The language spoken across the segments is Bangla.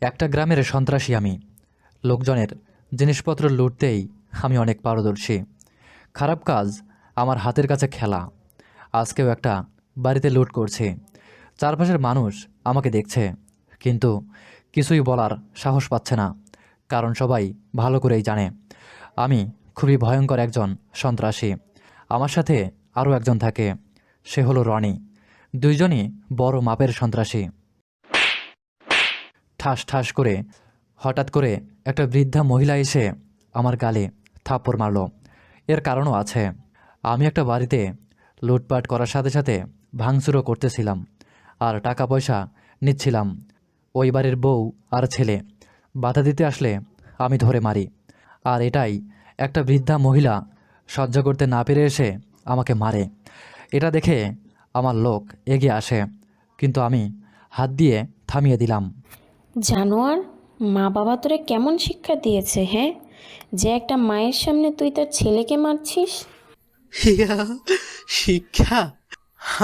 একটা গ্রামের সন্ত্রাসী আমি। লোকজনের জিনিসপত্র লুটতেই আমি অনেক পারদর্শী। খারাপ কাজ আমার হাতের কাছে খেলা। আজকেও একটা বাড়িতে লুট করছি। চারপাশের মানুষ আমাকে দেখছে, কিন্তু কিছুই বলার সাহস পাচ্ছে না, কারণ সবাই ভালো করেই জানে আমি খুবই ভয়ঙ্কর একজন সন্ত্রাসী। আমার সাথে আরও একজন থাকে, সে হলো রনি। দুইজনই বড় মাপের সন্ত্রাসী। ঠাস ঠাস করে হঠাৎ করে একটা বৃদ্ধা মহিলা এসে আমার গালে থাপ্পড় মারল। এর কারণও আছে। আমি একটা বাড়িতে লুটপাট করার সাথে সাথে ভাঙচুরও করতেছিলাম, আর টাকা পয়সা নিচ্ছিলাম। ওই বাড়ির বউ আর ছেলে বাধা দিতে আসলে আমি ধরে মারি। আর এটাই একটা বৃদ্ধা মহিলা সহ্য করতে না পেরে এসে আমাকে মারে। এটা দেখে আমার লোক এগিয়ে আসে, কিন্তু আমি হাত দিয়ে থামিয়ে দিলাম। জানোয়ার, মা বাবা তোরে কেমন শিক্ষা দিয়েছে, হ্যাঁ? যে একটা মায়ের সামনে তুই তার ছেলেকে মারছিস। ইয়া, শিক্ষা?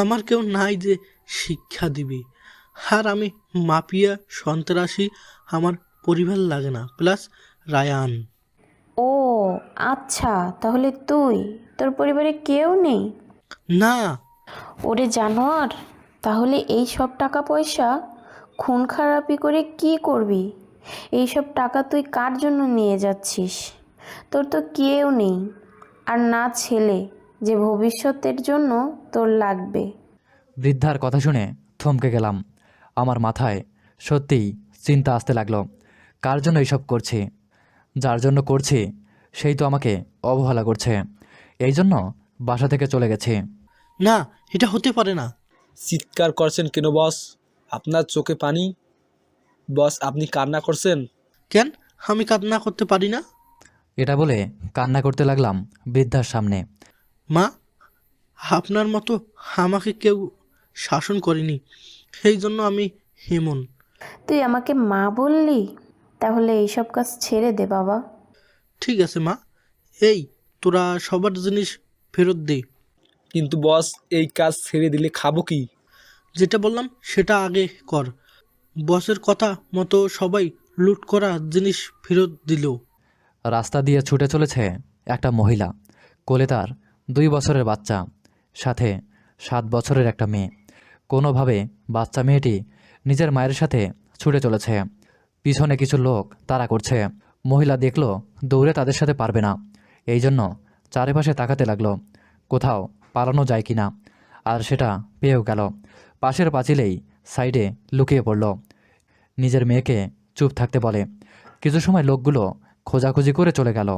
আমার কেউ নাই যে শিক্ষা দিবি। আর আমি মাফিয়া সন্ত্রাসী, আমার পরিবার লাগে না, প্লাস রায়ান। ও আচ্ছা, তাহলে তোর পরিবারে কেউ নেই? না। ওরে জানোয়ার, তাহলে এই সব টাকা পয়সা খুন খারাপি করে কি করবি? এই সব টাকা তুই কার জন্য নিয়ে যাচ্ছিস? তোর তো কেউ নেই, আর না ছেলে যে ভবিষ্যতের জন্য তোর লাগবে। বৃদ্ধার কথা শুনে থমকে গেলাম। আমার মাথায় সত্যিই চিন্তা আসতে লাগলো। কার জন্য এইসব করছি? যার জন্য করছি সেই তো আমাকে অবহেলা করছে। এই জন্য বাসা থেকে চলে গেছি। না, এটা হতে পারে না। চিৎকার করছেন কেন বস? আপনার চোখে পানি? বস, আপনি কান্না করছেন? কেন? আমি কান্না করতে পারি না? এটা বলে কান্না করতে লাগলাম বৃদ্ধার সামনে। মা, আপনার মতো আমাকে কেউ শাসন করেনি, সেই জন্য আমি হেমন। তুই আমাকে মা বললি? তাহলে এইসব কাজ ছেড়ে দে বাবা। ঠিক আছে মা, এই তোরা সবার জিনিস ফেরত দে। কিন্তু বস, এই কাজ ছেড়ে দিলে খাবো কি? যেটা বললাম সেটা আগে কর। বসের কথা মতো সবাই লুট করা জিনিস ফেরত দিল। রাস্তা দিয়ে ছুটে চলেছে একটা মহিলা। কোলে তার 2 বছরের বাচ্চা, সাথে 7 বছরের একটা মেয়ে। কোনোভাবে বাচ্চা মেয়েটি নিজের মায়ের সাথে ছুটে চলেছে। পিছনে কিছু লোক তাড়া করছে। মহিলা দেখল দৌড়ে তাদের সাথে পারবে না, এই জন্য চারিপাশে তাকাতে লাগলো কোথাও পালানো যায় কিনা। আর সেটা পেয়েও গেল। পাশের পাঁচিলেই সাইডে লুকিয়ে পড়ল। নিজের মেয়েকে চুপ থাকতে বলে। কিছু সময় লোকগুলো খোঁজাখুঁজি করে চলে গেল,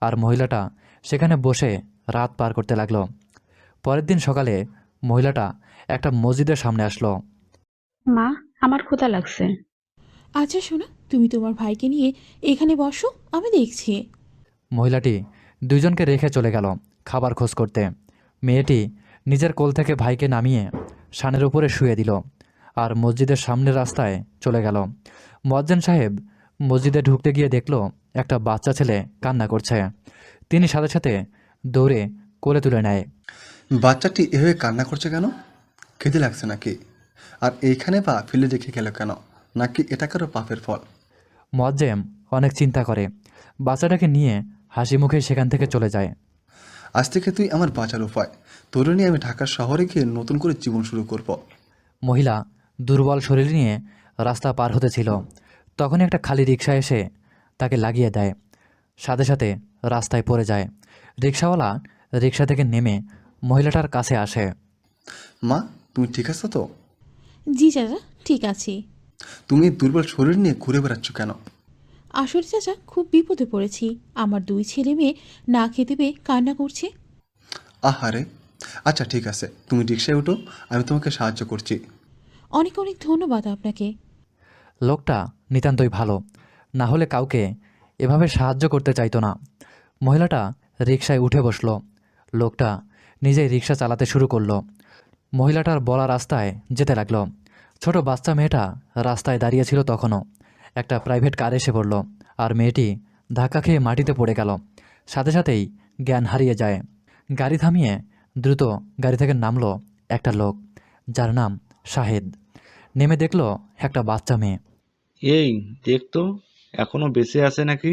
আর মহিলাটা সেখানে বসে রাত পার করতে লাগলো। পরের দিন সকালে মহিলাটা একটা মসজিদের সামনে আসলো। মা, আমার ক্ষুধা লাগছে। আচ্ছা শোনো, তুমি তোমার ভাইকে নিয়ে এখানে বসো, আমি দেখছি। মহিলাটি দুইজনকে রেখে চলে গেল খাবার খোঁজ করতে। মেয়েটি নিজের কোল থেকে ভাইকে নামিয়ে শানের উপরে শুয়ে দিল, আর মসজিদের সামনের রাস্তায় চলে গেল। মুয়াজ্জিন সাহেব মসজিদে ঢুকতে গিয়ে দেখল একটা বাচ্চা ছেলে কান্না করছে। তিনি সাথে সাথে দৌড়ে কোলে তুলে নেয়। বাচ্চাটি এভাবে কান্না করছে কেন? খেতে লাগছে নাকি? আর এইখানে পা ফেলে রেখে গেল কেন? নাকি এটা কারো পাপের ফল? মুয়াজ্জিম অনেক চিন্তা করে, বাচ্চাটাকে নিয়ে হাসি মুখে সেখান থেকে চলে যায়। আজ থেকে তুই আমার বাঁচার উপায়। তোর নিয়ে আমি ঢাকার শহরে গিয়ে নতুন করে জীবন শুরু করব। মহিলা দুর্বল শরীর নিয়ে রাস্তা পার হতেছিল, তখনই একটা খালি রিকশা এসে তাকে লাগিয়ে দেয়। সাথে সাথে রাস্তায় পড়ে যায়। রিকশাওয়ালা রিকশা থেকে নেমে মহিলাটার কাছে আসে। মা, তুমি ঠিক আছো তো? জি চাচা, ঠিক আছে। তুমি এই দুর্বল শরীর নিয়ে ঘুরে বেড়াচ্ছ কেন? আসলে চাচা, খুব বিপদে পড়েছি। আমার 2 ছেলে মেয়ে না খেতে পেয়ে কান্না করছে। আহারে। আচ্ছা ঠিক আছে, তুমি রিক্সায় উঠো, আমি তোমাকে সাহায্য করছি। অনেক অনেক ধন্যবাদ আপনাকে। লোকটা নিতান্তই ভালো, না হলে কাউকে এভাবে সাহায্য করতে চাইতো না। মহিলাটা রিকশায় উঠে বসলো। লোকটা নিজেই রিকশা চালাতে শুরু করলো। মহিলাটার বলা রাস্তায় যেতে লাগলো। ছোট বাচ্চা মেয়েটা রাস্তায় দাঁড়িয়েছিল তখনও। একটা প্রাইভেট কার এসে পড়ল, আর মেয়েটি ধাক্কা খেয়ে মাটিতে পড়ে গেল। সাথে সাথেই জ্ঞান হারিয়ে যায়। গাড়ি থামিয়ে দ্রুত গাড়ি থেকে নামলো একটা লোক, যার নাম শাহেদ। নেমে দেখলো একটা বাচ্চা মেয়ে। এই দেখ তো এখনো বেঁচে আছে নাকি।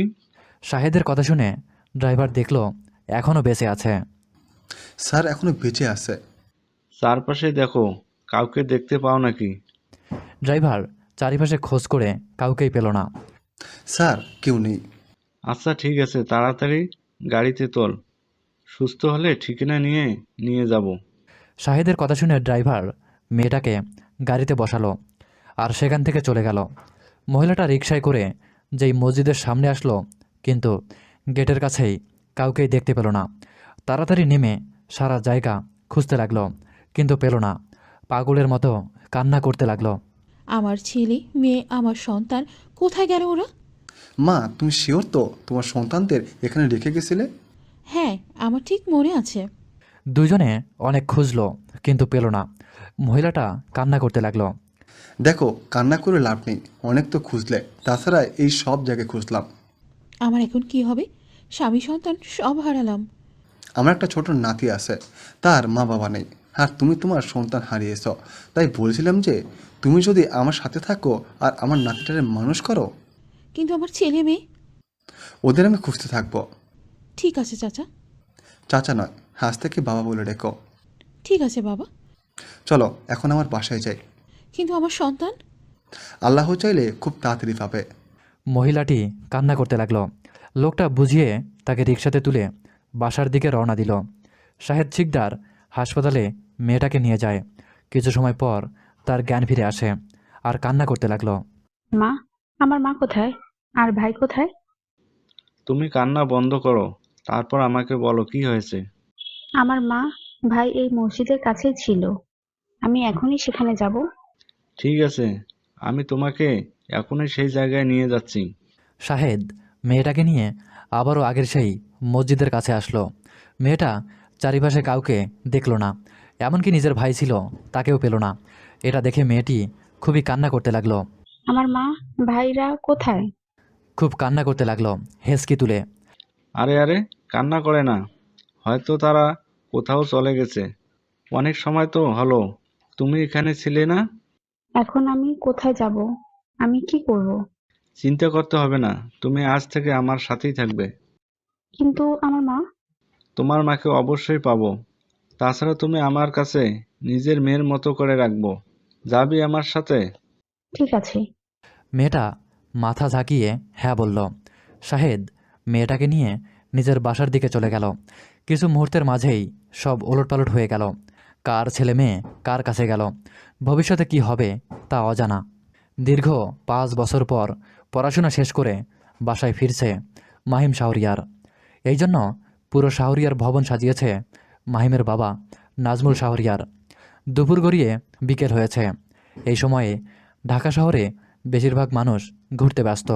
শাহেদের কথা শুনে ড্রাইভার দেখল এখনও বেঁচে আছে। স্যার এখনো বেঁচে আছে। চারপাশে দেখো, কাউকে দেখতে পাও নাকি। ড্রাইভার চারিপাশে খোঁজ করে কাউকেই পেল না। স্যার কেউ নেই। আচ্ছা ঠিক আছে, তাড়াতাড়ি গাড়িতে তোল, সুস্থ হলে ঠিকানা নিয়ে নিয়ে যাব। শাহেদের কথা শুনে ড্রাইভার মেয়েটাকে গাড়িতে বসালো আর সেখান থেকে চলে গেল। মহিলাটা রিকশায় করে যেই মসজিদের সামনে আসলো, কিন্তু গেটের কাছেই কাউকেই দেখতে পেল না। তাড়াতাড়ি নেমে সারা জায়গা খুঁজতে লাগলো, কিন্তু পেল না। পাগলের মতো কান্না করতে লাগলো। আমার ছেলে মেয়ে আমার সন্তান কোথায় গেল ওরা? মা তুমি শিওর তো তোমার সন্তানদের এখানে রেখে গেছিলে? হ্যাঁ, আমার ঠিক মনে আছে। দুজনে অনেক খুঁজলো, কিন্তু পেল না। মহিলাটা কান্না করতে লাগলো। দেখো কান্না করে লাভ নেই, অনেক তো খুঁজলে, তাছাড়া এই সব জায়গায় খুঁজলাম। আমার এখন কি হবে? স্বামী সন্তান সব হারালাম। আমার একটা ছোট নাতি আছে, তার মা বাবা নেই, আর তুমি তোমার সন্তান হারিয়েছ। তাই বলছিলাম যে তুমি যদি আমার সাথে থাকো আর আমার নাতিটারে মানুষ করো, কিন্তু আমার ছেলে মেয়ে? ওদের আমি খুঁজতে থাকবো। ঠিক আছে চাচা। চাচা নয়, আজ থেকে বাবা বলে রেখো। ঠিক আছে বাবা। চলো এখন আমার বাসায় যাই। কিন্তু আমার সন্তান? আল্লাহ চাইলে খুব তাড়াতাড়ি পাবে। মহিলাটি কান্না করতে লাগলো। লোকটা বুঝিয়ে তাকে রিকশাতে তুলে বাসার দিকে রওনা দিল। শাহেদ শিকদার হাসপাতালে মেয়েটাকে নিয়ে যায়। কিছু সময় পর তার জ্ঞান ফিরে আসে আর কান্না করতে লাগলো। মা, আমার মা কোথায়? আর ভাই কোথায়? তুমি কান্না বন্ধ করো, তারপর আমাকে বলো কি হয়েছে। আমার মা, ভাই এই মসজিদের কাছেই ছিল। আমি এখনই সেখানে যাব। ঠিক আছে, আমি তোমাকে এখনই সেই জায়গায় নিয়ে যাচ্ছি। শাহেদ মেয়েটাকে নিয়ে আবারও আগের সেই মসজিদের কাছে আসলো। মেয়েটা চারিপাশে কাউকে দেখল না, এমনকি নিজের ভাই ছিল তাকেও পেল না। এটা দেখে মেয়েটি খুবই কান্না করতে লাগলো। আমার মা, ভাইরা কোথায়? খুব কান্না করতে লাগলো হেসকি তুলে। আরে আরে, কান্না করে না, হয়তো তারা কোথাও চলে গেছে। অনেক সময় তো হলো তুমি এখানে ছিলে না। এখন আমি কোথায় যাব? আমি কি করব? চিন্তা করতে হবে না, তুমি আজ থেকে আমার সাথেই থাকবে। কিন্তু আমার মা? তোমার মাকে অবশ্যই পাবো। তাছাড়া তুমি আমার কাছে নিজের মেয়ের মতো করে রাখবো। যাবি আমার সাথে? ঠিক আছে। মেয়েটা মাথা ঝাঁকিয়ে হ্যাঁ বলল। শাহেদ মেয়েটাকে নিয়ে নিজের বাসার দিকে চলে গেল। কিছু মুহূর্তের মাঝেই সব ওলটপালট হয়ে গেল। কার ছেলে মেয়ে কার কাছে গেল, ভবিষ্যতে কি হবে তা অজানা। দীর্ঘ 5 বছর পর পড়াশোনা শেষ করে বাসায় ফিরছে মাহিম শাহরিয়ার। এই জন্য পুরো শাহরিয়ার ভবন সাজিয়েছে মাহিমের বাবা নাজমুল শাহরিয়ার। দুপুর গড়িয়ে বিকেল হয়েছে। এই সময়ে ঢাকা শহরে বেশিরভাগ মানুষ ঘুরতে ব্যস্ত,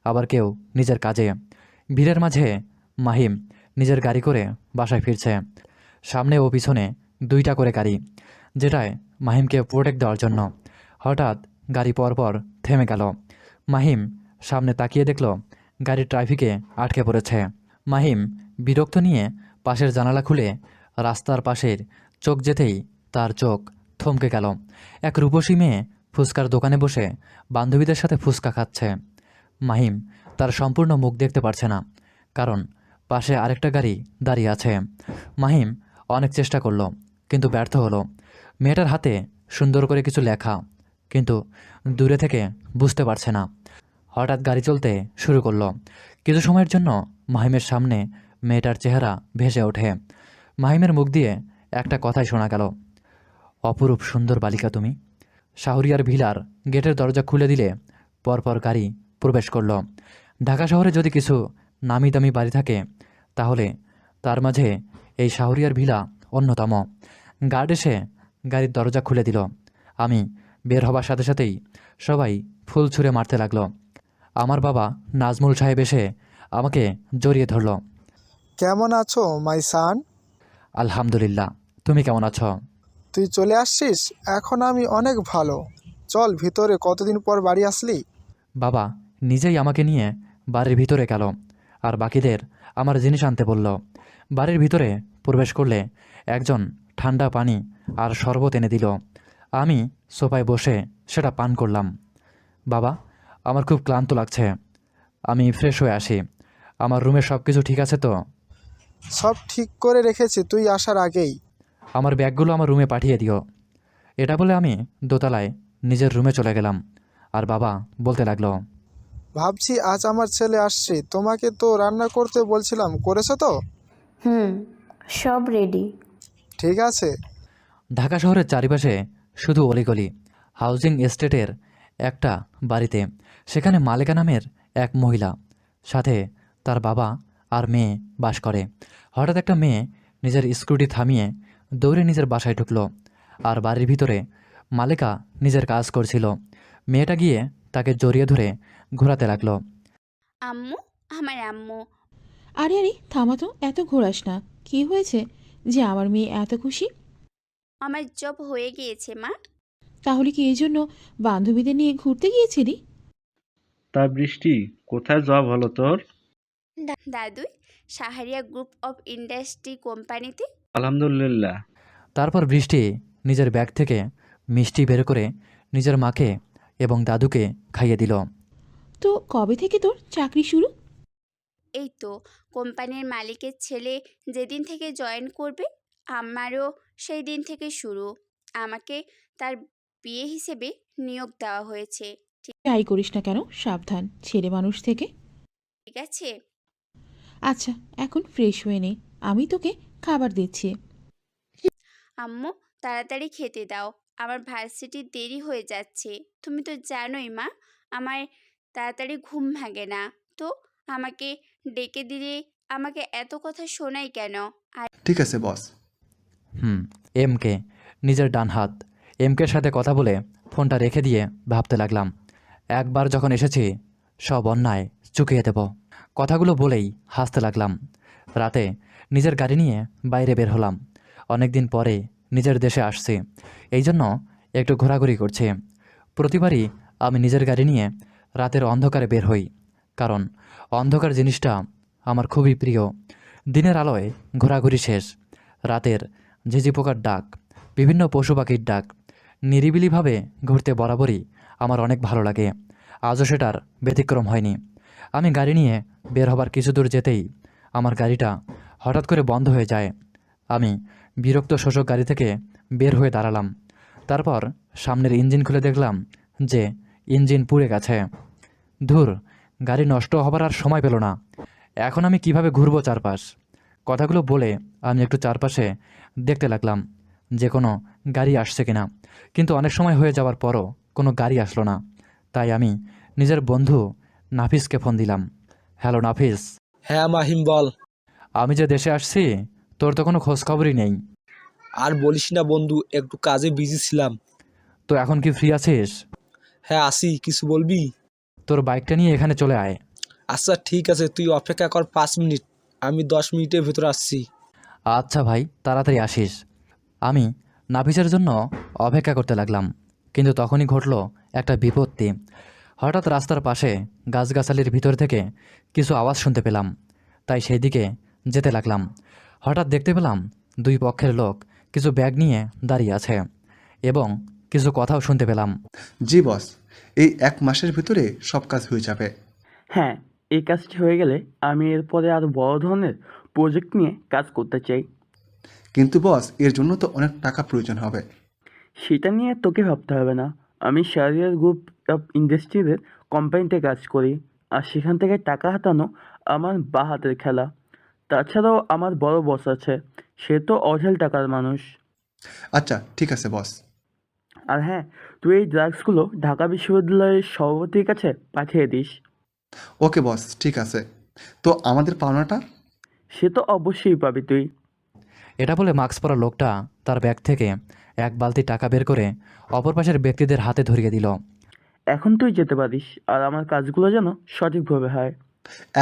আবার কেউ নিজের কাজে। ভিড়ের মাঝে মাহিম নিজের গাড়ি করে বাসায় ফিরছে। সামনে ও পিছনে 2টা করে গাড়ি, যেটায় মাহিমকে প্রোটেক্ট দেওয়ার জন্য। হঠাৎ গাড়ি পরপর থেমে গেল। মাহিম সামনে তাকিয়ে দেখল গাড়ি ট্রাফিকে আটকে পড়েছে। মাহিম বিরক্ত নিয়ে পাশের জানালা খুলে রাস্তার পাশের চোখ যেতেই তার চোখ থমকে গেল। এক রূপসী মেয়ে ফুচকার দোকানে বসে বান্ধবীদের সাথে ফুচকা খাচ্ছে। মাহিম তার সম্পূর্ণ মুখ দেখতে পারছে না, কারণ পাশে আরেকটা গাড়ি দাঁড়িয়ে আছে। মাহিম অনেক চেষ্টা করলো, কিন্তু ব্যর্থ হলো। মেয়েটার হাতে সুন্দর করে কিছু লেখা, কিন্তু দূরে থেকে বুঝতে পারছে না। হঠাৎ গাড়ি চলতে শুরু করলো। কিছু সময়ের জন্য মাহিমের সামনে মেয়েটার চেহারা ভেসে ওঠে। মাহিমের মুখ দিয়ে একটা কথাই শোনা গেল, অপরূপ সুন্দর বালিকা তুমি। শাহরিয়ার ভিলার গেটের দরজা খুলে দিলে পরপর গাড়ি প্রবেশ করল। ঢাকা শহরে যদি কিছু নামি দামি বাড়ি থাকে, তাহলে তার মাঝে এই শাহরিয়ার ভিলা অন্যতম। গার্ড এসে গাড়ির দরজা খুলে দিল। আমি বের হবার সাথে সাথেই সবাই ফুল ছুঁড়ে মারতে লাগলো। আমার বাবা নাজমুল সাহেব এসে আমাকে জড়িয়ে ধরল। কেমন আছো মাই সান? আলহামদুলিল্লাহ, তুমি কেমন আছো? তুই চলে আসছিস? এখন আমি অনেক ভালো। চল ভিতরে, কতদিন পর বাড়ি আসলি? বাবা নিজেই আমাকে নিয়ে বাড়ির ভিতরে গেল আর বাকিদের আমার জিনিস আনতে বলল। বাড়ির ভিতরে প্রবেশ করলে একজন ঠান্ডা পানি আর শরবত এনে দিল। আমি সোফায় বসে সেটা পান করলাম। বাবা আমার খুব ক্লান্ত লাগছে, আমি ফ্রেশ হয়ে আসি। আমার রুমে সব কিছু ঠিক আছে তো? সব ঠিক করে রেখেছি তুই আসার আগেই। আমার ব্যাগগুলো আমার রুমে পাঠিয়ে দিও। এটা বলে আমি দোতলায় নিজের রুমে চলে গেলাম। আর বাবা বলতে লাগলো, ভাবছি আজ আমার ছেলে আসছে, তোমাকে তো রান্না করতে বলছিলাম, করেছো তো? হুম, সব রেডি। ঠিক আছে। ঢাকা শহরের চারিপাশে শুধু অলিগলি। হাউজিং এস্টেটের একটা বাড়িতে সেখানে মালেকা নামের এক মহিলা, সাথে তার বাবা আর মেয়ে বাস করে। হঠাৎ একটা মেয়ে নিজের স্কুটি থামিয়ে দৌড়ে নিজের বাসায় ঢুকলো। আর বাড়ির ভিতরে মালেকা নিজের কাজ করছিল। মেয়েটা গিয়ে তাকে জড়িয়ে ধরে ঘোরাতে লাগলো। আম্মু, আমার আম্মু। আরে আরে থামা তো, এত ঘোরাস না। কি হয়েছে যে আমার মেয়ে এত খুশি? আমার জব হয়ে গিয়েছে মা। তাহলে কি এই জন্য বান্ধবীদের নিয়ে ঘুরতে গিয়েছিলি? তা বৃষ্টি, কোথায় জব হলো তোর? দাদু, সাহারিয়া গ্রুপ অফ ইন্ডাস্ট্রি কোম্পানিতে। আলহামদুলিল্লাহ। তারপর বৃষ্টি নিজের ব্যাগ থেকে মিষ্টি বের করে নিজের মাকে এবং দাদুকে খাইয়ে দিল। তো কবে থেকে তোর চাকরি শুরু? এই তো কোম্পানির মালিকের ছেলে যেদিন থেকে জয়েন করবে, আমারও সেই দিন থেকে শুরু। আমাকে তার বিয়ে হিসেবে নিয়োগ দেওয়া হয়েছে। যাই করিস না কেন, সাবধান ছেলে মানুষ থেকে। ঠিক আছে আচ্ছা, এখন ফ্রেশ হয়ে নে, আমি তোকে খাবার দিচ্ছি। আম্মু, তাড়াতাড়ি খেতে দাও, আমার ভার্সিটির দেরি হয়ে যাচ্ছে। তুমি তো জানোই মা, আমার তাড়াতাড়ি ঘুম ভাঙে না। তো আমাকে ডেকে দিলে আমাকে এত কথা শোনাই কেন? আর ঠিক আছে বস। এমকে নিজের ডান হাত। এমকের সাথে কথা বলে ফোনটা রেখে দিয়ে ভাবতে লাগলাম, একবার যখন এসেছি সব অন্যায় চুকিয়ে দেব। কথাগুলো বলেই হাসতে লাগলাম। রাতে নিজের গাড়ি নিয়ে বাইরে বের হলাম। অনেক দিন পরে নিজের দেশে আসছি, এই জন্য একটু ঘোরাঘুরি করছি। প্রতিবারই আমি নিজের গাড়ি নিয়ে রাতের অন্ধকারে বের হই, কারণ অন্ধকার জিনিসটা আমার খুবই প্রিয়। দিনের আলোয় ঘোরাঘুরি শেষ, রাতের ঝিঝি পোকার ডাক, বিভিন্ন পশু পাখির ডাক, নিরিবিলিভাবে ঘুরতে বরাবরই আমার অনেক ভালো লাগে। আজও সেটার ব্যতিক্রম হয়নি। আমি গাড়ি নিয়ে বের হবার কিছু দূর যেতেই আমার গাড়িটা হঠাৎ করে বন্ধ হয়ে যায়। আমি বিরক্ত শোষক গাড়ি থেকে বের হয়ে দাঁড়ালাম। তারপর সামনের ইঞ্জিন খুলে দেখলাম যে ইঞ্জিন পুড়ে গেছে। ধুর, গাড়ি নষ্ট হবার আর সময় পেল না। এখন আমি কিভাবে ঘুরবো চারপাশ? কথাগুলো বলে আমি একটু চারপাশে দেখতে লাগলাম যে কোনো গাড়ি আসছে কিনা, কিন্তু অনেক সময় হয়ে যাওয়ার পরও কোনো গাড়ি আসলো না। তাই আমি নিজের বন্ধু নাফিসকে ফোন দিলাম। হ্যালো নাফিস, হ্যাঁ মাহিম, বল। আমি যে দেশে আসছি তোর তো কোনো খোঁজখবরই নেই। আর বলিস না বন্ধু, একটু কাজে বিজি ছিলাম। তো এখন কি ফ্রি আছিস? হ্যাঁ আসি, কিছু বলবি? তোর বাইকটা নিয়ে এখানে চলে আয়। আচ্ছা ঠিক আছে, তুই অপেক্ষা কর 5 মিনিট, আমি 10 মিনিটের ভেতর আসছি। আচ্ছা ভাই, তাড়াতাড়ি আসিস। আমি নাফিসের জন্য অপেক্ষা করতে লাগলাম, কিন্তু তখনই ঘটল একটা বিপত্তি। হঠাৎ রাস্তার পাশে গাছগাছালির ভিতর থেকে কিছু আওয়াজ শুনতে পেলাম, তাই সেই দিকে যেতে লাগলাম। হঠাৎ দেখতে পেলাম দুই পক্ষের লোক কিছু ব্যাগ নিয়ে দাঁড়িয়ে আছে এবং কিছু কথাও শুনতে পেলাম। জি বস, এই 1 মাসের ভিতরে সব কাজ হয়ে যাবে। হ্যাঁ, এই কাজটি হয়ে গেলে আমি এরপরে আরও বড় ধরনের প্রজেক্ট নিয়ে কাজ করতে চাই। কিন্তু বস, এর জন্য তো অনেক টাকা প্রয়োজন হবে। সেটা নিয়ে তোকে ভাবতে হবে না। আমি শাহরিয়ার গ্রুপ অফ ইন্ডাস্ট্রিজের কোম্পানিতে কাজ করি, আর সেখান থেকে টাকা হাতানো আমার বা হাতের খেলা। তাছাড়াও আমার বড় বস আছে, সে তো অঢেল টাকার মানুষ। আচ্ছা ঠিক আছে বস। আর হ্যাঁ, তুই এই ড্রাগসগুলো ঢাকা বিশ্ববিদ্যালয়ের সভাপতির কাছে পাঠিয়ে দিস। ওকে বস, ঠিক আছে। তো আমাদের পাওনাটা? সে তো অবশ্যই পাবি তুই। এটা বলে মাস্ক পরা লোকটা তার ব্যাগ থেকে এক বালতি টাকা বের করে অপর পাশের ব্যক্তিদের হাতে ধরিয়ে দিল। এখন তুই যেতে পারিস, আর আমার কাজগুলো যেন সঠিকভাবে হয়।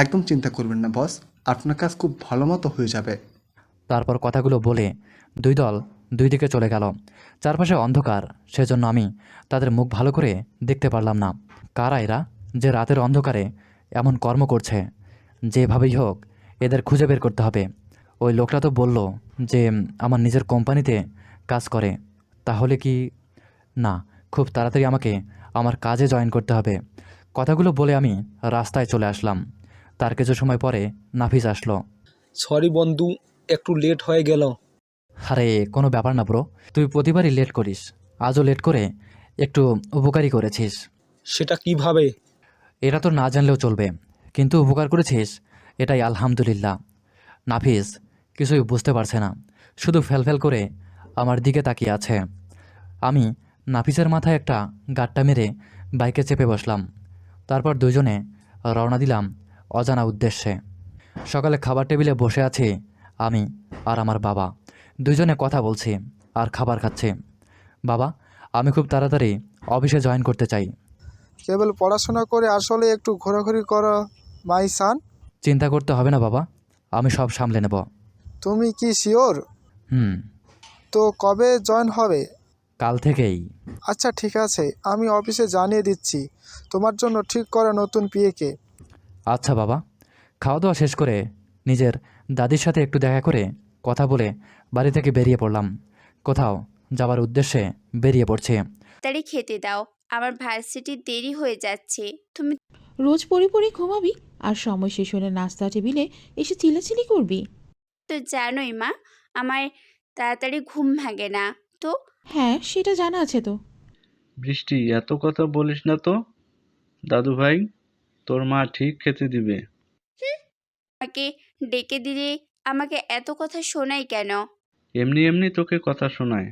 একদম চিন্তা করবেন না বস, আপনার কাজ খুব ভালো মতো হয়ে যাবে। তারপর কথাগুলো বলে দুই দল দুই দিকে চলে গেল। চারপাশে অন্ধকার, সেজন্য আমি তাদের মুখ ভালো করে দেখতে পারলাম না। কারা এরা যে রাতের অন্ধকারে এমন কর্ম করছে? যেভাবেই হোক এদের খুঁজে বের করতে হবে। ওই লোকটা তো বলল যে আমার নিজের কোম্পানিতে কাজ করে, তাহলে কি না, খুব তাড়াতাড়ি আমাকে আমার কাজে জয়েন করতে হবে। কথাগুলো বলে আমি রাস্তায় চলে আসলাম। তার কিছু সময় পরে নাফিস আসলো। সরি বন্ধু, একটু লেট হয়ে গেল। আরে কোনো ব্যাপার না ব্রো, তুই প্রতিবারই লেট করিস, আজও লেট করে একটু উপকারই করেছিস। সেটা কিভাবে? এটা তো না জানলেও চলবে, কিন্তু উপকার করেছিস এটাই আলহামদুলিল্লাহ। নাফিস কিছুই বুঝতে পারছে না, শুধু ফেলফেল করে আমার দিকে তাকিয়ে আছে। আমি নাফিসের মাথায় একটা গাঁট্টা মেরে বাইকে চেপে বসলাম। তারপর দুজনে রওনা দিলাম অজানা উদ্দেশ্যে। সকালে খাবার টেবিলে বসে আছি আমি আর আমার বাবা, দুজনে কথা বলছি আর খাবার খাচ্ছি। বাবা, আমি খুব তাড়াতাড়ি অফিসে জয়েন করতে চাই। কেবল পড়াশোনা করে আসলে একটু ঘোরাঘুরি করো মাই সান। চিন্তা করতে হবে না বাবা, আমি সব সামলে নেব। তুমি কি শিওর? হুম, তো কবে জয়েন হবে? কাল থেকেই। আচ্ছা ঠিক আছে, আমি অফিসে জানিয়ে দিচ্ছি তোমার জন্য ঠিক করা নতুন পিএকে। আচ্ছা বাবা। খাওয়া দাওয়া শেষ করে নিজের দাদির সাথে একটু দেখা করে কথা বলে বাড়ি থেকে বেরিয়ে পড়লাম। কোথাও যাবার উদ্দেশ্যে বেরিয়ে পড়ছি। তাড়াতাড়ি খেতে দাও, আমার ভার্সিটির দেরি হয়ে যাচ্ছে। তুমি রোজ পড়ে পড়ে ঘুমাবি আর সময় শেষ হলে নাস্তা টেবিলে এসে চিল্লাচিল্লি করবি। তো জানোই মা, আমার তাড়াতাড়ি ঘুম ভাঙে না। তো হ্যাঁ, সেটা জানা আছে তো। বৃষ্টি, এত কথা বলিস না তো। দাদু ভাই, তোর মা ঠিক খেতে দিবে। আমাকে ডেকে দিলে আমাকে এত কথা শোনাই কেন? এমনি এমনি তোকে কথা শোনায়।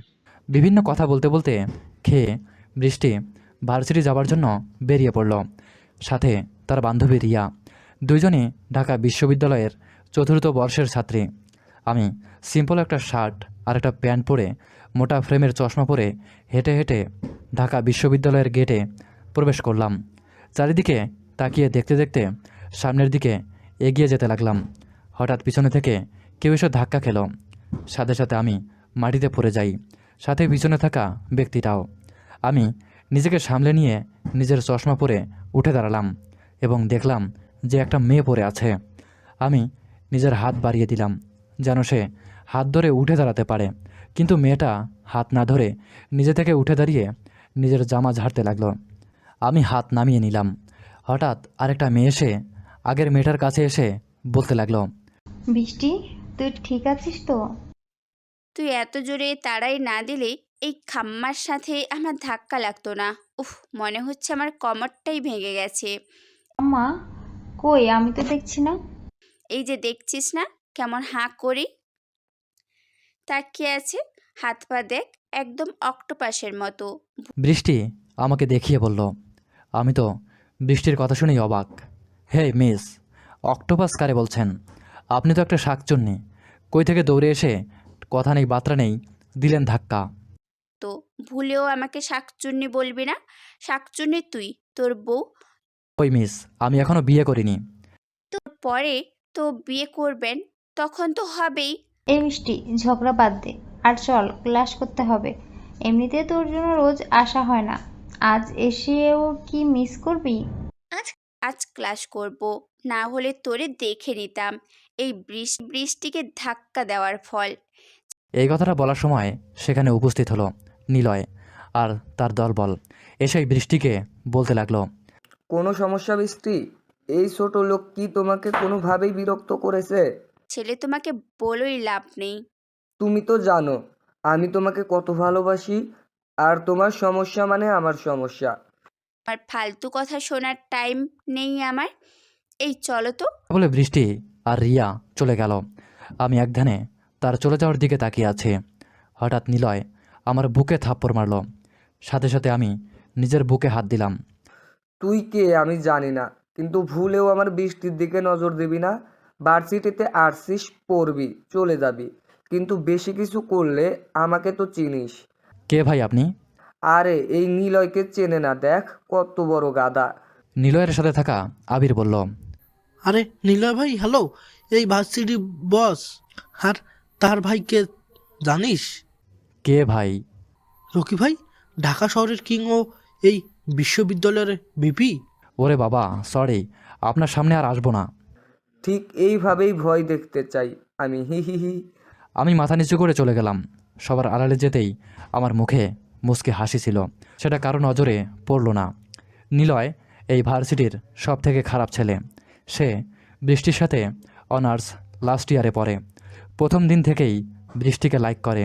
বিভিন্ন কথা বলতে বলতে খেয়ে বৃষ্টি ভার্সিটি যাবার জন্য বেরিয়ে পড়ল, সাথে তার বান্ধবী রিয়া। দুজনই ঢাকা বিশ্ববিদ্যালয়ের 4র্থ বর্ষের ছাত্রী। আমি সিম্পল একটা শার্ট আর একটা প্যান্ট পরে মোটা ফ্রেমের চশমা পরে হেঁটে হেঁটে ঢাকা বিশ্ববিদ্যালয়ের গেটে প্রবেশ করলাম। চারিদিকে তাকিয়ে দেখতে দেখতে সামনের দিকে এগিয়ে যেতে লাগলাম। হঠাৎ পিছনে থেকে কেউ এসে ধাক্কা খেল, সাথে সাথে আমি মাটিতে পড়ে যাই, সাথে পিছনে থাকা ব্যক্তিটাও। আমি নিজেকে সামলে নিয়ে নিজের চশমা পরে উঠে দাঁড়ালাম এবং দেখলাম যে একটা মেয়ে পড়ে আছে। আমি নিজের হাত বাড়িয়ে দিলাম যেন সে হাত ধরে উঠে দাঁড়াতে পারে, কিন্তু মেয়েটা হাত না ধরে নিজে থেকে উঠে দাঁড়িয়ে নিজের জামা ঝাড়তে লাগলো। আমি হাত নামিয়ে নিলাম। হঠাৎ আরেকটা মেয়ে এসে আগের মেয়েটার কাছে এসে বলতে লাগলো, বৃষ্টি, তুই ঠিক আছিস তো? তুই এত জোরে তাড়াই না দিলে এই খাম্মার সাথে আমার ধাক্কা লাগতো না। উফ, মনে হচ্ছে আমার কোমরটাই ভেঙে গেছে। আম্মা, কই আমি তো দেখছি না। এই যে দেখছিস না কেমন হাঁ করি তাকিয়ে আছে, হাত পা দেখ একদম অক্টোপাসের মতো। বৃষ্টি আমাকে দেখিয়ে বলল। আমি তো বৃষ্টির কথা শুনেই অবাক। হে মিস, অক্টোপাস কারে বলছেন? আপনি তো একটা শাকচুন্নি, কই থেকে দৌড়ে এসে কথা নেই বার্তা নেই দিলেন ধাক্কা। তো ভুলেও আমাকে শাকচুন্নি বলবি না। শাকচুন্নি তুই, তোর বউ। ওই মিস, আমি এখনও বিয়ে করিনি। তোর পরে তো বিয়ে করবেন, তখন তো হবেই। এই বৃষ্টি, ঝগড়া বাদ দে আর চল ক্লাস করতে হবে। এমনিতে তোর জন্য রোজ আসা হয় না, আজ এসেও কি মিস করবি? আজ ক্লাস করব, না হলে তোরে দেখে নিতাম এই বৃষ্টিকে ধাক্কা দেওয়ার ফল। এই কথাটা বলার সময় সেখানে উপস্থিত হলো নিলয় আর তার দলবল। এসেই বৃষ্টিকে বলতে লাগলো, কোনো সমস্যা বৃষ্টি? এই ছোট লোক কি তোমাকে কোনোভাবেই বিরক্ত করেছে? ছেলে তোমাকে বলেই লাভ নেই। তুমি তো জানো আমি তোমাকে কত ভালোবাসি, আর তোমার সমস্যা মানে আমার সমস্যা। আমার ফালতু কথা শোনার টাইম নেই আমার। এই চলো তো। বলে বৃষ্টি আর রিয়া চলে গেল। আমি একধানে তার চলে যাওয়ার দিকে তাকিয়ে আছি। হঠাৎ নিলয় আমার বুকে থাপ্পড় মারল, সাথে সাথে আমি নিজের বুকে হাত দিলাম। তুই কে আমি জানি না, কিন্তু ভুলেও আমার বৃষ্টির দিকে নজর দিবি না। ভার্সিটিতে আসছিস, পড়বি, চলে যাবি, কিন্তু বেশি কিছু করলে আমাকে তো চিনিস। কে ভাই আপনি? আরে এই নিলয়কে চেনে না, দেখ কত বড় গাধা। নিলয়ের সাথে থাকা আবির বলল, আরে নীলয় ভাই, হ্যালো, এই ভার্সিটি বস। আর তার ভাইকে জানিস? কে ভাই? রকি ভাই, ঢাকা শহরের কিং ও এই বিশ্ববিদ্যালয়ের বিপি। ওরে বাবা, সরি, আপনার সামনে আর আসবো না। ঠিক এইভাবেই ভয় দেখতে চাই আমি, হি হি হি। আমি মাথা নিচু করে চলে গেলাম। সবার আড়ালে যেতেই আমার মুখে মুচকে হাসি ছিল, সেটা কারো নজরে পড়ল না। নিলয় এই ভার্সিটির সব থেকে খারাপ ছেলে। সে বৃষ্টির সাথে অনার্স লাস্ট ইয়ারে পড়ে। প্রথম দিন থেকেই বৃষ্টিকে লাইক করে,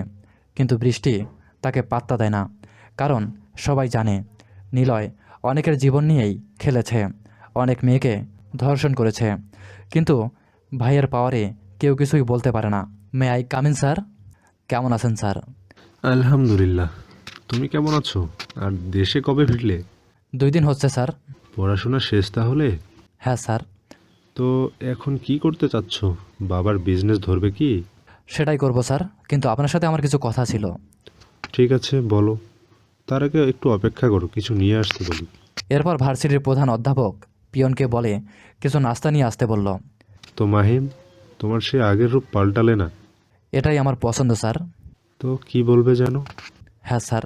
কিন্তু বৃষ্টি তাকে পাত্তা দেয় না। কারণ সবাই জানে নিলয় অনেকের জীবন নিয়েই খেলেছে, অনেক মেয়েকে ধর্ষণ করেছে, কিন্তু ভাইয়ের পাওয়ারে কেউ কিছুই বলতে পারে না। May I come in sir? কেমন আছেন স্যার? আলহামদুলিল্লাহ। তুমি কেমন আছো? আর দেশে কবে ফিরলে? 2 দিন হচ্ছে স্যার। পড়াশোনা শেষ তাহলে? হ্যাঁ স্যার। তো এখন কি করতে চাচ্ছ? বাবার বিজনেস ধরবে কি? সেটাই করব স্যার, কিন্তু আপনার সাথে আমার কিছু কথা ছিল। ঠিক আছে, বলো। তার আগে একটু অপেক্ষা করো, কিছু নিয়ে আসতে বলি। এরপর ভার্সিটির প্রধান অধ্যাপক পিয়নকে বলে কিছু নাস্তা নিয়ে আসতে বলল। তো মাহিম, তোমার সে আগের রূপ পাল্টালে না? এটাই আমার পছন্দ স্যার। তো কি বলবে জানো? হ্যাঁ স্যার,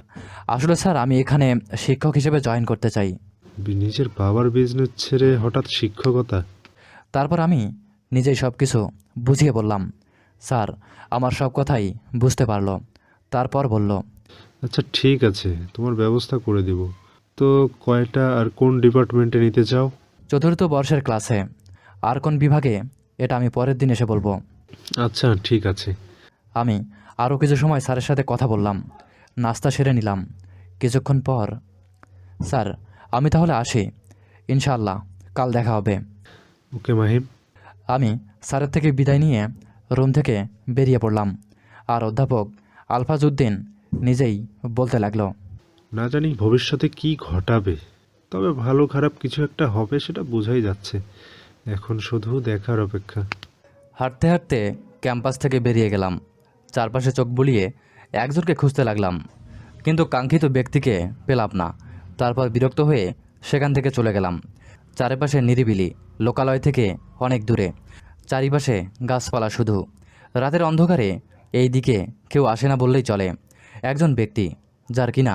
আসলে স্যার আমি এখানে শিক্ষক হিসেবে জয়েন করতে চাই। নিজের বাবার বিজনেস ছেড়ে হঠাৎ শিক্ষকতা? তারপর আমি নিজেই সব কিছু বুঝিয়ে বললাম। স্যার আমার সব কথাই বুঝতে পারলো। তারপর বলল, আচ্ছা ঠিক আছে, তোমার ব্যবস্থা করে দেব। তো কয়টা আর কোন ডিপার্টমেন্টে নিতে চাও? 4th বর্ষের ক্লাসে। আর কোন বিভাগে এটা আমি পরের দিন এসে বলবো। আচ্ছা ঠিক আছে। আমি আরও কিছু সময় স্যারের সাথে কথা বললাম, নাস্তা সেরে নিলাম। কিছুক্ষণ পর, স্যার আমি তাহলে আসি, ইনশাআল্লাহ কাল দেখা হবে। ওকে মাহিম। আমি স্যারের থেকে বিদায় নিয়ে রুম থেকে বেরিয়ে পড়লাম। আর অধ্যাপক আলফাজউদ্দিন নিজেই বলতে লাগলো, না জানি ভবিষ্যতে কি ঘটাবে, তবে ভালো খারাপ কিছু একটা হবে সেটা বোঝাই যাচ্ছে। এখন শুধু দেখার অপেক্ষা। হাঁটতে হাঁটতে ক্যাম্পাস থেকে বেরিয়ে গেলাম। চারপাশে চোখ বুলিয়ে একজনকে খুঁজতে লাগলাম, কিন্তু কাঙ্ক্ষিত ব্যক্তিকে পেলাম না। তারপর বিরক্ত হয়ে সেখান থেকে চলে গেলাম। চারপাশে নিরিবিলি, লোকালয় থেকে অনেক দূরে, চারিপাশে গাছপালা শুধু। রাতের অন্ধকারে এই দিকে কেউ আসে না বললেই চলে। একজন ব্যক্তি, যার কিনা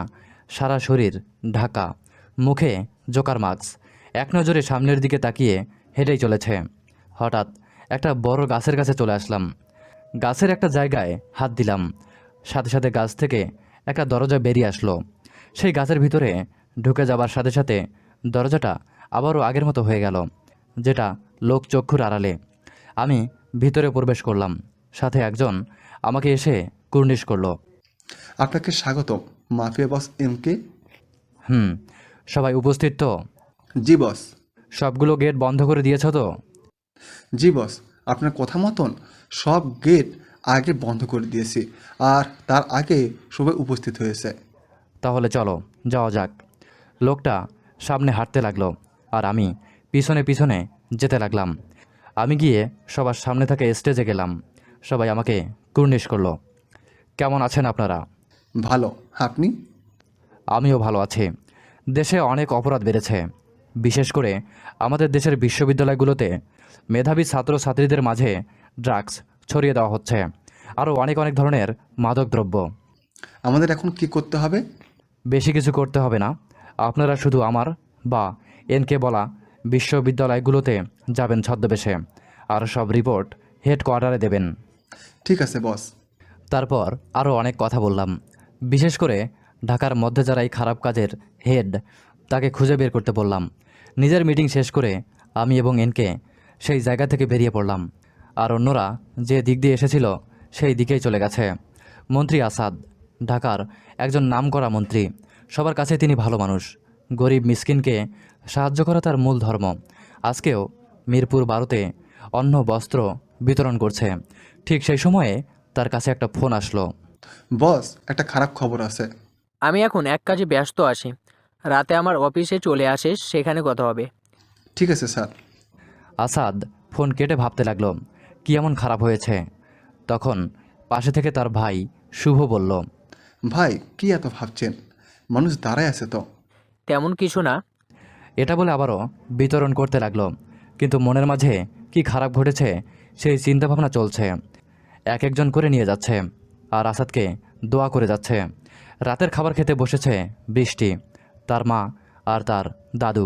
সারা শরীর ঢাকা, মুখে জোকার মাস্ক, এক নজরে সামনের দিকে তাকিয়ে হেঁটেই চলেছে। হঠাৎ একটা বড় গাছের কাছে চলে আসলাম। গাছের একটা জায়গায় হাত দিলাম, সাথে সাথে গাছ থেকে একটা দরজা বেরিয়ে আসলো। সেই গাছের ভিতরে ঢুকে যাবার সাথে সাথে দরজাটা আবারও আগের মতো হয়ে গেল, যেটা লোকচক্ষুর আড়ালে। আমি ভিতরে প্রবেশ করলাম, সাথে একজন আমাকে এসে কুর্নিশ করলো। আপনাকে স্বাগতম, মাফিয়া বস এমকে। সবাই উপস্থিত তো? জি বস। সবগুলো গেট বন্ধ করে দিয়েছ তো? জি বস, আপনার কথা মতন সব গেট আগে বন্ধ করে দিয়েছি, আর তার আগে সবাই উপস্থিত হয়েছে। তাহলে চলো যাওয়া যাক। লোকটা সামনে হাঁটতে লাগলো, আর আমি পিছনে পিছনে যেতে লাগলাম। আমি গিয়ে সবার সামনে থেকে স্টেজে গেলাম। সবাই আমাকে কুর্নিশ করলো। কেমন আছেন আপনারা? ভালো, আপনি? আমিও ভালো আছি। দেশে অনেক অপরাধ বেড়েছে, বিশেষ করে আমাদের দেশের বিশ্ববিদ্যালয়গুলোতে মেধাবী ছাত্রছাত্রীদের মাঝে ড্রাগস ছড়িয়ে দেওয়া হচ্ছে, আরও অনেক অনেক ধরনের মাদকদ্রব্য। আমাদের এখন কি করতে হবে? বেশি কিছু করতে হবে না। আপনারা শুধু আমার বা এনকে বলা বিশ্ববিদ্যালয়গুলোতে যাবেন ছদ্মবেশে, আর সব রিপোর্ট হেডকোয়ার্টারে দেবেন। ঠিক আছে বস। তারপর আরও অনেক কথা বললাম, বিশেষ করে ঢাকার মধ্যে যারা এই খারাপ কাজের হেড, তাকে খুঁজে বের করতে বললাম। নিজের মিটিং শেষ করে আমি এবং এনকে সেই জায়গা থেকে বেরিয়ে পড়লাম। আর অন্যরা যে দিক দিয়ে এসেছিল সেই দিকেই চলে গেছে। মন্ত্রী আসাদ, ঢাকার একজন নামকরা মন্ত্রী, সবার কাছে তিনি ভালো মানুষ। গরিব মিসকিনকে সাহায্য করা তার মূল ধর্ম। আজকেও মিরপুর 12-তে অন্ন বস্ত্র বিতরণ করছে। ঠিক সেই সময়ে তার কাছে একটা ফোন আসলো। বস, একটা খারাপ খবর আছে। আমি এখন এক কাজে ব্যস্ত আছি, রাতে আমার অফিসে চলে আসিস, সেখানে কথা হবে। ঠিক আছে স্যার। আসাদ ফোন কেটে ভাবতে লাগলো কি এমন খারাপ হয়েছে। তখন পাশে থেকে তার ভাই শুভ বলল, ভাই কি এত ভাবছেন, মানুষ দাঁড়ায় আছে তো। তেমন কিছু না। এটা বলে আবারও বিতরণ করতে লাগলো, কিন্তু মনের মাঝে কি খারাপ ঘটেছে সেই চিন্তাভাবনা চলছে। এক একজন করে নিয়ে যাচ্ছে, আর আসাদকে দোয়া করে যাচ্ছে। রাতের খাবার খেতে বসেছে বৃষ্টি, তার মা আর তার দাদু।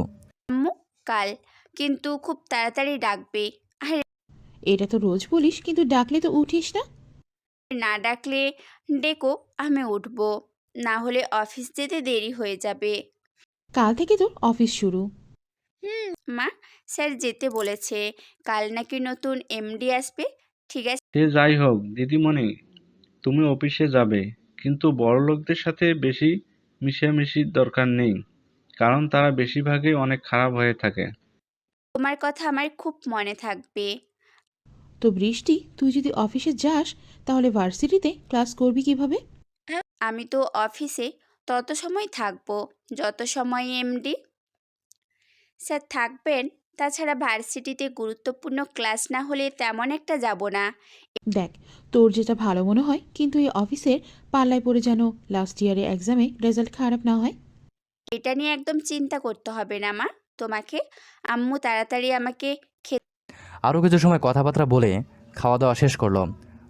আম্মু কাল কিন্তু খুব তাড়াতাড়ি ডাকবে, আর এটা তো রোজ বলিস, কিন্তু ডাকলে তো উঠিস না। না ডাকলে ডেকো, আমি উঠবো, না হলে অফিস যেতে দেরি হয়ে যাবে। কাল থেকে তোর অফিস শুরু। মা, স্যার যেতে বলেছে। কাল নাকি নতুন এমডি আসবে। ঠিক আছে। সে যাই হোক দিদিমণি, তুমি অফিসে যাবে, কিন্তু বড়লোকদের সাথে বেশি মিশামিশির দরকার নেই, কারণ তারা বেশিরভাগই অনেক খারাপ হয়ে থাকে। তোমার কথা আমার খুব মনে থাকবে। তো বৃষ্টি, তুই যদি অফিসে যাস তাহলে ভার্সিটিতে ক্লাস করবি কিভাবে? আমি তো অফিসে তত সময় থাকবো যত সময় এমডি স্যার থাকবেন। তাছাড়া ভার্সিটিতে গুরুত্বপূর্ণ ক্লাস না হলে তেমন একটা যাব না। দেখ, তোর যেটা ভালো মনে হয়, কিন্তু এই অফিসের পাল্লায় পড়ে যেন লাস্ট ইয়ারে এক্সামে রেজাল্ট খারাপ না হয়। এটা নিয়ে একদম চিন্তা করতে হবে না মা তোমাকে। আম্মু তাড়াতাড়ি আমাকে আরও কিছু সময় কথাবার্তা বলে খাওয়া দাওয়া শেষ করলো।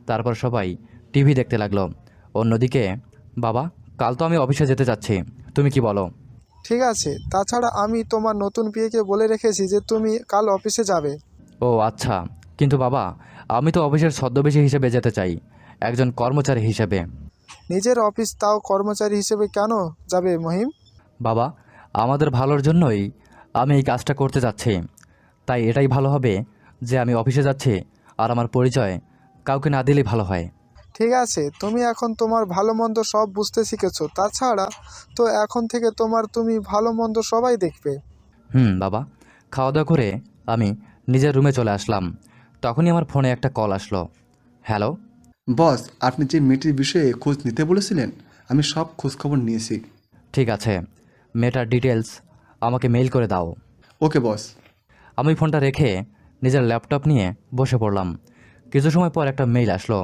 তারপর সবাই টিভি দেখতে লাগলো। অন্যদিকে, বাবা, কাল তো আমি অফিসে যেতে যাচ্ছি, তুমি কি বলো? ঠিক আছে, তাছাড়া আমি তোমার নতুন বিয়েকে বলে রেখেছি যে তুমি কাল অফিসে যাবে। ও আচ্ছা, কিন্তু বাবা, আমি তো অফিসের ছদ্মবেশী হিসেবে যেতে চাই, একজন কর্মচারী হিসেবে। নিজের অফিস, তাও কর্মচারী হিসেবে কেন যাবে মহিম? বাবা, আমাদের ভালোর জন্যই আমি এই কাজটা করতে যাচ্ছি। তাই এটাই ভালো হবে যে আমি অফিসে যাচ্ছি আর আমার পরিচয় কাউকে না দিলেই ভালো হয়। ঠিক আছে, তুমি এখন তোমার ভালো মন্দ সব বুঝতে শিখেছো, তাছাড়া তো এখন থেকে তুমি ভালো মন্দ সবাই দেখবে। বাবা। খাওয়া দাওয়া করে আমি নিজের রুমে চলে আসলাম। তখনই আমার ফোনে একটা কল আসলো। হ্যালো। বস, আপনি যে মেয়েটির বিষয়ে খোঁজ নিতে বলেছিলেন, আমি সব খোঁজখবর নিয়েছি। ঠিক আছে, মেয়েটার ডিটেলস আমাকে মেইল করে দাও। ওকে বস। আমি ফোনটা রেখে নিজের ল্যাপটপ নিয়ে বসে পড়লাম। কিছু সময় পর একটা মেইল আসলো।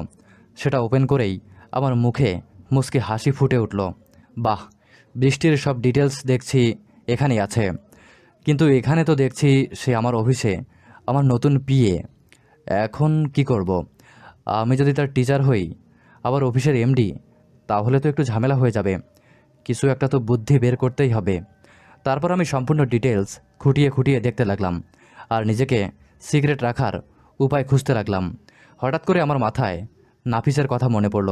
সেটা ওপেন করেই আমার মুখে মুচকি হাসি ফুটে উঠল। বাহ, বৃষ্টির সব ডিটেলস দেখছি এখানেই আছে। কিন্তু এখানে তো দেখছি সে আমার অফিসে আমার নতুন পিএ। এখন কি করব? আমি যদি তার টিচার হই, আবার অফিসের এমডি, তাহলে তো একটু ঝামেলা হয়ে যাবে। কিছু একটা তো বুদ্ধি বের করতেই হবে। তারপর আমি সম্পূর্ণ ডিটেলস খুঁটিয়ে খুঁটিয়ে দেখতে লাগলাম আর নিজেকে সিক্রেট রাখার উপায় খুঁজতে লাগলাম। হঠাৎ করে আমার মাথায় নাফিসের কথা মনে পড়ল।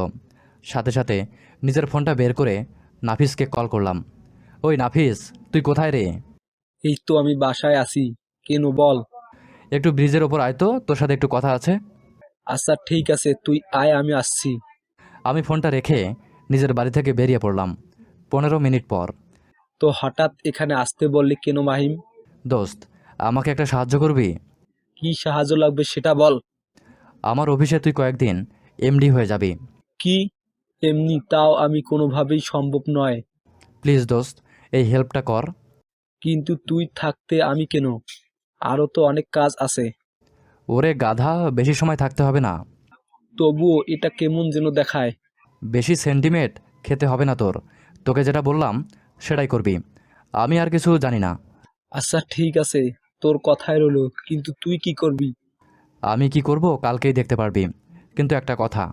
সাথে সাথে নিজের ফোনটা বের করে নাফিসকে কল করলাম। ওই নাফিস, তুই কোথায় রে? এই তো আমি বাসায় আছি, কেন বল। একটু ব্রিজের ওপর আয় তো, তোর সাথে একটু কথা আছে। আচ্ছা ঠিক আছে, তুই আয়, আমি আসছি। আমি ফোনটা রেখে নিজের বাড়ি থেকে বেরিয়ে পড়লাম। 15 মিনিট পর। তো হঠাৎ এখানে আসতে বললি কেন মাহিম? দোস্ত, আমাকে একটা সাহায্য করবি? কি সাহায্য লাগবে সেটা বল। আমার অফিসে তুই কয়েকদিন এমডি হয়ে যাবি। কি? এমনি তাও আমি কোনোভাবেই সম্ভব নয়। প্লিজ দোস্ত, এই হেল্পটা কর। কিন্তু তুই থাকতে আমি কেন? আরও তো অনেক কাজ আছে। ওরে গাধা, বেশি সময় থাকতে হবে না। তবুও এটা কেমন যেন দেখায়। বেশি সেন্টিমেন্ট খেতে হবে না তোর। তোকে যেটা বললাম সেটাই করবি। আমি আর কিছু জানি না। আচ্ছা ঠিক আছে, তোর কথাই রইলো, কিন্তু তুই কি করবি? আমি কি করব কালকেই দেখতে পারবি। কিন্তু একটা কথা,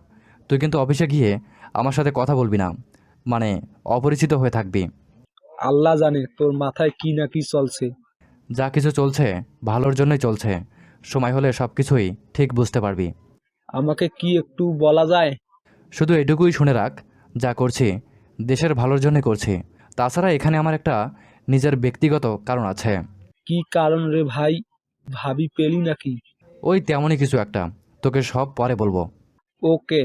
তুই কিন্তু অফিসে গিয়ে আমার সাথে কথা বলবি না, মানে অপরিচিত হয়ে থাকবি। আল্লাহ জানে তোর মাথায় কি না কি চলছে। যা কিছু চলছে ভালোর জন্যই চলছে। সময় হলে সব কিছুই ঠিক বুঝতে পারবি। আমাকে কি একটু বলা যায়? শুধু এটুকুই শুনে রাখ, যা করছি দেশের ভালোর জন্যই করছি। তাছাড়া এখানে আমার একটা নিজের ব্যক্তিগত কারণ আছে। কি কারণ রে ভাই? ভাবি পেলি নাকি? ওই তেমনই কিছু একটা, তোকে সব পরে বলবো। ওকে।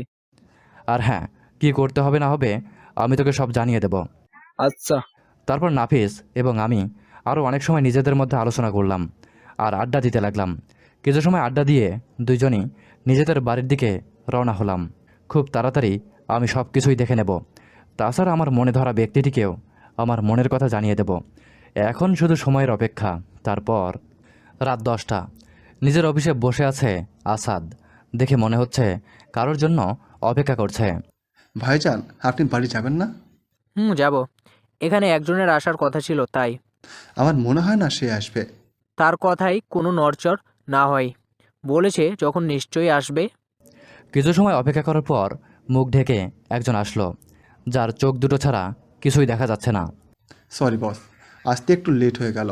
আর হ্যাঁ, কি করতে হবে না হবে আমি তোকে সব জানিয়ে দেব। আচ্ছা। তারপর নাফিস এবং আমি আরও অনেক সময় নিজেদের মধ্যে আলোচনা করলাম আর আড্ডা দিতে লাগলাম। কিছু সময় আড্ডা দিয়ে দুইজনই নিজেদের বাড়ির দিকে রওনা হলাম। খুব তাড়াতাড়ি আমি সব কিছুই দেখে নেব। তাছাড়া আমার মনে ধরা ব্যক্তিটিকেও আমার মনের কথা জানিয়ে দেব। এখন শুধু সময়ের অপেক্ষা। তারপর রাত 10টা। নিজের অফিসে বসে আছে আসাদ। দেখে মনে হচ্ছে কারোর জন্য অপেক্ষা করছে। ভাইজান, আপনি বাড়ি যাবেন না? যাব। এখানে একজনের আসার কথা ছিল, তাই। আমার মনে হয় না সে আসবে। তার কথাই কোনো নড়চড় না হয়, বলেছে যখন নিশ্চয়ই আসবে। কিছু সময় অপেক্ষা করার পর মুখ ঢেকে একজন আসলো, যার চোখ দুটো ছাড়া কিছুই দেখা যাচ্ছে না। সরি বস, আসতে একটু লেট হয়ে গেল।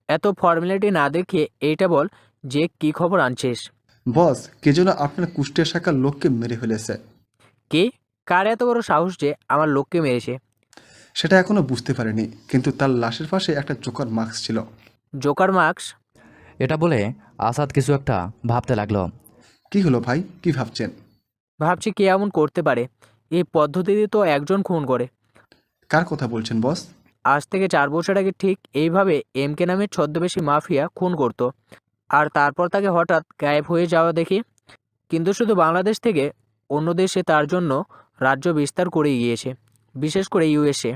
এত ফর্মালিটি না দেখে এইটা বল যে কি খবর আনছিস। বস, কে যেন আপনার কুষ্টিয়া শাখার লোককে মেরে ফেলেছে। কে? কার এত বড় সাহস যে আমার লোককে মেরেছে? সেটা এখনো বুঝতে পারিনি, কিন্তু তার লাশের পাশে একটা জোকার মাস্ক ছিল। Joker marks. এটা বলে আসাদ কিছু একটা ভাবতে লাগলো। কি হলো ভাই, কি ভাবছেন? ভাবছি কে এমন করতে পারে। এই পদ্ধতিতে তো একজন খুন করে। কার কথা বলছেন বস? আজ থেকে 4 বছর আগে ঠিক এইভাবে এমকে নামের ছদ্মবেশী মাফিয়া খুন করত, আর তারপর তাকে হঠাৎ গায়েব হয়ে যাওয়া দেখি। কিন্তু শুধু বাংলাদেশ থেকে অন্য দেশে তার জন্য রাজ্য বিস্তার করে গিয়েছে, বিশেষ করে ইউএসএ।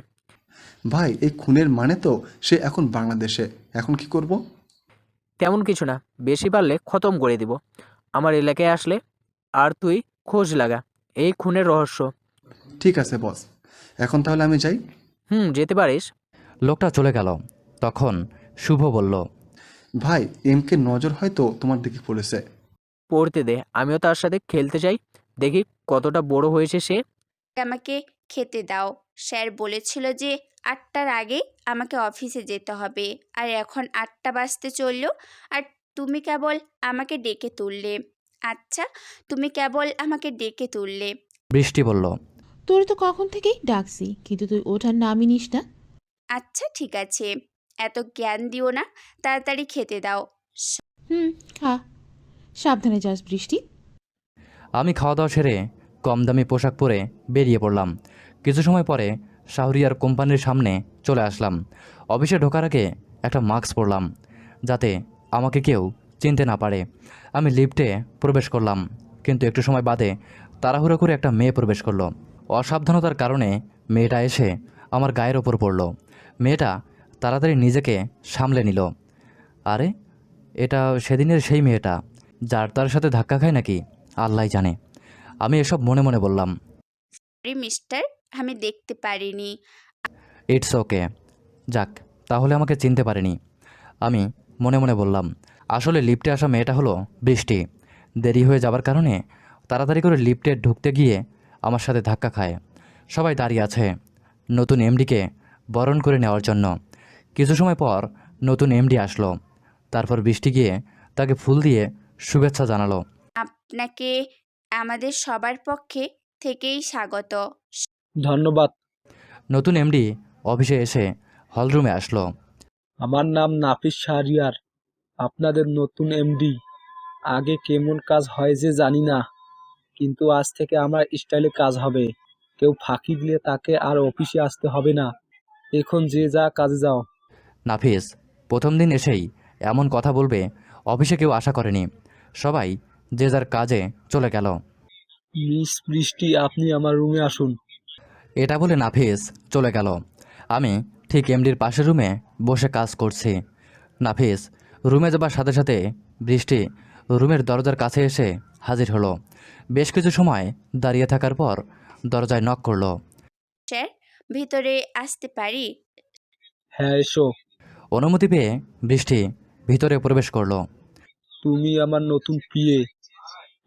ভাই এই খুনের মানে তো সে এখন বাংলাদেশে। এখন কি করব? তেমন কিছু না, বেশি পারলে খতম করে দিব আমার এলাকায় আসলে। আর তুই খোঁজ লাগা এই খুনের রহস্য। ঠিক আছে বস, এখন তাহলে আমি যাই। যেতে পারিস। লোকটা চলে গেল। তখন শুভ বলল, ভাই এমকে নজর হয়তো তোমার দিকে পড়েছে। পড়তে দে, আমিও তার সাথে খেলতে চাই, দেখি কতটা বড় হয়েছে সে। আমাকে খেতে দাও। স্যার বলেছিল যে 8টার আগে আমাকে অফিসে যেতে হবে, আর এখন 8টা বাজতে চললো, আর তুমি কেবল আমাকে ডেকে তুললে। আচ্ছা, তুমি কেবল আমাকে ডেকে তুললে। বৃষ্টি বলল, তোর তো কখন থেকেই ডাকছি, কিন্তু তুই ওঠার নামই নিস না। আচ্ছা ঠিক আছে, এত জ্ঞান দিও না, তাড়াতাড়ি খেতে দাও। খা, সাবধানে যাস বৃষ্টি। আমি খাওয়া দাওয়া সেরে কম দামি পোশাক পরে বেরিয়ে পড়লাম। কিছু সময় পরে শাহরিয়ার কোম্পানির সামনে চলে আসলাম। অফিসে ঢোকার আগে একটা মাস্ক পরলাম, যাতে আমাকে কেউ চিনতে না পারে। আমি লিফটে প্রবেশ করলাম, কিন্তু একটু সময় বাদে তাড়াহুড়ো করে একটা মেয়ে প্রবেশ করলো। অসাবধানতার কারণে মেয়েটা এসে আমার গায়ের ওপর পড়ল। মেয়েটা তাড়াতাড়ি নিজেকে সামলে নিল। আরে, এটা সেদিনের সেই মেয়েটা যার তার সাথে ধাক্কা খায় নাকি আল্লাহ জানে। আমি এসব মনে মনে বললাম। সরি মিস্টার, আমি দেখতে পারিনি। It's okay. যাক, তাহলে আমাকে চিনতে পারেনি। আমি মনে মনে বললাম। আসলে লিফটে আসা মেয়েটা হলো বৃষ্টি। দেরি হয়ে যাবার কারণে তাড়াতাড়ি করে লিফটে ঢুকতে গিয়ে আমার সাথে ধাক্কা খায়। সবাই দাঁড়িয়ে আছে নতুন এমডিকে বরণ করে নেওয়ার জন্য। কিছু সময় পর নতুন এমডি আসলো। তারপর বৃষ্টি গিয়ে তাকে ফুল দিয়ে শুভেচ্ছা জানালো। আপনাকে আমাদের সবার পক্ষে থেকেই স্বাগত। ধন্যবাদ। নতুন এমডি অফিসে এসে হলরুমে আসলো। আমার নাম নাফিস শাহরিয়ার, আপনাদের নতুন এমডি। আগে কেমন কাজ হয় যে জানি না, কিন্তু আজ থেকে আমার স্টাইলে কাজ হবে। কেউ ফাঁকি দিলে তাকে আর অফিসে আসতে হবে না। এখন যে যা কাজে যাও। নাফিস প্রথম দিন এসেই এমন কথা বলবে অফিসে কেউ আশা করেনি। সবাই যে যার কাজে চলে গেল। মিস বৃষ্টি, আপনি আমার রুমে আসুন। এটা বলে নাফিস চলে গেল। আমি ঠিক এমডির পাশের রুমে বসে কাজ করছি। নাফিস রুমে যাবার সাথে সাথে বৃষ্টি রুমের দরজার কাছে এসে হাজির হলো। বেশ কিছু সময় দাঁড়িয়ে থাকার পর দরজায় নক করলো। স্যার, ভিতরে আসতে পারি? হ্যাঁ এসো। অনুমতি পেয়ে বৃষ্টি ভিতরে প্রবেশ করলো। তুমি আমার নতুন পিএ,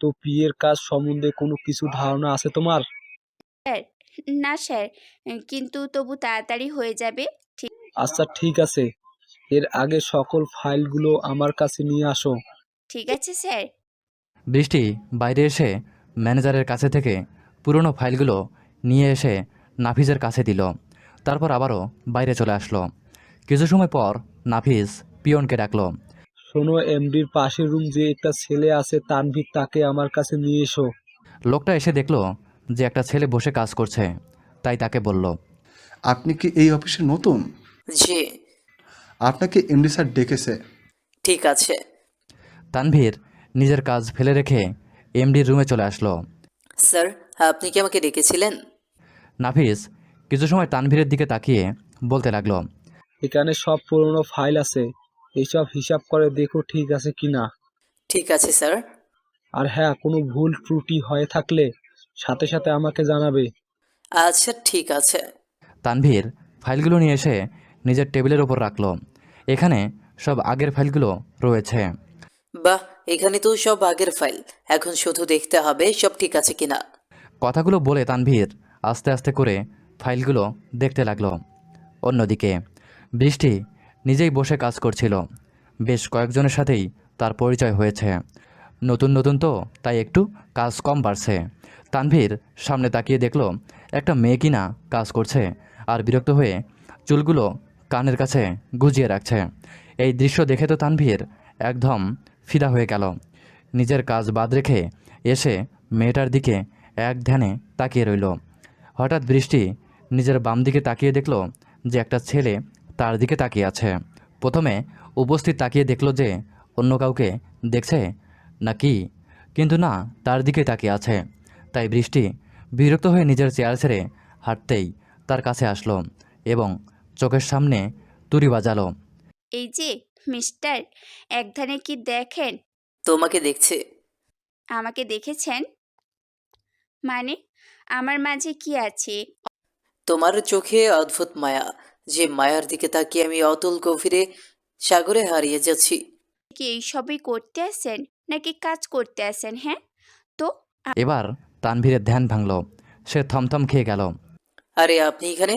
তো পিএর কাজ সম্বন্ধে কোনো কিছু ধারণা আছে তোমার? স্যার, না স্যার, কিন্তু তবু তাড়াতাড়ি হয়ে যাবে। ঠিক আচ্ছা ঠিক আছে, এর আগে সকল ফাইলগুলো আমার কাছে নিয়ে আসো। ঠিক আছে স্যার। বৃষ্টি বাইরে এসে ম্যানেজারের কাছে থেকে পুরনো ফাইলগুলো নিয়ে এসে নাফিসের কাছে দিল। তারপর আবারও বাইরে চলে আসলো। কিছু সময় পর নাফিস পিয়নকে ডাকলো। শোনো, এমডির পাশের রুম যে একটা ছেলে আছে তানভীর, তাকে আমার কাছে নিয়ে এসো। লোকটা এসে দেখলো যে একটা ছেলে বসে কাজ করছে, তাই তাকে বলল, আপনি কি এই অফিসে নতুন? জি। আপনাকে এমডি স্যার ডেকেছে। ঠিক আছে। তানভীর নিজের কাজ ফেলে রেখে এমডির রুমে চলে আসলো। স্যার, আপনি কি আমাকে ডেকেছিলেন? নাফিস কিছু সময় তানভীরের দিকে তাকিয়ে বলতে লাগলো, এখানে সব পুরনো ফাইল আছে, এইসব হিসাব করে দেখো ঠিক আছে কিনা। ঠিক আছে স্যার। আর হ্যাঁ, কোনো ভুল ত্রুটি হয়ে থাকলে সাথে সাথে আমাকে জানাবে। আচ্ছা ঠিক আছে। তানভীর ফাইলগুলো নিয়ে এসে নিজের টেবিলের ওপর রাখলো। এখানে সব আগের ফাইলগুলো রয়েছে। বাহ, এখানে তো সব আগের ফাইল, এখন শুধু দেখতে হবে সব ঠিক আছে কিনা। কথাগুলো বলে তানভীর আস্তে আস্তে করে ফাইলগুলো দেখতে লাগলো। অন্যদিকে বৃষ্টি নিজেই বসে কাজ করছিল। বেশ কয়েকজনের সাথেই তার পরিচয় হয়েছে। নতুন নতুন তো, তাই একটু কাজ কম বাড়ছে। তানভীর সামনে তাকিয়ে দেখলো একটা মেয়ে কিনা কাজ করছে, আর বিরক্ত হয়ে চুলগুলো কানের কাছে গুজিয়ে রাখছে। এই দৃশ্য দেখে তো তানভীর একদম ফিদা হয়ে গেল। নিজের কাজ বাদ রেখে এসে মেয়েটার দিকে এক ধ্যানে তাকিয়ে রইল। হঠাৎ বৃষ্টি নিজের বাম দিকে তাকিয়ে দেখল যে একটা ছেলে তার দিকে তাকিয়ে আছে। প্রথমে উপস্থিত তাকিয়ে দেখল যে অন্য কাউকে দেখছে নাকি, কিন্তু না, তার দিকে তাকিয়ে আছে। তাই বৃষ্টি বিরক্ত হয়ে নিজের চেয়ার ছেড়ে হাঁটতেই তার কাছে আসলো এবং চোখের সামনে তুড়ি বাজালো। এই যে মিস্টার, একধানে কি দেখেন? তোমাকে দেখছে। আমাকে দেখেছেন? মানে আমার মাঝে কি আছে? তোমার চোখে অদ্ভুত মায়া, যে মায়ার দিকে তাকিয়ে আমি অতল গভীরে সাগরে হারিয়ে যাচ্ছি। কি এইসবই করতে আসেন নাকি কাজ করতে আসেন? হ্যাঁ, তো এবার তানভীরের ধ্যান ভাঙল। সে থমথম খেয়ে গেল। আরে আপনি এখানে?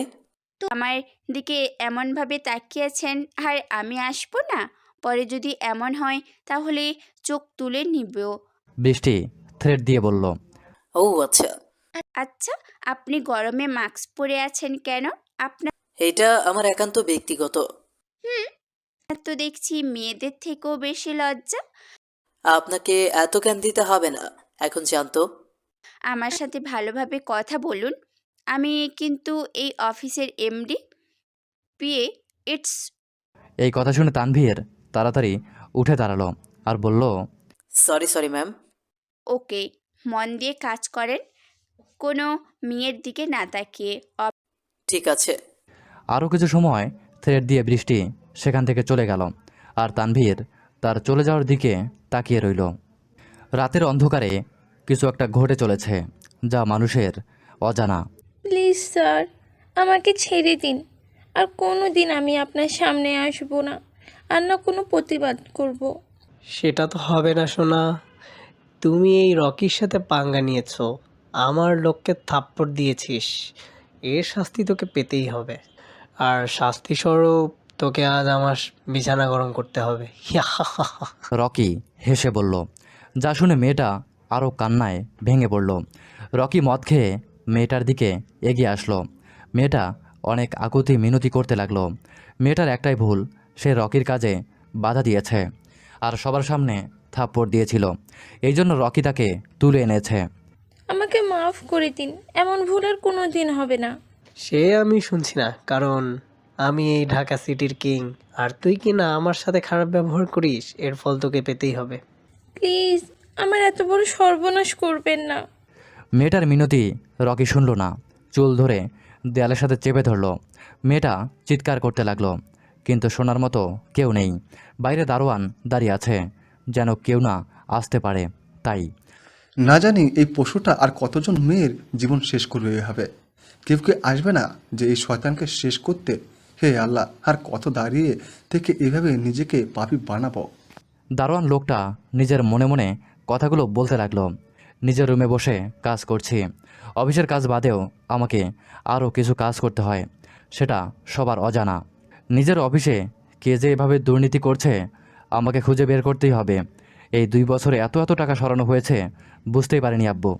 আমার দিকে এমনভাবে তাকিয়েছেন আর আমি আসবো না? পরে যদি এমন হয় তাহলে চোখ তুলে নিব। বৃষ্টি থ্রেড দিয়ে বলল। ও আচ্ছা, আচ্ছা, আপনি গরমে মাস্ক পরে আছেন কেন? আপনার এটা আমার একান্ত ব্যক্তিগত। তো দেখছি মেয়েদের থেকেও বেশি লজ্জা। আপনাকে এত জ্ঞান দিতে হবে না, এখন জানতো। আমার সাথে ভালোভাবে কথা বলুন। আমি কিন্তু এই অফিসের এমডি। পিএ, ইটস এই কথা শুনে তানভীর তাড়াতাড়ি উঠে দাঁড়ালো আর বলল, সরি ম্যাম। ওকে। মন দিয়ে কাজ করেন, কোনো মেয়ের দিকে না তাকিয়ে। ঠিক আছে। আরও কিছু সময় থ্রেড দিয়ে বৃষ্টি সেখান থেকে চলে গেল আর তানভীর তার চলে যাওয়ার দিকে তাকিয়ে রইল। রাতের অন্ধকারে কিছু একটা ঘটে চলেছে যা মানুষের অজানা। প্লিজ স্যার, আমাকে ছেড়ে দিন। আর কোনো দিন আমি আপনার সামনে আসবো না, আর না কোনো প্রতিবাদ করব। সেটা তো হবে না সোনা। তুমি এই রকির সাথে পাঙ্গা নিয়েছো, আমার লোককে থাপ্পড় দিয়েছিস, এর শাস্তি তোকে পেতেই হবে। আর শাস্তি স্বরূপ তোকে আজ আমার বিছানা গরম করতে হবে। রকি হেসে বলল, যা শুনে মেয়েটা আরও কান্নায় ভেঙে পড়ল। রকি মদ খেয়ে মেয়েটার দিকে এগিয়ে আসলো। মেয়েটা অনেক আকুতি মিনতি করতে লাগলো। মেয়েটার একটাই ভুল, সে রকির কাজে বাধা দিয়েছে আর সবার সামনে থাপ্পড় দিয়েছিল। এই জন্য রকি তাকে তুলে এনেছে। আমাকে মাফ করে দিন, এমন ভুল আর কোনো দিন হবে না। সে আমি শুনছি না, কারণ আমি এই ঢাকা সিটির কিং, আর তুই কি না আমার সাথে খারাপ ব্যবহার করিস, এর ফল তোকে পেতেই হবে। প্লিজ আমার এত বড় সর্বনাশ করবেন না। মেয়েটার মিনতি রকি শুনল না, চুল ধরে দেয়ালের সাথে চেপে ধরল। মেয়েটা চিৎকার করতে লাগলো, কিন্তু শোনার মতো কেউ নেই। বাইরে দারোয়ান দাঁড়িয়ে আছে, যেন কেউ না আসতে পারে তাই। না জানি এই পশুটা আর কতজন মেয়ের জীবন শেষ করবে এভাবে। কেউ কি আসবে না যে এই শয়তানকে শেষ করতে? হে আল্লাহ, আর কত দাঁড়িয়ে থেকে এভাবে নিজেকে পাপী বানাবো। দারোয়ান লোকটা নিজের মনে মনে কথাগুলো বলতে লাগলো। নিজের রুমে বসে কাজ করছি, অফিসের কাজ বাদেও আমাকে আরও কিছু কাজ করতে হয়, সেটা সবার অজানা। নিজের অফিসে কে যে এভাবে দুর্নীতি করছে আমাকে খুঁজে বের করতেই হবে। এই 2 বছরে এত এত টাকা সরানো হয়েছে বুঝতেই পারিনি আব্বু।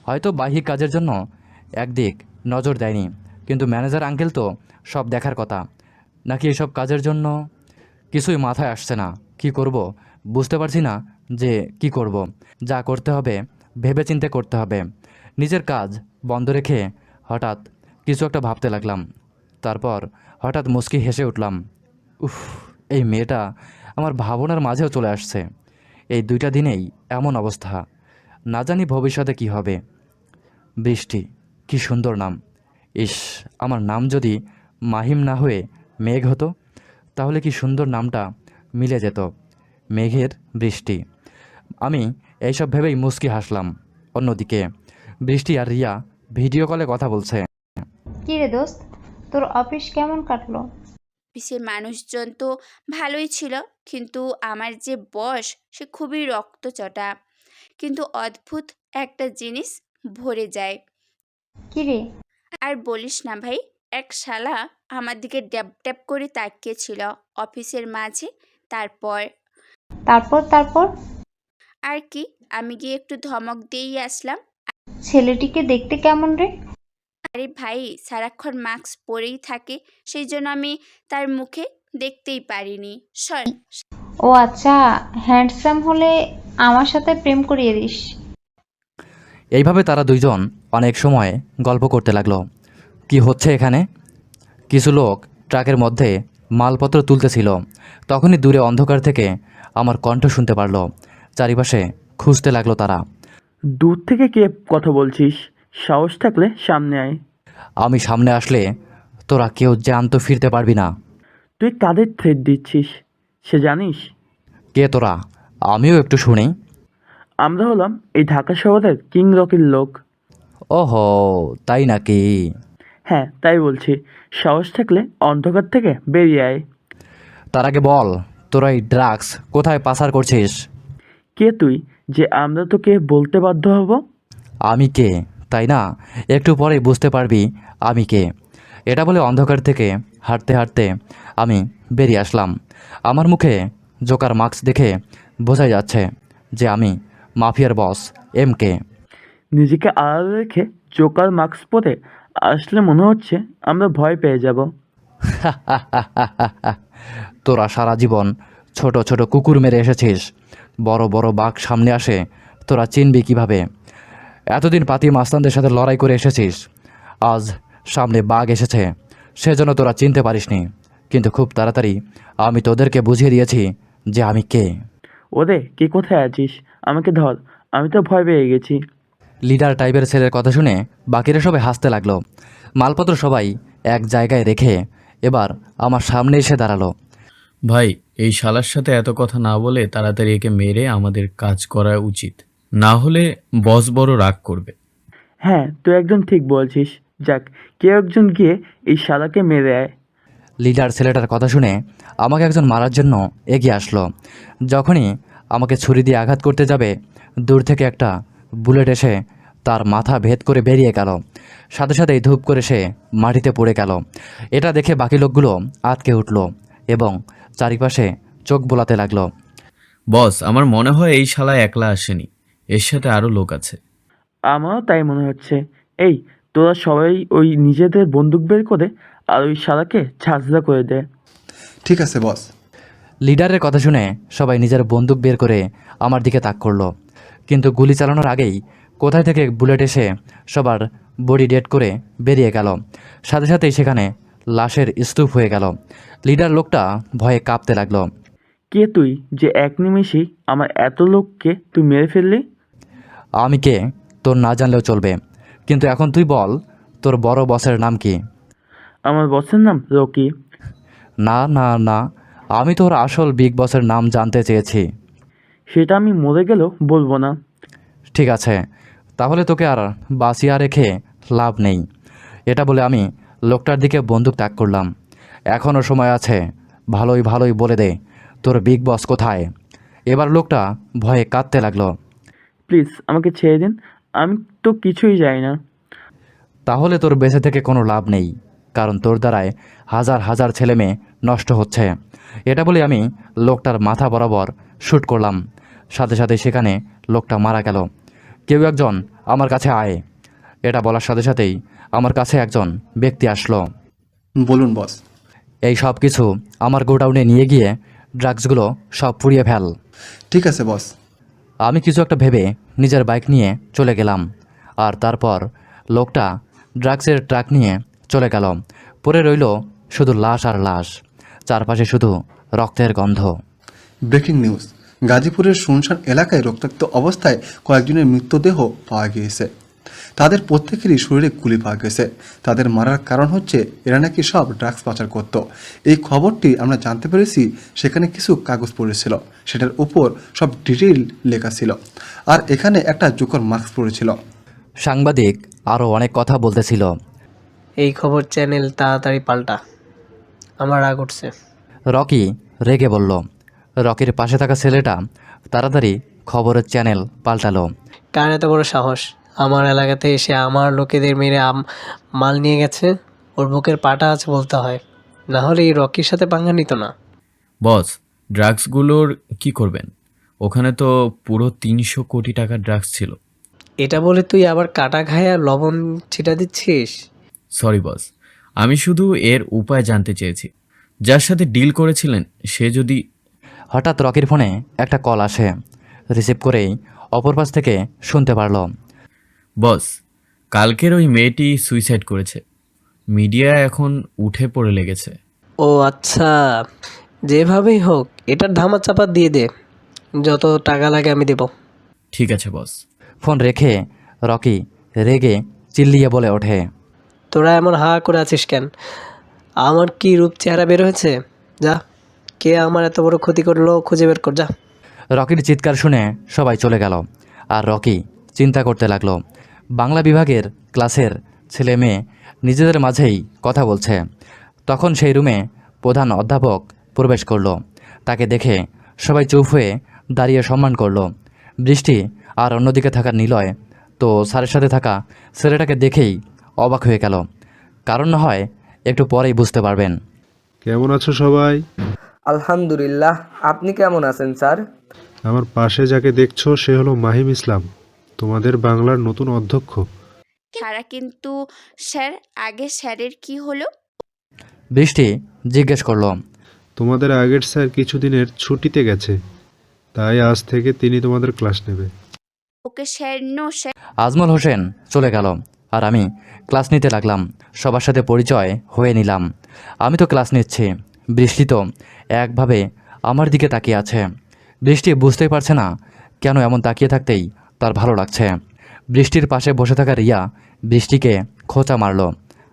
হয়তো বাহ্যিক কাজের জন্য একদিক নজর দেয়নি, কিন্তু ম্যানেজার আঙ্কেল তো সব দেখার কথা। নাকি এসব কাজের জন্য কিছুই মাথায় আসছে না। কি করব বুঝতে পারছি না যে কি করব। যা করতে হবে ভেবেচিন্তে করতে হবে। নিজের কাজ বন্ধ রেখে হঠাৎ কিছু একটা ভাবতে লাগলাম। তারপর হঠাৎ মুচকি হেসে উঠলাম। উফ, এই মেয়েটা আমার ভাবনার মাঝেও চলে আসছে। এই 2টা দিনেই এমন অবস্থা, না জানি ভবিষ্যতে কি হবে। বৃষ্টি, কি সুন্দর নাম। ইস, আমার নাম যদি মাহিম না হয়ে মেঘ হতো তাহলে কি সুন্দর নামটা মিলে যেত, মেঘের বৃষ্টি। আমি এইসব ভেবেই মুচকি হাসলাম। অন্যদিকে বৃষ্টি আর রিয়া ভিডিও কলে কথা বলছে। কি রে দোস্ত, তোর অফিস কেমন কাটলো? অফিসের মানুষজন তো ভালোই ছিল, কিন্তু আমার যে বস সে খুবই রক্তচটা। কিন্তু অদ্ভুত একটা জিনিস ভরে যায়। কি রে? আর বলিস না ভাই, এক শালা আমার দিকে ড্যাব ড্যাব করে তাকিয়েছিল অফিসের মাঝে। তারপর তারপর আর কি, আমি গিয়ে একটু ধমক দিয়েই আসলাম। ছেলেটিকে দেখতে কেমন রে? আরে ভাই সারাক্ষণ মাস্ক পরেই থাকে, সেই জন্য আমি তার মুখে দেখতেই পারিনি। সর। ও আচ্ছা, হ্যান্ডসাম হলে আমার সাথে প্রেম করিয়ে দিস। এইভাবে তারা দুইজন অনেক সময় গল্প করতে লাগলো। কি হচ্ছে এখানে? কিছু লোক ট্রাকের মধ্যে মালপত্র তুলতেছিল। তখনই দূরে অন্ধকার থেকে আমার কণ্ঠ শুনতে পারলো। চারিপাশে খুঁজতে লাগলো তারা। দূর থেকে কে কথা বলছিস? সাহস থাকলে সামনে আয়। আমি সামনে আসলে তোরা কেউ জ্যান্ত ফিরতে পারবি না। তুই কাদের থ্রেট দিচ্ছিস সে জানিস? কে তোরা? আমিও একটু শুনি। আমরা হলাম এই ঢাকা শহরের কিং রকির লোক। ওহো, তাই নাকি? হ্যাঁ তাই বলছি, সাহস থাকলে অন্ধকার থেকে বেরিয়ে আয়। তার আগে বল, তোরা এই ড্রাগস কোথায় পাচার করছিস? কে তুই যে আমরা তোকে বলতে বাধ্য হব? আমি কে তাই না? একটু পরেই বুঝতে পারবি আমি কে। এটা বলে অন্ধকার থেকে হাঁটতে হাঁটতে আমি বেরিয়ে আসলাম। আমার মুখে জোকার মাস্ক দেখে বোঝাই যাচ্ছে যে আমি মাফিয়ার বস MK। নিজেকে আড়ালে রেখে জোকার মাস্ক পরে আসলে মনে হচ্ছে আমরা ভয় পেয়ে যাব। তোরা সারা জীবন ছোট ছোট কুকুর মেরে এসেছিস, বড় বড় বাঘ সামনে আসে তোরা চিনবি কিভাবে? এতদিন পাতি মাস্তানদের সাথে লড়াই করে এসেছিস, আজ সামনে বাঘ এসেছে সেজন্য তোরা চিনতে পারিসনি। কিন্তু খুব তাড়াতাড়ি আমি তোদেরকে বুঝিয়ে দিয়েছি যে আমি কে। ওরে কে কোথায় আছিস? আমাকে ধর, আমি তো ভয় পেয়ে গেছি। লিডার টাইপের ছেলের কথা শুনে বাকিরা সবাই হাসতে লাগলো। মালপত্র সবাই এক জায়গায় রেখে এবার আমার সামনে এসে দাঁড়ালো। ভাই, এই শালার সাথে এত কথা না বলে তাড়াতাড়ি একে মেরে আমাদের কাজ করা উচিত, না হলে বস বড় রাগ করবে। হ্যাঁ তুই একদম ঠিক বলছিস। যাক, কেউ একজন গিয়ে এই শালাকে মেরে আয়। লিডার ছেলেটার কথা শুনে আমাকে একজন মারার জন্য এগিয়ে আসলো। যখনই আমাকে ছুরি দিয়ে আঘাত করতে যাবে, দূর থেকে একটা বুলেট এসে তার মাথা ভেদ করে বেরিয়ে গেল। সাথে সাথেই ধূপ করে সে মাটিতে পড়ে গেল। এটা দেখে বাকি লোকগুলো আটকে উঠল এবং চারিপাশে চোখ বোলাতে লাগলো। বস, আমার মনে হয় এই শালা একলা আসেনি, এর সাথে আরো লোক আছে। আমারও তাই মনে হচ্ছে। এই তোরা সবাই ওই নিজেদের বন্দুক বের করে আর ওই শালাকে ঝাঁঝরা করে দে। ঠিক আছে বস। লিডারের কথা শুনে সবাই নিজের বন্দুক বের করে আমার দিকে তাক করলো। কিন্তু গুলি চালানোর আগেই কোথায় থেকে বুলেট এসে সবার বডি ডেড করে বেরিয়ে গেল। সাথে সাথেই সেখানে লাশের স্তূপ হয়ে গেল। লিডার লোকটা ভয়ে কাঁপতে লাগলো। কে তুই যে এক নিমেষেই আমার এত লোককে তুই মেরে ফেললি? আমি কে তোর না জানলেও চলবে, কিন্তু এখন তুই বল তোর বড় বসের নাম কি? আমার বসের নাম রকি। না না না, আমি তোর আসল বিগ বসের নাম জানতে চেয়েছি। সেটা আমি মরে গেলেও বলবো না। ঠিক আছে, তাহলে তোকে আর বাঁচিয়ে রেখে লাভ নেই। এটা বলে আমি লোকটার দিকে বন্দুক তাক করলাম। এখনও সময় আছে, ভালোই ভালোই বলে দে তোর বিগ বস কোথায়? এবার লোকটা ভয়ে কাঁদতে লাগলো। প্লিজ আমাকে ছেড়ে দিন, আমি তো কিছুই জানি না। তাহলে তোর বেঁচে থেকে কোনো লাভ নেই, কারণ তোর দ্বারায় হাজার হাজার ছেলে মেয়ে নষ্ট হচ্ছে। এটা বলে আমি লোকটার মাথা বরাবর শ্যুট করলাম। সাথে সাথে সেখানে লোকটা মারা গেল। কেউ একজন আমার কাছে আয়। এটা বলার সাথে সাথেই আমার কাছে একজন ব্যক্তি আসলো। বলুন বস। এই সব কিছু আমার গোডাউনে নিয়ে গিয়ে ড্রাগসগুলো সব পুড়িয়ে ফেল। ঠিক আছে বস। আমি কিছু একটা ভেবে নিজের বাইক নিয়ে চলে গেলাম। আর তারপর লোকটা ড্রাগসের ট্রাক নিয়ে চলে গেল। পড়ে রইল শুধু লাশ আর লাশ, চারপাশে শুধু রক্তের গন্ধ। ব্রেকিং নিউজ, গাজীপুরের শুনশান এলাকায় রক্তাক্ত অবস্থায় কয়েকজনের মৃতদেহ পাওয়া গিয়েছে। তাদের প্রত্যেকেরই শরীরে গুলি পাওয়া গেছে। তাদের মারার কারণ হচ্ছে এরা নাকি সব ড্রাগস পাচার করত। এই খবরটি আমরা জানতে পেরেছি সেখানে কিছু কাগজ পড়েছিল, সেটার উপর সব ডিটেইল লেখা ছিল, আর এখানে একটা জোকার মাস্ক পড়েছিল। সাংবাদিক আরও অনেক কথা বলতেছিল। এই খবর চ্যানেল তাড়াতাড়ি পাল্টা, আমার রাগ উঠছে। রকি রেগে বলল। রকির পাশে থাকা ছেলেটা তাড়াতাড়ি খবরের চ্যানেল পাল্টালো। কার এত বড় সাহস আমার এলাকাতে এসে আমার লোকেদের মেরে মাল নিয়ে গেছে? ওর বুকের পাটা আছে বলতে হয়, না হলে এই রকির সাথে পাঙ্গা নিত না। বস, ড্রাগসগুলোর কি করবেন? ওখানে তো পুরো 300 কোটি টাকার ড্রাগস ছিল। এটা বলে তুই আবার কাটা ঘায়ে আর লবণ ছিটা দিচ্ছিস? সরি বস, আমি শুধু এর উপায় জানতে চেয়েছি। যার সাথে ডিল করেছিলেন সে যদি... হঠাৎ রকির ফোনে একটা কল আসে। রিসিভ করেই অপর পাশ থেকে শুনতে পারল। বস, কালকের ওই মেয়েটি সুইসাইড করেছে। মিডিয়া এখন উঠে পড়ে লেগেছে। ও আচ্ছা, যেভাবেই হোক এটার ধামাচাপা দিয়ে দে, যত টাকা লাগে আমি দেব। ঠিক আছে বস। ফোন রেখে রকি রেগে চিল্লিয়ে বলে ওঠে, তোরা এমন হা করে আছিস কেন? আমার কি রূপ চেহারা বের হয়েছে? যা, কে আমার এত বড় ক্ষতি করলো খুঁজে বের কর, যা। রকির চিৎকার শুনে সবাই চলে গেল। আর রকি চিন্তা করতে লাগলো, বাংলা বিভাগের ক্লাসের ছেলে মেয়ে নিজেদের মাঝেই কথা বলছে। তখন সেই রুমে প্রধান অধ্যাপক প্রবেশ করলো। তাকে দেখে সবাই চুপ হয়ে দাঁড়িয়ে সম্মান করলো। বৃষ্টি আর অন্যদিকে থাকা নিলয় তো স্যারের সাথে থাকা ছেলেটাকে দেখেই অবাক হয়ে গেল। কারণ না হয় একটু পরেই বুঝতে পারবেন। কেমন আছো সবাই? আলহামদুলিল্লাহ, আপনি কেমন আছেন স্যার? আমার পাশে যাকে দেখছো সে হলো মাহিম ইসলাম, তোমাদের বাংলার নতুন অধ্যক্ষ। সারা কিন্তু স্যার, আগে স্যারের কি হলো? বৃষ্টি জিজ্ঞেস করলো, তোমাদের আগের স্যার কিছুদিনের ছুটিতে গেছে, তাই আজ থেকে তিনি তোমাদের ক্লাস নেবে। Okay sir, no sir. Ajmal Hossain চলে গেল আর আমি ক্লাস নিতে লাগলাম। সবার সাথে পরিচয় হয়ে নিলাম। আমি তো ক্লাস নিচ্ছি, বৃষ্টি তো একভাবে আমার দিকে তাকিয়ে আছে। বৃষ্টি বুঝতেই পারছে না কেন এমন তাকিয়ে থাকতেই তার ভালো লাগছে। বৃষ্টির পাশে বসে থাকা রিয়া বৃষ্টিকে খোঁচা মারল।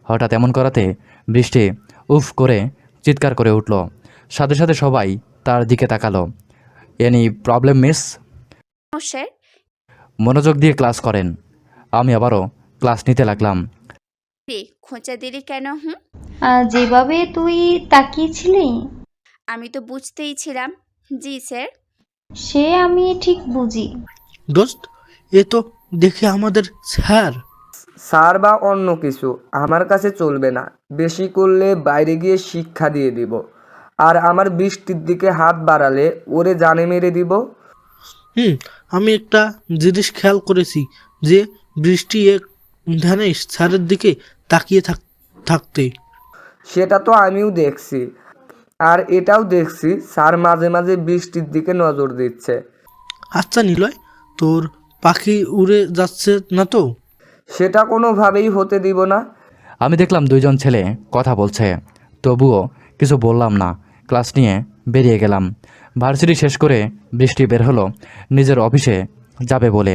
হঠাৎ এমন করাতে বৃষ্টি উফ করে চিৎকার করে উঠল। সাথে সাথে সবাই তার দিকে তাকালো। Any problem miss? No sir. মনোযোগ দিয়ে ক্লাস করেন। আমি আবারও ক্লাস নিতে লাগলাম। রে, খোঁচা দিলি কেন? যেভাবে তুই তাকিয়েছিলি আমি তো বুঝতেই ছিলাম। জি স্যার। সে আমি ঠিক বুঝি। দোস্ত, এ তো দেখে আমাদের স্যার। স্যার বা অন্য কিছু আমার কাছে চলবে না, বেশি করলে বাইরে গিয়ে শিক্ষা দিয়ে দিব। আর আমার বৃষ্টির দিকে হাত বাড়ালে ওরে জানে মেরে দিব। আমি একটা জিনিস খেয়াল করেছি যে বৃষ্টি এক ধ্যানে স্যারের দিকে তাকিয়ে থাকতে। সেটা তো আমিও দেখছি, আর এটাও দেখছি স্যার মাঝে মাঝে বৃষ্টির দিকে নজর দিচ্ছে। আচ্ছা নিলয়, তোর পাখি উড়ে যাচ্ছে না তো? সেটা কোনোভাবেই হতে দিব না। আমি দেখলাম দুইজন ছেলে কথা বলছে, তবুও কিছু বললাম না। ক্লাস নিয়ে বেরিয়ে গেলাম। ভার্সিটি শেষ করে বৃষ্টি বের হলো নিজের অফিসে যাবে বলে।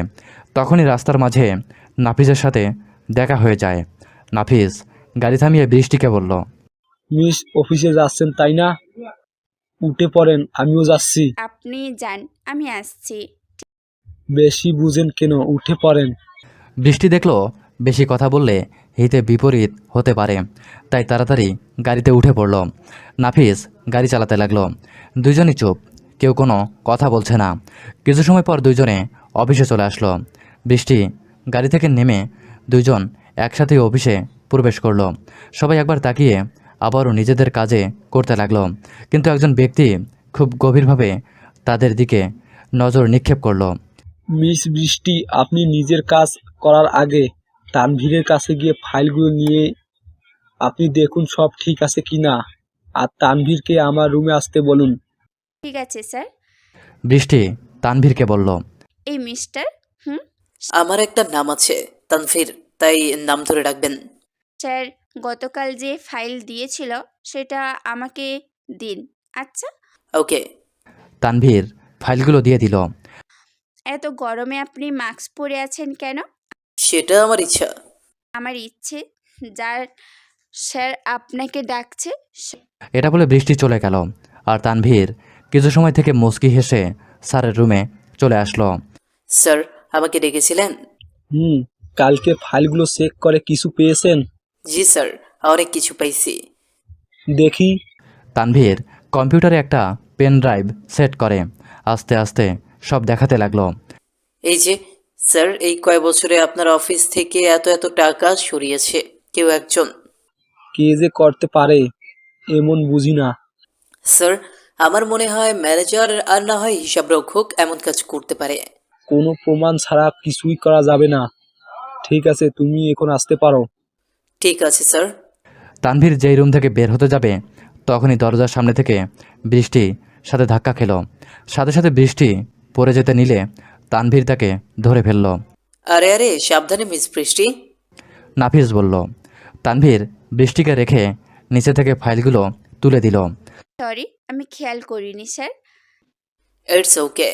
তখনই রাস্তার মাঝে নাফিসের সাথে দেখা হয়ে যায়। নাফিস গাড়ি থামিয়ে বৃষ্টিকে বলল, মিস অফিসে যাচ্ছেন তাই না? উঠে পড়েন, আমিও যাচ্ছি। আপনি যান, আমি আসছি। বেশি বুঝেন কেন, উঠে পড়েন। বৃষ্টি দেখলো বেশি কথা বললে হিতে বিপরীত হতে পারে, তাই তাড়াতাড়ি গাড়িতে উঠে পড়ল। নাফিস গাড়ি চালাতে লাগলো। দুইজনই চুপ, কেউ কোনো কথা বলছে না। কিছু সময় পর দুইজনে অফিসে চলে আসলো। বৃষ্টি গাড়ি থেকে নেমে দুইজন একসাথে অফিসে প্রবেশ করলো। সবাই একবার তাকিয়ে আবারও নিজেদের কাজে করতে লাগলো। কিন্তু একজন ব্যক্তি খুব গভীরভাবে তাদের দিকে নজর নিক্ষেপ করলো। মিস বৃষ্টি, আপনি নিজের কাজ করার আগে তানভীরের কাছে গিয়ে ফাইলগুলো নিয়ে আপনি দেখুন সব ঠিক আছে কিনা, আর তানভীরকে আমার রুমে আসতে বলুন। ঠিক আছে স্যার। বৃষ্টি তানভীরকে বলল, এই মিস্টার। আমার একটা নাম আছে তানভীর, তাই নাম ধরে রাখবেন। স্যার, গতকাল যে ফাইল দিয়েছিল সেটা আমাকে দিন। আচ্ছা। ওকে। তানভীর ফাইলগুলো দিয়ে দিল। এত গরমে আপনি মাস্ক পরে আছেন কেন? সেটা আমার ইচ্ছা। আমার ইচ্ছে, যার স্যার আপনাকে ডাকছে। এটা বলে বৃষ্টি চলে গেল। আর তানভীর কিছু সময় থেকে মুচকি হেসে স্যারের রুমে চলে আসলো। স্যার আমাকে ডেকেছিলেন? কালকে ফাইলগুলো চেক করে কিছু পেয়েছেন? জি স্যার, অনেক কিছু পাইছি। দেখি। তানভীর কম্পিউটারে একটা পেন ড্রাইভ সেট করে আস্তে আস্তে সব দেখাতে লাগলো। এই যে স্যার, এই কয় বছরে আপনার অফিস থেকে এত এত টাকা সরিয়েছে কেউ একজন। কে যে করতে পারে এমন বুঝি না। স্যার, আমার মনে হয় ম্যানেজার আর না হয় হিসাব রক্ষক এমন কাজ করতে পারে। কোনো প্রমাণ ছাড়া কিছুই করা যাবে না। ঠিক আছে, তুমি এখন আসতে পারো। ঠিক আছে স্যার। তানভীর যেই রুম থেকে বের হতে যাবে তখনই দরজার সামনে থেকে বৃষ্টি সাথে ধাক্কা খেল। সাথে সাথে বৃষ্টি পড়ে যেতে নিলে তানভীর তাকে ধরে ফেলল। আরে আরে সাবধানে মিস বৃষ্টি। নাফিস বলল। তানভীর বৃষ্টিকে রেখে নিচে থেকে ফাইলগুলো তুলে দিল। সরি, আমি খেয়াল করিনি স্যার। It's okay.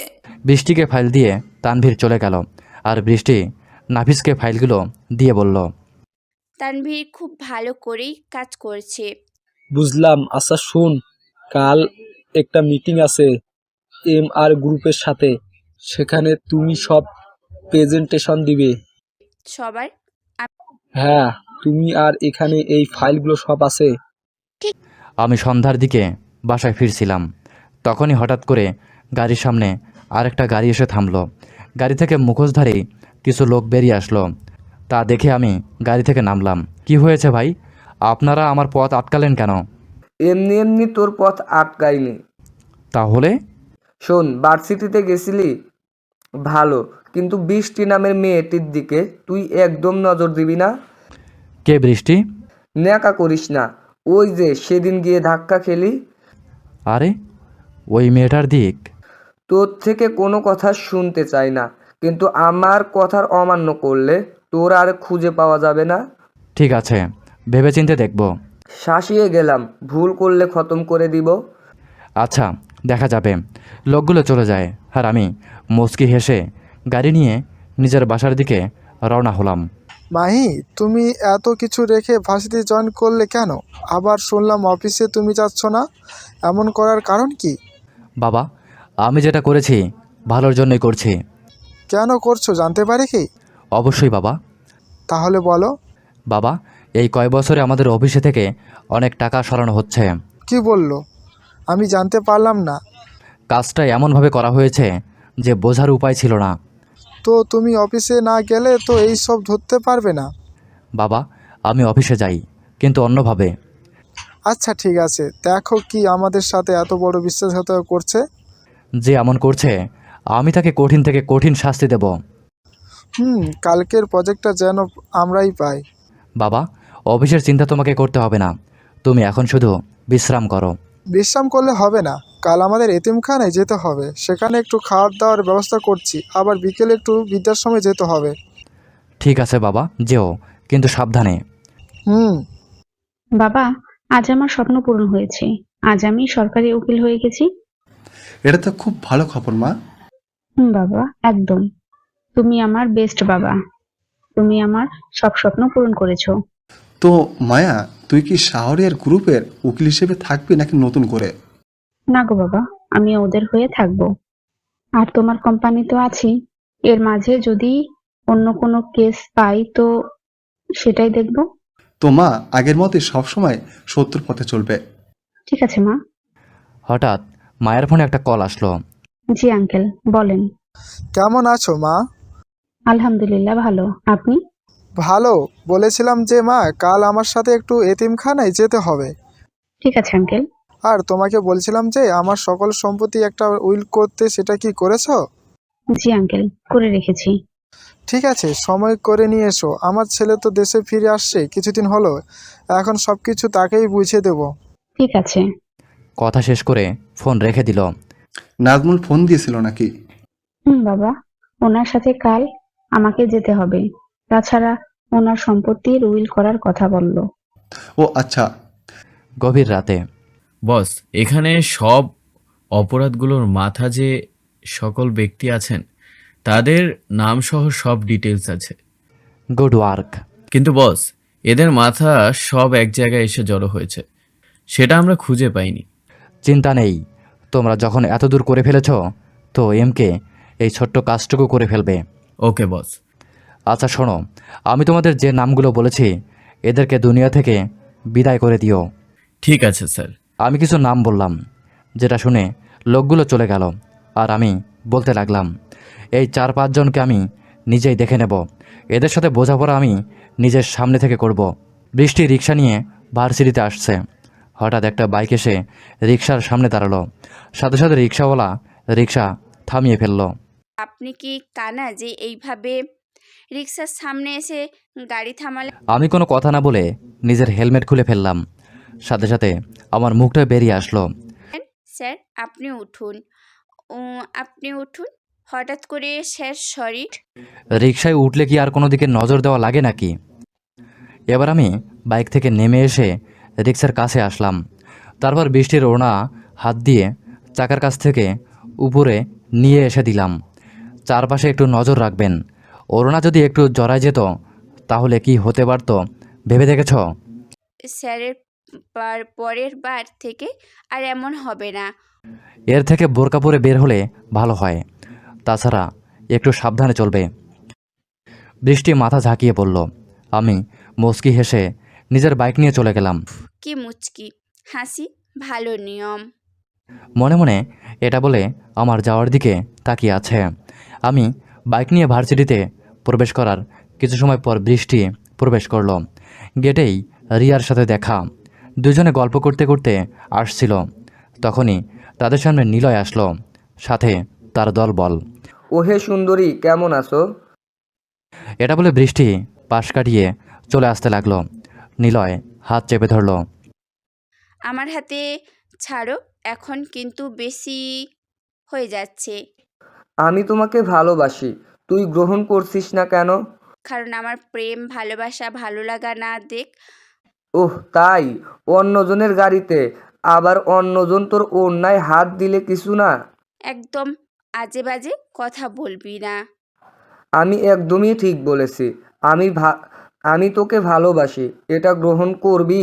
বৃষ্টিকে ফাইল দিয়ে তানভীর চলে গেল আর বৃষ্টি নাফিসকে ফাইলগুলো দিয়ে বলল, তানভীর খুব ভালো করেই কাজ করছে। বুঝলাম। আচ্ছা শোন, কাল একটা মিটিং আছে MR গ্রুপের সাথে, সেখানে তুমি সব প্রেজেন্টেশন দিবে। সবার হ্যাঁ, তুমি আর এখানে এই ফাইলগুলো সব আছে। আমি সন্ধ্যার দিকে বাসায় ফিরছিলাম। তখনই হঠাৎ করে গাড়ির সামনে আরেকটা গাড়ি এসে থামলো। গাড়ি থেকে মুখোশধারী কিছু লোক বেরিয়ে আসলো। তা দেখে আমি গাড়ি থেকে নামলাম। কি হয়েছে ভাই, আপনারা আমার পথ আটকালেন কেন? এমনি এমনি তোর পথ আটকায়নি। তাহলে? শোন, ভার্সিটিতে গেছিলি ভালো, কিন্তু বৃষ্টি নামের মেয়েটির দিকে তুই একদম নজর দিবি না। কে বৃষ্টি? ন্যাকা করিস না। ওই যে সেদিন গিয়ে ধাক্কা খেলি। আরে ওই মেয়েটার দিক? তোর থেকে কোনো কথা শুনতে চাই না, কিন্তু আমার কথার অমান্য করলে তোর আর খুঁজে পাওয়া যাবে না। ঠিক আছে, ভেবেচিন্তে দেখব। শাসিয়ে গেলাম, ভুল করলে খতম করে দিব। আচ্ছা, দেখা যাবে। লোকগুলো চলে যায় আর আমি মুচকি হেসে গাড়ি নিয়ে নিজের বাসার দিকে রওনা হলাম। মাহি, তুমি এত কিছু রেখে ভার্সিটি জয়েন করলে কেন? আবার শুনলাম অফিসে তুমি যাচ্ছ না, এমন করার কারণ কি? বাবা, আমি যেটা করেছি ভালোর জন্যই করছি। কেন করছো জানতে পারি কি? অবশ্যই বাবা। তাহলে বলো। বাবা, এই কয় বছরে আমাদের অফিসে থেকে অনেক টাকা সরানো হচ্ছে। কি বললো? আমি জানতে পারলাম না। কাজটা এমনভাবে করা হয়েছে যে বোঝার উপায় ছিল না। তো তুমি অফিসে না গেলে তো এই সব ধরতে পারবে না। বাবা, আমি অফিসে যাই, কিন্তু অন্যভাবে। আচ্ছা ঠিক আছে, দেখো কি আমাদের সাথে এত বড় বিশ্বাসঘাতকতা করছে। যে এমন করছে আমি তাকে কঠিন থেকে কঠিন শাস্তি দেব। কালকের প্রজেক্টটা যেন আমরাই পাই। বাবা, অফিসের চিন্তা তোমাকে করতে হবে না, তুমি এখন শুধু বিশ্রাম করো। বিশ্রাম করলে হবে না, কাল আমাদের এতিমখানায় যেতে হবে, সেখানে একটু খাওয়ার দাওয়ার ব্যবস্থা করছি, আবার বিকেলে একটু বৃদ্ধাশ্রমে যেতে হবে। ঠিক আছে বাবা, যেও, কিন্তু সাবধানে। বাবা, আজ আমার স্বপ্ন পূরণ হয়েছে। আজ আমি সরকারি উকিল হয়ে গেছি। এটা তো খুব ভালো খবর মা। বাবা, একদম। তুমি আমার বেস্ট বাবা। তুমি আমার সব স্বপ্ন পূরণ করেছো। তো মায়া, তুই কি শাহরিয়ার গ্রুপের উকিল হিসেবে থাকবি নাকি নতুন করে? না গো বাবা, আমি ওদের হয়ে থাকবো। আর তোমার কোম্পানি তো আছেই, এর মাঝে যদি অন্য কোনো কেস পাই তো সেটাই দেখবো। তো মা, আগের মতোই সবসময় সত্যর পথে চলবে। ঠিক আছে মা। হঠাৎ মায়ের ফোনে একটা কল আসলো। জি আঙ্কেল, বলেন। কেমন আছো মা? আলহামদুলিল্লাহ ভালো, আপনি? ভালো। বলেছিলাম যে মা, কাল আমার সাথে একটু এতিমখানায় যেতে হবে। ঠিক আছে আঙ্কেল। আর তোমাকে বলছিলাম যে আমার সকল সম্পত্তি একটা উইল করতে, সেটা কি করেছো? জি আঙ্কেল, করে রেখেছি। ঠিক আছে, সময় করে নিয়ে এসো। আমার ছেলে তো দেশে ফিরে আসছে কিছুদিন হলো, এখন সব কিছু তাকেই বুঝিয়ে দেব। ঠিক আছে। কথা শেষ করে ফোন রেখে দিল। নাজমুল ফোন দিয়েছিল নাকি? বাবা, ওনার সাথে কাল আমাকে যেতে হবে, তাছাড়া ওনার সম্পত্তির উইল করার কথা বলল। ও আচ্ছা। গভীর রাতে। বস, এখানে সব অপরাধগুলোর মাথা যে সকল ব্যক্তি আছেন তাদের নামসহ সব ডিটেলস আছে। Good work. কিন্তু বস, এদের মাথা সব এক জায়গায় এসে জড়ো হয়েছে, সেটা আমরা খুঁজে পাইনি। চিন্তা নেই, তোমরা যখন এত দূর করে ফেলেছ তো এমকে এই ছোট্ট কাজটুকু করে ফেলবে। ওকে বস। আচ্ছা শোনো, আমি তোমাদের যে নামগুলো বলেছি এদেরকে দুনিয়া থেকে বিদায় করে দিও। ঠিক আছে স্যার। আমি কিছু নাম বললাম, যেটা শুনে লোকগুলো চলে গেল আর আমি বলতে লাগলাম, এই 4-5 জনকে আমি নিজেই দেখে নেব, এদের সাথে বোঝাপড়া আমি নিজের সামনে থেকে করব। বৃষ্টি রিক্সা নিয়ে ভার্সিটিতে আসছে। হঠাৎ একটা বাইক এসে রিক্সার সামনে দাঁড়ালো। সাথে সাথে রিক্সাওয়ালা রিক্সা থামিয়ে ফেললো। আপনি কি কানা যে এইভাবে রিক্সার সামনে এসে গাড়ি থামালে আমি কোনো কথা না বলে নিজের হেলমেট খুলে ফেললাম। সাথে সাথে আমার মুখটা বেরিয়ে আসলো। স্যার আপনি উঠুন। আপনি উঠুন। হঠাৎ করে স্যার সরি। রিকশায় উঠলে কি আর কোনো দিকে নজর দেওয়া লাগে নাকি? এবার আমি বাইক থেকে নেমে এসে রিক্সার কাছে আসলাম। তারপর বৃষ্টির ওড়না হাত দিয়ে চাকার কাছ থেকে উপরে নিয়ে এসে দিলাম। চারপাশে একটু নজর রাখবেন। ওড়না যদি একটু জড়ায় যেত তাহলে কি হতে পারত ভেবে দেখেছ? স্যারের পরের বার থেকে আর এমন হবে না। এর থেকে বোরকা পরে বের হলে ভালো হয়। তাছাড়া একটু সাবধানে চলবে। বৃষ্টি মাথা ঝাঁকিয়ে পড়ল। আমি মুচকি হেসে নিজের বাইক নিয়ে চলে গেলাম। কি মুচকি হাসি, ভালো নিয়ম। মনে মনে এটা বলে আমার যাওয়ার দিকে তাকিয়ে আছে। আমি বাইক নিয়ে ভার্সিটিতে প্রবেশ করার কিছু সময় পর বৃষ্টি প্রবেশ করল। গেটেই রিয়ার সাথে দেখা। দুজনে গল্প করতে করতে আসছিল। তখনই তাদের সামনে নিলয় আসলো, সাথে তার দলবল। ওহে সুন্দরী, কেমন আছো? এটা বলে বৃষ্টি পাশ কাটিয়ে চলে আসতে লাগলো। নিলয় হাত চেপে ধরল। আমার হাতে ছাড়ো, এখন কিন্তু বেশি হয়ে যাচ্ছে। আমি তোমাকে ভালোবাসি, তুই গ্রহণ করছিস না কেন? কারণ আমার প্রেম, ভালোবাসা, ভালো লাগা না দেখ। ওহ তাই? অন্যজনের গাড়িতে আবার অন্যজন তোর ওড়নায় হাত দিলে কিছু না? একদম আজে বাজে কথা বলবি না। আমি একদমই ঠিক বলেছি। আমি তোকে ভালোবাসি, এটা গ্রহণ করবি?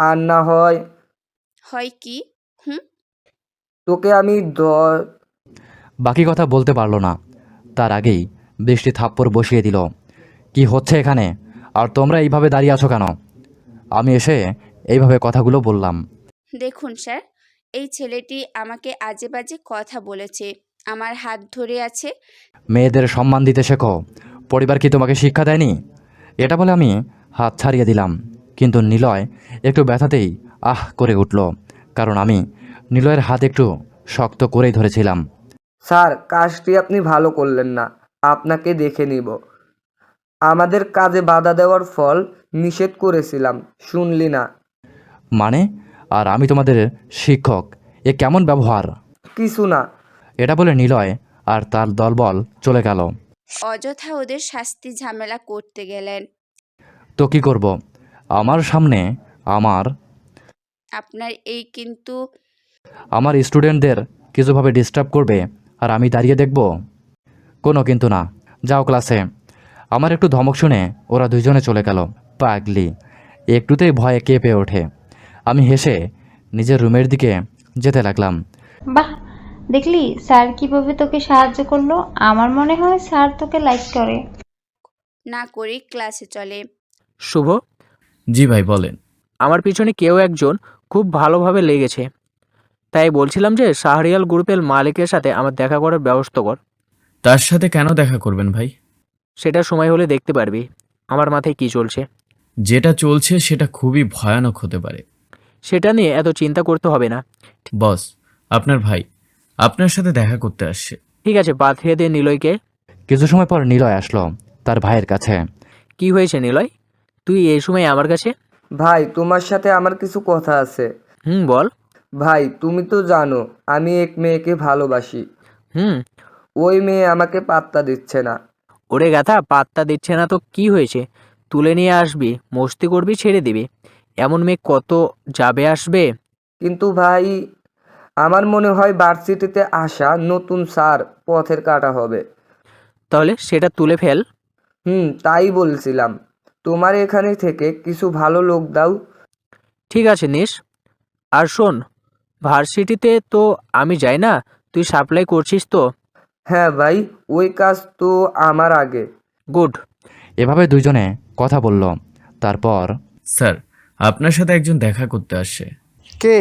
আর না হয় হয় কি? তোকে আমি বাকি কথা বলতে পারল না। তার আগেই বৃষ্টি থাপ্পড় বসিয়ে দিল। কি হচ্ছে এখানে? আর তোমরা এইভাবে দাঁড়িয়ে আছো কেন? আমি এসে এইভাবে কথাগুলো বললাম। দেখুন স্যার, এই ছেলেটি আমাকে আজে বাজে কথা বলেছে, আমার হাত ধরে আছে। মেয়েদের সম্মান দিতে শেখো। পরিবার কি তোমাকে শিক্ষা দেয়নি? এটা বলে আমি হাত ছাড়িয়ে দিলাম। কিন্তু নিলয় একটু ব্যথাতেই আহ করে উঠল, কারণ আমি নিলয়ের হাত একটু শক্ত করেই ধরেছিলাম। স্যার, কাজটি আপনি ভালো করলেন না, আপনাকে দেখে নিব। আমাদের কাজে বাধা দেওয়ার ফল নিষেধ করেছিলাম, শুনলি না? মানে? আর আমি তোমাদের শিক্ষক, এ কেমন ব্যবহার? কিছু না। এটা বলে নিলয় আর তার দলবল চলে গেল। অযথা ওদের শাস্তি ঝামেলা করতে গেলেন। তো কি করব? আমার সামনে আপনার এই কিন্তু আমার স্টুডেন্টদের কিছুভাবে ডিস্টার্ব করবে আর আমি দাঁড়িয়ে দেখব? কোনো কিন্তু না, যাও ক্লাসে। আমার একটু ধমক শুনে ওরা দুজনে চলে গেল। পাগলি একটুতেই ভয়ে কেঁপে ওঠে। আমি হেসে নিজের রুমের দিকে যেতে লাগলাম। বাহ, দেখলি স্যার কিভাবে তোকে সাহায্য করলো? আমার মনে হয় স্যার তোকে লাইক করে। না করে ক্লাসে চলে। শুভ, জি ভাই বলেন। আমার পিছনে কেউ একজন খুব ভালোভাবে লেগেছে, তাই বলছিলাম যে শাহরিয়াল গ্রুপের মালিকের সাথে আমার দেখা করার ব্যবস্থা কর। তার সাথে কেন দেখা করবেন ভাই? সেটা সময় হলে দেখতে পারবি আমার মাথায় কি চলছে। যেটা চলছে সেটা খুবই ভয়ানক হতে পারে। সেটা নিয়ে এত চিন্তা করতে হবে না। বস, আপনার ভাই আপনার সাথে দেখা করতে আসছে। ঠিক আছে, পাঠিয়ে দে নিলয়কে। কিছু সময় পর নিলয় আসলো তার ভাইয়ের কাছে। কি হয়েছে নিলয়, তুই এই সময় আমার কাছে? ভাই, তোমার সাথে আমার কিছু কথা আছে। বল। ভাই, তুমি তো জানো আমি এক মেয়েকে ভালোবাসি। ওই মেয়ে আমাকে পাত্তা দিচ্ছে না। ওরে গাথা, পাত্তা দিচ্ছে না তো কি হয়েছে? তুলে নিয়ে আসবি, মস্তি করবি, ছেড়ে দিবি। এমন মেয়ে কত যাবে আসবে। কিন্তু ভাই, আমার মনে হয় ভার্সিটিতে আসা নতুন স্যার পথের কাটা হবে। তাহলে সেটা তুলে ফেল। তাই বলছিলাম। তোমার এখানে থেকে কিছু ভালো লোক দাও। ঠিক আছে নিস। আর শোন, ভার্সিটিতে তো আমি যাই না, তুই সাপ্লাই করছিস তো? হ্যাঁ ভাই, ওই কাজ তো আমার আগে। গুড। এভাবে দুইজনে কথা বলল। তারপর, স্যার আপনার সাথে একজন দেখা করতে আসছে। কে?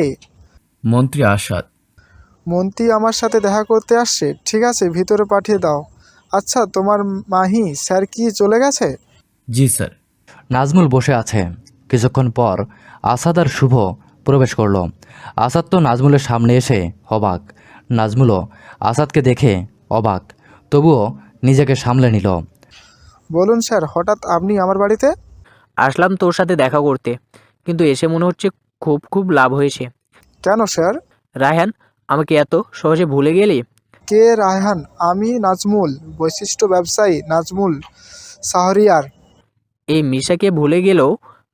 মন্ত্রী আসাদ। মন্ত্রী আমার সাথে দেখা করতে আসছে? ঠিক আছে, ভিতরে পাঠিয়ে দাও। আচ্ছা, তোমার মাহি স্যার কি চলে গেছে? জি স্যার। নাজমুল বসে আছে। কিছুক্ষণ পর আসাদ আর শুভ প্রবেশ করল। আসাদ তো নাজমুলের সামনে এসে অবাক, নাজমুলও আসাদকে দেখে অবাক, তবুও নিজেকে সামলে নিল। বলুন স্যার, হঠাৎ আপনি আমার বাড়িতে? আসলাম তোর সাথে দেখা করতে, কিন্তু এসে মনে হচ্ছে খুব খুব লাভ হয়েছে। কেন স্যার? রায়হান, আমাকে এত সহজে ভুলে গেলি? কে রায়হান? আমি নাজমুল, বৈশিষ্ট্য ব্যবসায়ী নাজমুল শাহরিয়ার। এই মিশাকে ভুলে গেলেও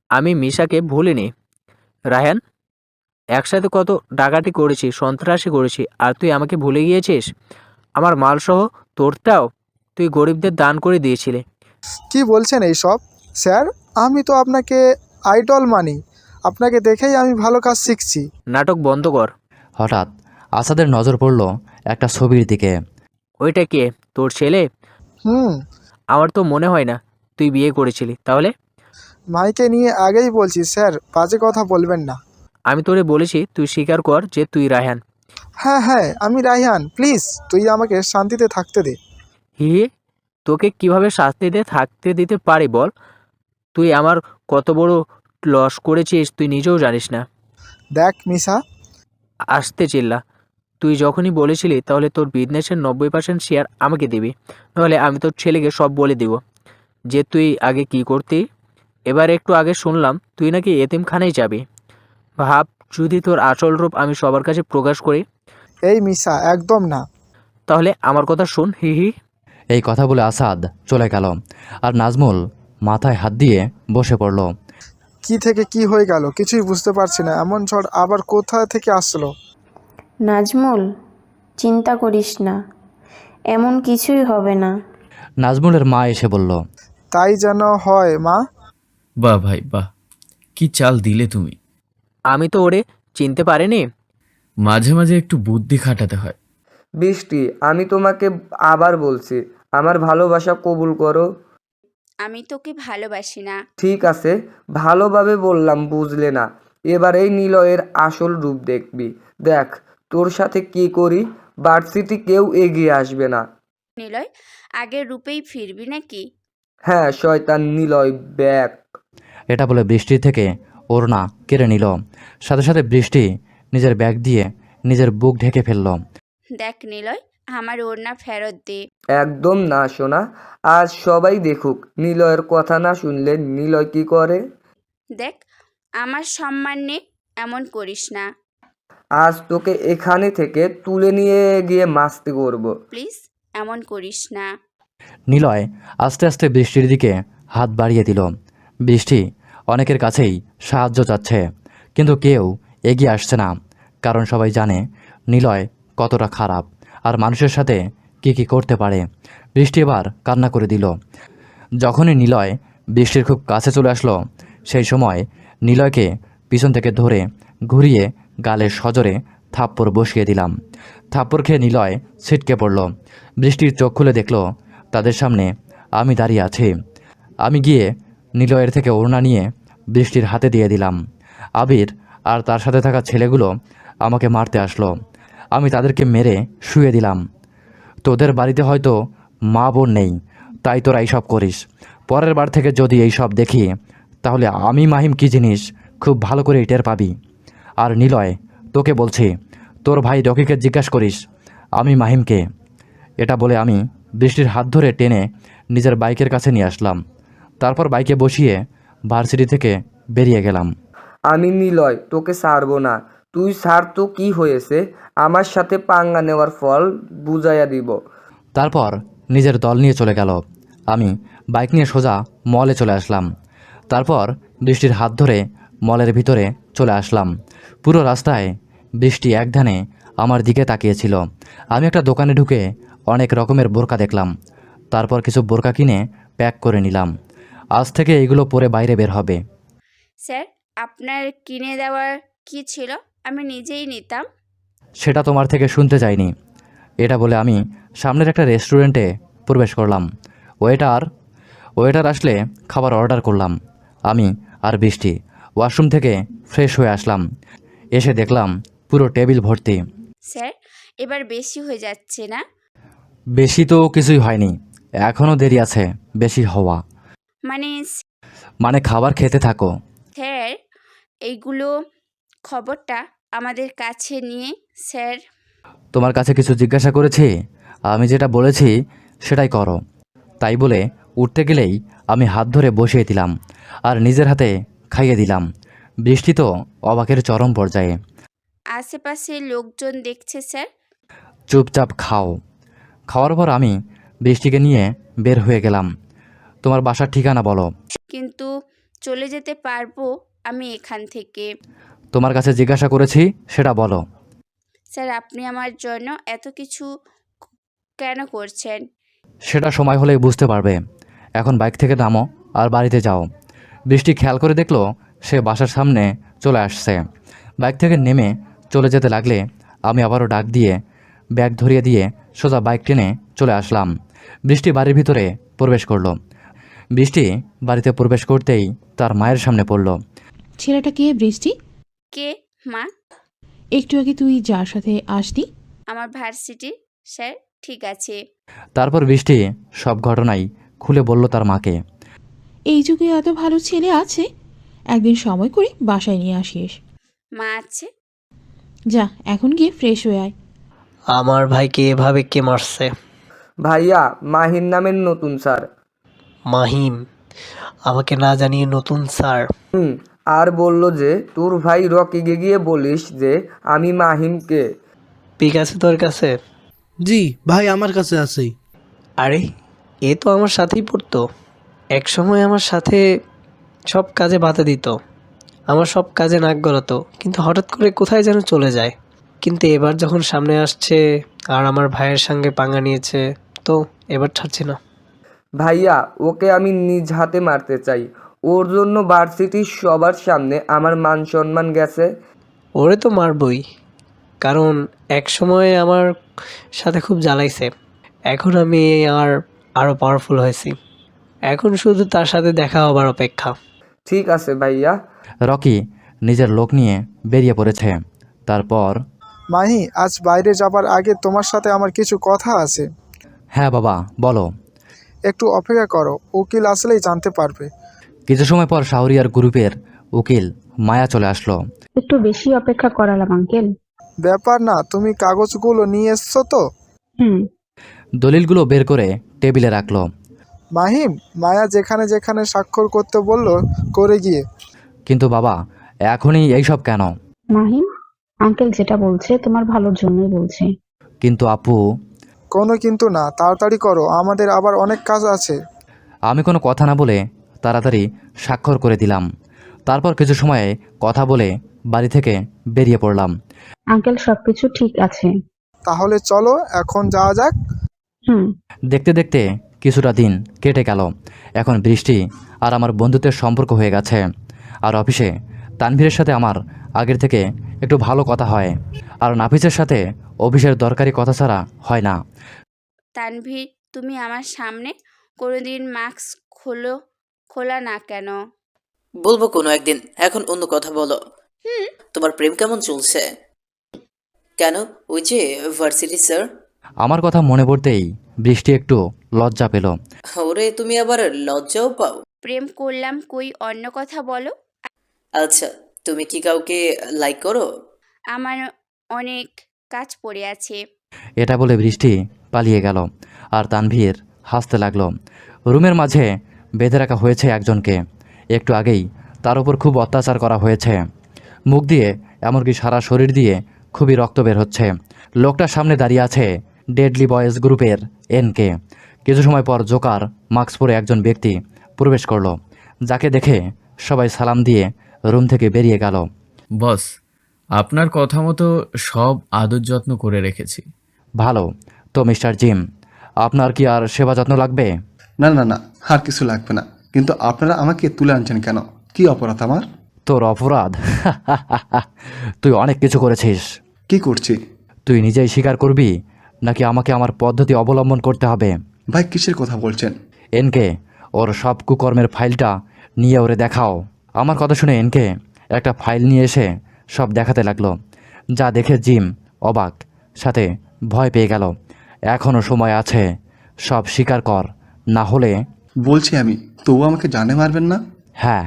আমি মিশাকে ভুলিনি। রায়হান, একসাথে কত ডাকাতি করেছি, সন্ত্রাসী করেছি, আর তুই আমাকে ভুলে গিয়েছিস? আমার মালসহ তোরটাও তুই গরিবদের দান করে দিয়েছিলি। কি বলছেন এইসব স্যার? আমি তো আপনাকে আইডল মানি, আপনাকে দেখেই আমি ভালো কাজ শিখছি। নাটক বন্ধ কর। হঠাৎ আসাদের নজর পড়ল একটা ছবির দিকে। ওইটা কে, তোর ছেলে? হুম। আমার তো মনে হয় না তুই বিয়ে করেছিলি। তাহলে? মাইকে নিয়ে আগেই বলছি স্যার, বাজে কথা বলবেন না। আমি তোরে বলেছি তুই স্বীকার কর যে তুই রায়হান। হ্যাঁ হ্যাঁ, আমি রায়হান, প্লিজ তুই আমাকে শান্তিতে থাকতে দে। হি, তোকে কিভাবে শাস্তিতে থাকতে দিতে পারি বল? তুই আমার কত বড় লস করেছিস তুই নিজেও জানিস না। দেখ মিশা, আসতে চিল্লা। তুই যখনই বলেছিলি তাহলে তোর বিজনেসের 90% শেয়ার আমাকে দিবি, নাহলে আমি তোর ছেলেকে সব বলে দিব যে তুই আগে কি করতি। এবার একটু আগে শুনলাম তুই নাকি এতিমখানায় যাবি। ভাব যদি তোর আসল রূপ আমি সবার কাছে প্রকাশ করি। এই মিশা, একদম না। তাহলে আমার কথা শোন। হি হি। এই কথা বলে আসাদ চলে গেল, আর নাজমুল মাথায় হাত দিয়ে বসে পড়ল। কি থেকে কি হয়ে গেল কিছুই বুঝতে পারছি না। এমন ঝড় আবার কোথা থেকে আসলো? নাজমুল, চিন্তা করিস না, এমন কিছুই হবে না। নাজমুলের মা এসে বলল, তাই যেন হয় মা। বাহ ভাই বাহ, কি চাল দিলে তুমি। আমি তো ওরে চিনতে পারিনি। মাঝে মাঝে একটু বুদ্ধি খাটাতে হয়। বৃষ্টি, আমি তোমাকে আবার বলছি, আমার ভালোবাসা কবুল করো। আমি তোকে ভালোবাসি না। ঠিক আছে, ভালোভাবে বললাম, বুঝলে না। এবার এই নিলয়ের আসল রূপ দেখবি। দেখ তোর সাথে কি করি। ভার্সিটি কেউ এগিয়ে আসবে না। নিলয়, আগের রূপেই ফিরবি নাকি? হ্যাঁ, শয়তান নিলয় ব্যাক। এটা বলে বৃষ্টির থেকে ওড়না কেড়ে নিল। সাথে সাথে বৃষ্টি নিজের ব্যাগ দিয়ে নিজের বুক ঢেকে ফেলল। দেখ নিলয়, আমার ওড়না ফেরত দে। একদম না সোনা, আজ সবাই দেখুক নিলয়ের কথা না শুনলে নিলয় কি করে। দেখ, আমার সম্মান নে, এমন করিস না। আজ তোকে এখানে থেকে তুলে নিয়ে গিয়ে মাস্তি করব। প্লিজ, এমন করিস না। নিলয় আস্তে আস্তে বৃষ্টির দিকে হাত বাড়িয়ে দিল। বৃষ্টি অনেকের কাছেই সাহায্য চাচ্ছে, কিন্তু কেউ এগিয়ে আসছে না, কারণ সবাই জানে নিলয় কতটা খারাপ আর মানুষের সাথে কি করতে পারে। বৃষ্টি এবার কান্না করে দিল। যখনই নিলয় বৃষ্টির খুব কাছে চলে আসলো, সেই সময় নিলয়কে পিছন থেকে ধরে ঘুরিয়ে গালের সজোরে থাপ্পড় বসিয়ে দিলাম। থাপ্পড় খেয়ে নিলয় ছিটকে পড়ল। বৃষ্টির চোখ খুলে দেখল তাদের সামনে আমি দাঁড়িয়ে আছি। আমি গিয়ে নিলয়ের থেকে ওড়না নিয়ে বৃষ্টির হাতে দিয়ে দিলাম। আবির আর তার সাথে থাকা ছেলেগুলো আমাকে মারতে আসলো। আমি তাদেরকে মেরে শুয়ে দিলাম। তোদের বাড়িতে হয়তো মা বোন নেই, তাই তোরা এইসব করিস। পরের বার থেকে যদি এইসব দেখি, তাহলে আমি মাহিম কী জিনিস খুব ভালো করে টের পাবি। আর নিলয়, তোকে বলছি, তোর ভাই রকিকে জিজ্ঞাসা করিস আমি মাহিমকে। এটা বলে আমি বৃষ্টির হাত ধরে টেনে নিজের বাইকের কাছে নিয়ে আসলাম। তারপর বাইকে বসিয়ে ভার্সিটি থেকে বেরিয়ে গেলাম। আমি নিলয়, তোকে ছাড়বো না। তুই ছাড় তো কি হয়েছে, আমার সাথে পাঙ্গা নেওয়ার ফল বুঝাইয়া দিব। তারপর নিজের দল নিয়ে চলে গেল। আমি বাইক নিয়ে সোজা মলে চলে আসলাম। তারপর বৃষ্টির হাত ধরে মলের ভিতরে চলে আসলাম। পুরো রাস্তায় বৃষ্টি এক ধ্যানে আমার দিকে তাকিয়েছিল। আমি একটা দোকানে ঢুকে অনেক রকমের বোরকা দেখলাম। তারপর কিছু বোরকা কিনে প্যাক করে নিলাম। আজ থেকে এগুলো পরে বাইরে বের হবে। স্যার, আপনার কিনে দেওয়ার কি ছিল? আমি নিজেই নিতাম। সেটা তোমার থেকে শুনতে চাইনি। এটা বলে আমি সামনের একটা রেস্টুরেন্টে প্রবেশ করলাম। ওয়েটার আসলে খাবার অর্ডার করলাম। আমি আর বৃষ্টি ওয়াশরুম থেকে ফ্রেশ হয়ে আসলাম। এসে দেখলাম পুরো টেবিল ভর্তি। স্যার, এবার বেশি হয়ে যাচ্ছে না? বেশি তো কিছুই হয়নি, এখনও দেরি আছে বেশি হওয়া। মানে খাবার খেতে থাকো। স্যার, এইগুলো খবরটা আমাদের কাছে নিয়ে স্যার। তোমার কাছে কিছু জিজ্ঞাসা করেছি, আমি যেটা বলেছি সেটাই করো। তাই বলে উঠতে গেলেই আমি হাত ধরে বসিয়ে দিলাম আর নিজের হাতে খাইয়ে দিলাম। বৃষ্টি তো অবাকের চরম পর্যায়ে। আশেপাশে লোকজন দেখছে স্যার। চুপচাপ খাও। খাওয়ার পর আমি বৃষ্টিকে নিয়ে বের হয়ে গেলাম। তোমার বাসার ঠিকানা বলো। কিন্তু চলে যেতে পারবো আমি এখান থেকে? তোমার কাছে জিজ্ঞাসা করেছি, সেটা বলো। স্যার আপনি আমার জন্য এত কিছু কেন করছেন? সেটা সময় হলেই বুঝতে পারবে। এখন বাইক থেকে নামো আর বাড়িতে যাও। বৃষ্টি খেয়াল করে দেখলো সে বাসার সামনে চলে আসছে। বাইক থেকে নেমে চলে যেতে লাগলে আমি আবারও ডাক দিয়ে ব্যাগ ধরিয়ে দিয়ে সোজা বাইক টেনে চলে আসলাম। বৃষ্টি বাড়ির ভিতরে প্রবেশ করলো। বৃষ্টি বাড়িতে প্রবেশ করতেই তার মায়ের সামনে পড়ল। ছেলেটা কে বৃষ্টি? কে মা? একটু আগে তুই যার সাথে আসলি। আমার ভার্সিটির স্যার। ঠিক আছে। তারপর বৃষ্টি সব ঘটনাই খুলে বলল তার মাকে। এই যুগে এত ভালো ছেলে আছে, একদিন সময় করে বাসায় নিয়ে আসিস। মা আছে। যা এখন গিয়ে ফ্রেশ হয়ে আয়। আমার ভাইকে এভাবে কে মারছে? ভাইয়া, মাহির নামের নতুন স্যার। মাহিম? আমাকে না জানিয়ে নতুন স্যার? আর বলল যে তোর ভাই রকিকে গিয়ে বলিস যে আমি মাহিমকে। পিক আছে তোর কাছে? জি ভাই, আমার কাছে আছেই। আরে এ তো আমার সাথেই পড়তো। এক সময় আমার সাথে সব কাজে বাধা দিত, আমার সব কাজে নাক গলাতো, কিন্তু হঠাৎ করে কোথায় যেন চলে যায়। কিন্তু এবার যখন সামনে আসছে আর আমার ভাইয়ের সঙ্গে পাঙ্গা নিয়েছে, তো এবার ছাড়ছি না। ভাইয়া, ওকে আমি নিজ হাতে মারতে চাই। ওর জন্য ভার্সিটির সবার সামনে আমার মান সম্মান গেছে। ওরে তো মারবই, কারণ এক সময় আমার সাথে খুব জ্বালাইছে। এখন আমি আরও পাওয়ারফুল হয়েছি। এখন শুধু তার সাথে দেখা হবার অপেক্ষা। ঠিক আছে ভাইয়া। রকি নিজের লোক নিয়ে বেরিয়ে পড়েছে। তারপর, মাহি, আজ বাইরে যাবার আগে তোমার সাথে আমার কিছু কথা আছে। হ্যাঁ বাবা বলো। একটু অপেক্ষা করো, উকিল আসলেই জানতে পারবে। কিছু সময় পর শাহরিয়ার গ্রুপের উকিল মায়া চলে আসলো। একটু বেশি অপেক্ষা করালাম আঙ্কেল। ব্যাপার না, তুমি কাগজগুলো নিয়ে এসছো তো? দলিলগুলো বের করে টেবিলে রাখলো। মাহিম, মায়া যেখানে যেখানে স্বাক্ষর করতে বললো করে গিয়ে। কিন্তু বাবা এখনই এইসব কেন? মাহিম, আঙ্কেল যেটা বলছে তোমার ভালোর জন্যই বলছে। কিন্তু আপু। কোনো কিন্তু না, তাড়াতাড়ি করো, আমাদের আবার অনেক কাজ আছে। আমি কোনো কথা না বলে তাড়াতাড়ি স্বাক্ষর করে দিলাম। তারপর কিছু সময়ে কথা বলে বাড়ি থেকে বেরিয়ে পড়লাম। আঙ্কেল সবকিছু ঠিক আছে। তাহলে চলো এখন যাওয়া যাক। দেখতে দেখতে কিছুটা দিন কেটে গেল। এখন বৃষ্টি আর আমার বন্ধুত্বের সম্পর্ক হয়ে গেছে। আর অফিসে তানভীরের সাথে আমার আগের থেকে একটু ভালো কথা হয়। আর নাফিসের সাথে অফিসের দরকারি কথা ছাড়া হয় না। তানভীর, তুমি আমার সামনে কোনোদিন মাস্ক খোলা না কেন? বলবো কোনো একদিন, এখন অন্য কথা বলো। তোমার প্রেম কেমন চলছে? কেন, ওই যে ভার্সিটি স্যার? আমার কথা মনে পড়তেই বৃষ্টি একটু লজ্জা পেল। ওরে, তুমি আবার লজ্জাও পাও? প্রেম করলাম কই, অন্য কথা বলো। আচ্ছা, তুমি কি কাউকে লাইক করো? আমার অনেক কাজ পড়ে আছে। এটা বলে বৃষ্টি পালিয়ে গেল। আর তানভীর হাসতে লাগলো। রুমের মাঝে বেঁধে রাখা হয়েছে একজনকে। একটু আগেই তার উপর খুব অত্যাচার করা হয়েছে। মুখ দিয়ে এমনকি সারা শরীর দিয়ে খুবই রক্ত বের হচ্ছে। লোকটার সামনে দাঁড়িয়ে আছে ডেডলি বয়েজ গ্রুপের এনকে। কিছু সময় পর জোকার মাস্ক পরে একজন ব্যক্তি প্রবেশ করলো, যাকে দেখে সবাই সালাম দিয়ে রুম থেকে বেরিয়ে গেল। বস, আপনার কথা মতো সব আদর যত্ন করে রেখেছি। ভালো তো মিস্টার জিম, আপনার কি আর সেবা যত্ন লাগবে? না না না, আর কিছু লাগবে না। কিন্তু আপনারা আমাকে তুলে আনছেন কেন? কি অপরাধ আমার? তোর অপরাধ? তুই অনেক কিছু করেছিস। কি করছি? তুই নিজেই স্বীকার করবি নাকি আমাকে আমার পদ্ধতি অবলম্বন করতে হবে? ভাই, কিসের কথা বলছেন? এনকে, ওর সব কুকর্মের ফাইলটা নিয়ে ওরে দেখাও। আমার কথা শুনে এনকে একটা ফাইল নিয়ে এসে সব দেখাতে লাগলো। যা দেখে জিম অবাক, সাথে ভয় পেয়ে গেল। এখনও সময় আছে, সব স্বীকার কর, না হলে। বলছি আমি, তবু আমাকে জানে মারবেন না? হ্যাঁ,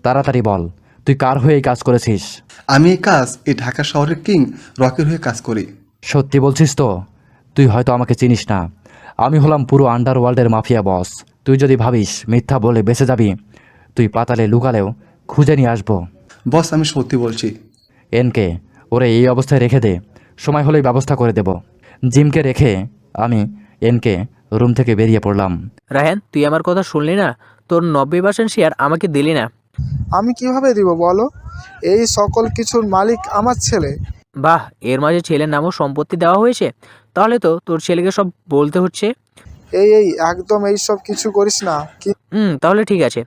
তাড়াতাড়ি বল, তুই কার হয়ে এই কাজ করেছিস? আমি এই কাজ এই ঢাকা শহরের কিং রকির হয়ে কাজ করি। সত্যি বলছিস তো? তুই হয়তো আমাকে চিনিস না। আমি হলাম পুরো আন্ডারওয়ার্ল্ডের মাফিয়া বস। তুই যদি ভাবিস মিথ্যা বলে বেঁচে যাবি, তুই পাতালে লুকালেও খুঁজে নিয়ে আসবো। বস আমি সত্যি বলছি। এনকে ওরে এই অবস্থায় রেখে দে, সময় হলেই ব্যবস্থা করে দেব। জিমকে রেখে আমি এনকে রুম থেকে বেরিয়ে পড়লাম। রায়হান, তুই আমার কথা শুনলি না? তোর 90% শেয়ার আমাকে দিলি না। আমি কিভাবে দিব বলো? এই সকল কিছুর মালিক আমার ছেলে। বাহ, এর মাঝে ছেলের নামও সম্পত্তি দেওয়া হয়েছে? তাহলে তো তোর ছেলেকে সব বলতে হচ্ছে। এই একদম এইসব কিছু করিস না কি? তাহলে ঠিক আছে।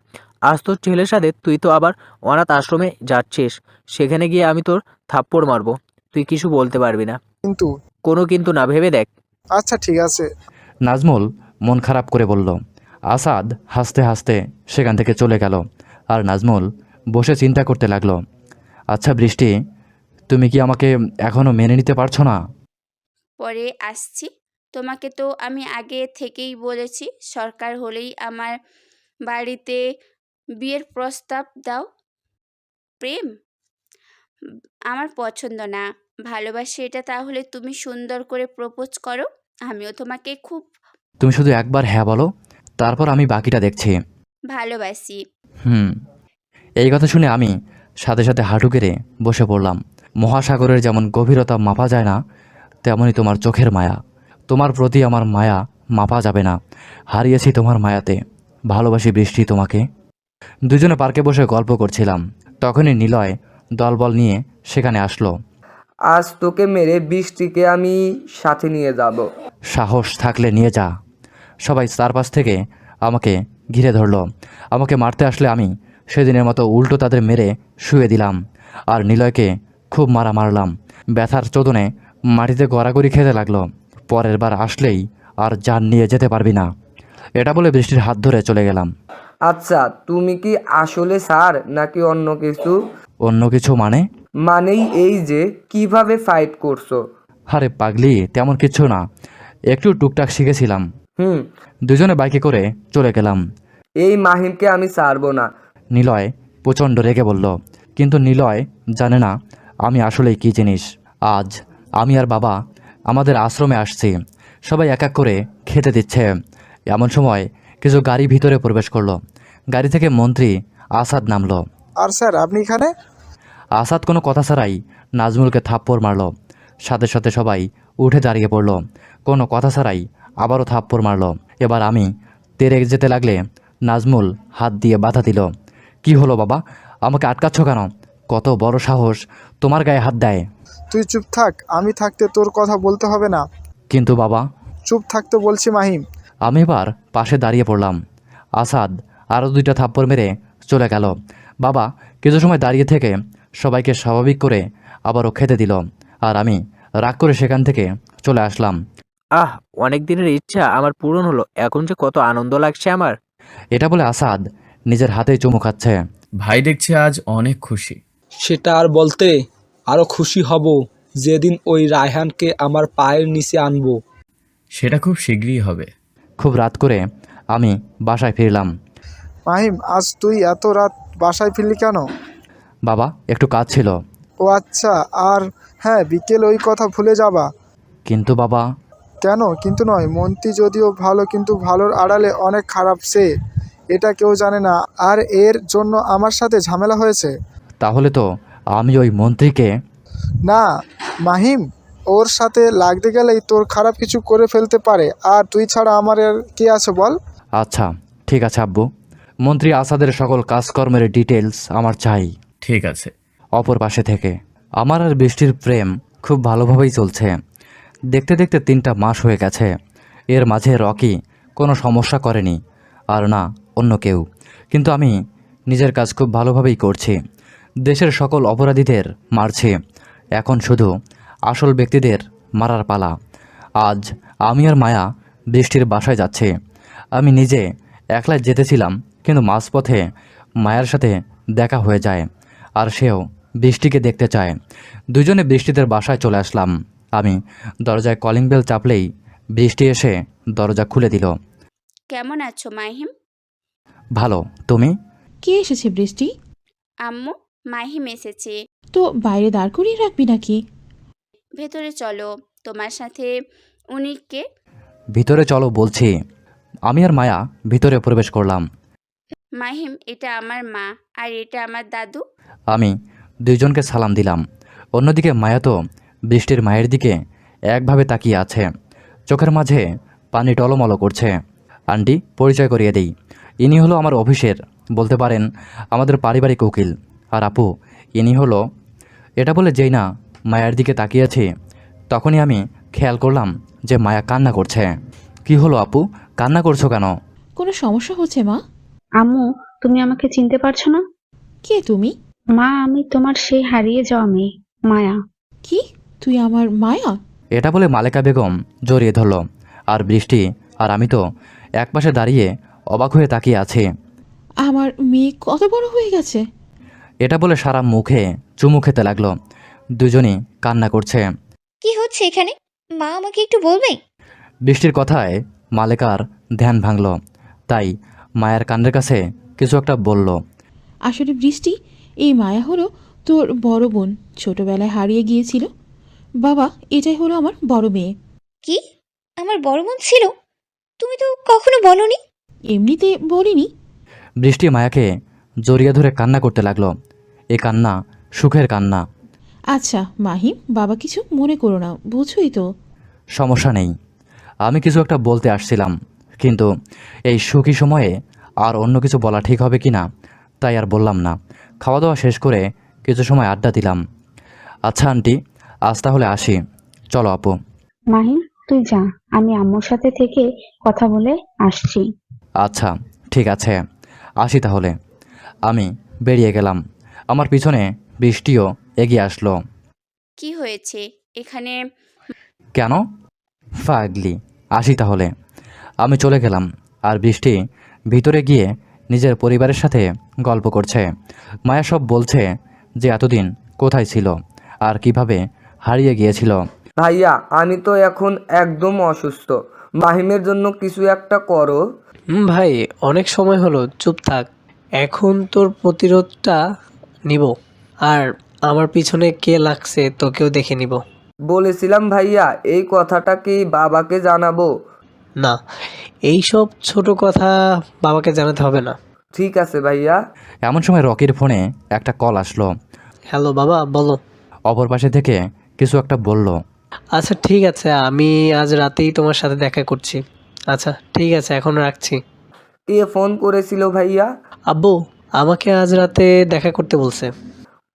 আজ তোর ছেলের সাথে তুই তো আবার অনাথ আশ্রমে যাচ্ছিস। সেখানে গিয়ে আমি তোর থাপ্পড় মারবো, তুই কিছু বলতে পারবি না। কিন্তু কোনো কিন্তু না, ভেবে দেখ। আচ্ছা ঠিক আছে। নাজমুল মন খারাপ করে বলল। আসাদ হাসতে হাসতে সেখান থেকে চলে গেল, আর নাজমুল বসে চিন্তা করতে লাগলো। আচ্ছা বৃষ্টি, তুমি কি আমাকে এখনও মেনে নিতে পারছো না? পরে আসছি। তোমাকে তো আমি আগে থেকেই বলেছি, সরকার হলেই আমার বাড়িতে বিয়ের প্রস্তাব দাও। প্রেম আমার পছন্দ না, ভালোবাসি এটা। তাহলে তুমি সুন্দর করে প্রপোজ করো, আমিও তোমাকে খুব তুমি শুধু একবার হ্যাঁ বলো, তারপর আমি বাকিটা দেখছি। ভালোবাসি। এই কথা শুনে আমি সাথে সাথে হাঁটু গেড়ে বসে পড়লাম। মহাসাগরের যেমন গভীরতা মাপা যায় না, তেমনই তোমার চোখের মায়া। তোমার প্রতি আমার মায়া মাপা যাবে না। হারিয়েছি তোমার মায়াতে। ভালোবাসি বৃষ্টি তোমাকে। দুজনে পার্কে বসে গল্প করছিলাম, তখনই নিলয় দলবল নিয়ে সেখানে আসলো। আজ তোকে মেরে বৃষ্টিকে আমি সাথে নিয়ে যাব। সাহস থাকলে নিয়ে যা। সবাই চারপাশ থেকে আমাকে ঘিরে ধরলো। আমাকে মারতে আসলে আমি সেদিনের মতো উল্টো তাদের মেরে শুয়ে দিলাম, আর নিলয়কে খুব মারলাম। ব্যথার চোদনে মাটিতে গড়াগড়ি খেতে লাগলো। পরের বার আসলেই আর জান নিয়ে যেতে পারবি না, এটা বলে বৃষ্টির হাত ধরে চলে গেলাম। আচ্ছা তুমি কি আসলে স্যার নাকি অন্য কিছু? অন্য কিছু মানে? মানেই এই যে কিভাবে ফাইট করছো। আরে পাগলি, তেমন কিছু না, একটু টুকটাক শিখেছিলাম। দুজনে বাইকে করে চলে গেলাম। এই মাহিমকে আমি ছাড়বো না। নিলয় প্রচণ্ড রেগে বলল, কিন্তু নিলয় জানে না আমি আসলেই কী জিনিস। আজ আমি আর বাবা আমাদের আশ্রমে আসছি, সবাই এক এক করে খেতে দিচ্ছে। এমন সময় কিছু গাড়ি ভিতরে প্রবেশ করলো। গাড়ি থেকে মন্ত্রী আসাদ নামলো। আর স্যার আপনি এখানে? আসাদ কোনো কথা ছাড়াই নাজমুলকে থাপ্পড় মারল। সাথে সাথে সবাই উঠে দাঁড়িয়ে পড়ল। কোনো কথা ছাড়াই আবারও থাপ্পড় মারল। এবার আমি তেরে যেতে লাগলে নাজমুল হাত দিয়ে বাধা দিল। কি হলো বাবা, আমাকে আটকাচ্ছ কেন? কত বড় সাহস তোমার গায়ে হাত দেয়? তুই চুপ থাক, আমি থাকতে তোর কথা বলতে হবে না। কিন্তু বাবা। চুপ থাকতে বলছি মাহিম। আমি এবার পাশে দাঁড়িয়ে পড়লাম। আসাদ আরও 2টা থাপ্পড় মেরে চলে গেল। বাবা কিছু সময় দাঁড়িয়ে থেকে সবাইকে স্বাভাবিক করে আবারও খেতে দিল, আর আমি রাগ করে সেখান থেকে চলে আসলাম। অনেক দিনের ইচ্ছা আমার পূরণ হলো, এখন যে কত আনন্দ লাগছে আমার। এটা বলে আসাদ নিজের হাতেই চুমু খাচ্ছে। ভাই দেখছি আজ অনেক খুশি। সেটা আর বলতে, আরো খুশি হব যেদিন ওই রায়হানকে আমার পায়ের নিচে আনবো। সেটা খুব শীঘ্রই হবে। খুব রাত করে আমি বাসায় ফিরলাম। মাহিম, আজ তুই এত রাত বাসায় ফিরলি কেন? বাবা একটু কাজ ছিল। ও আচ্ছা, আর হ্যাঁ বিকেল ওই কথা ভুলে যাবা। কিন্তু বাবা। কেন কিন্তু নয়? মন্ত্রী যদিও ভালো, কিন্তু ভালোর আড়ালে অনেক খারাপ সে, এটা কেউ জানে না। আর এর জন্য আমার সাথে ঝামেলা হয়েছে। তাহলে তো আমি ওই মন্ত্রীকে। না মাহিম, ওর সাথে লাগতে গেলেই তোর খারাপ কিছু করে ফেলতে পারে, আর তুই ছাড়া আমার আর কে আছে বল? আচ্ছা ঠিক আছে আব্বু, মন্ত্রী আসাদের সকল কাজকর্মের ডিটেলস আমার চাই। ঠিক আছে। অপর পাশে থেকে আমার আর বৃষ্টির প্রেম খুব ভালোভাবেই চলছে। দেখতে দেখতে 3টা মাস হয়ে গেছে। এর মাঝে রকি কোনো সমস্যা করেনি, আর না অন্য কেউ। কিন্তু আমি নিজের কাজ খুব ভালোভাবেই করছি। দেশের সকল অপরাধীদের মারছি। এখন শুধু আসল ব্যক্তিদের মারার পালা। আজ আমি আর মায়া বৃষ্টির বাসায় যাচ্ছি। আমি নিজে একলাই যেতেছিলাম, কিন্তু মাঝপথে মায়ার সাথে দেখা হয়ে যায়, আর সেও বৃষ্টিকে দেখতে চায়। দুজনে বৃষ্টিদের বাসায় চলে আসলাম। আমি দরজায় কলিং বেল চাপলেই বৃষ্টি এসে দরজা খুলে দিল। কেমন আছো মাহিম? ভালো, তুমি? কে এসেছে বৃষ্টি? আম্মু, মাহিম এসেছে। তো বাইরে দাঁড় করিয়ে রাখবি নাকি? ভেতরে চলো, তোমার সাথে উনি কে? ভিতরে চলো বলছি। আমি আর মায়া ভিতরে প্রবেশ করলাম। মাহিম, এটা আমার মা আর এটা আমার দাদু। আমি দুইজনকে সালাম দিলাম। অন্যদিকে মায়া তো বৃষ্টির মায়ের দিকে একভাবে তাকিয়ে আছে, চোখের মাঝে পানি টলমল করছে। আন্টি, পরিচয় করিয়ে দেই, ইনি হলো আমার অফিসের, বলতে পারেন আমাদের পারিবারিক উকিল। আর আপু, ইনি হলো। এটা বলে যেই না মায়ের দিকে তাকিয়েছি, তখনই আমি খেয়াল করলাম যে মায়া কান্না করছে। কি হলো আপু, কান্না করছো কেন? কোনো সমস্যা হচ্ছে মা? আম্মু, তুমি আমাকে চিনতে পারছো না? কে তুমি? মা, আমি তোমার সেই হারিয়ে যাওয়া মেয়ে মায়া। কি, তুই আমার মায়া? এটা বলে মালেকা বেগম জড়িয়ে ধরল। আর বৃষ্টি আর আমি তো একপাশে দাঁড়িয়ে অবাক হয়ে তাকিয়ে আছি। আমার মেয়ে কত বড় হয়ে গেছে! এটা বলে সারা মুখে চুমু খেতে লাগলো। দুজনই কান্না করছে। কি হচ্ছে এখানে? মা, আমাকে একটু বলবে? বৃষ্টির কথায় মালেকার ধ্যান ভাঙল, তাই মায়ের কানের কাছে কিছু একটা বলল। আসলে বৃষ্টি, এই মায়া হলো তোর বড় বোন, ছোটবেলায় হারিয়ে গিয়েছিল। বাবা, এটাই হলো আমার বড় মেয়ে। কি, আমার বড় বোন ছিল? তুমি তো কখনো বলনি। এমনিতে বলিনি। বৃষ্টি মায়াকে জড়িয়ে ধরে কান্না করতে লাগলো। এ কান্না সুখের কান্না। আচ্ছা মাহিম, বাবা কিছু মনে করো না, বুঝোই তো। সমস্যা নেই, আমি কিছু একটা বলতে আসছিলাম, কিন্তু এই সুখী সময়ে আর অন্য কিছু বলা ঠিক হবে কি না, তাই আর বললাম না। খাওয়া দাওয়া শেষ করে কিছু সময় আড্ডা দিলাম। আচ্ছা আন্টি, আজ তাহলে আসি। চলো আপু। মাহিম, তুই যা, আমি আম্মুর সাথে থেকে কথা বলে আসছি। আচ্ছা ঠিক আছে, আসি তাহলে। আমি বেরিয়ে গেলাম। আমার পিছনে বৃষ্টিও এগিয়ে আসলো। কি হয়েছে এখানে? কেন? ফাগলি, আসি তাহলে। আমি চলে গেলাম। আর বৃষ্টি ভিতরে গিয়ে নিজের পরিবারের সাথে গল্প করছে। মায়া সব বলছে যে এতদিন কোথায় ছিল আর কিভাবে হারিয়ে গিয়েছিল। ভাইয়া, আমি তো এখন একদম অসুস্থ। মাহিমের জন্য কিছু একটা করো। ভাই, অনেক সময় হলো, চুপ থাক। এখন তোর প্রতিরোধটা নিব, আর আমার পিছনে কে লাগছে তোকেও দেখে নিব। বলেছিলাম ভাইয়া, এই কথাটা কি বাবাকে জানাবো? না, এইসব ছোট কথা বাবাকে জানাতে হবে না। ঠিক আছে ভাইয়া। এমন সময় রকির ফোনে একটা কল আসলো। হ্যালো বাবা, বলো। অপর পাশে থেকে কিছু একটা বলল। আচ্ছা ঠিক আছে, আমি আজ রাতেই তোমার সাথে দেখা করছি। আচ্ছা ঠিক আছে, এখন রাখছি। কে ফোন করেছিল ভাইয়া? আব্বু আমাকে আজ রাতে দেখা করতে বলছে।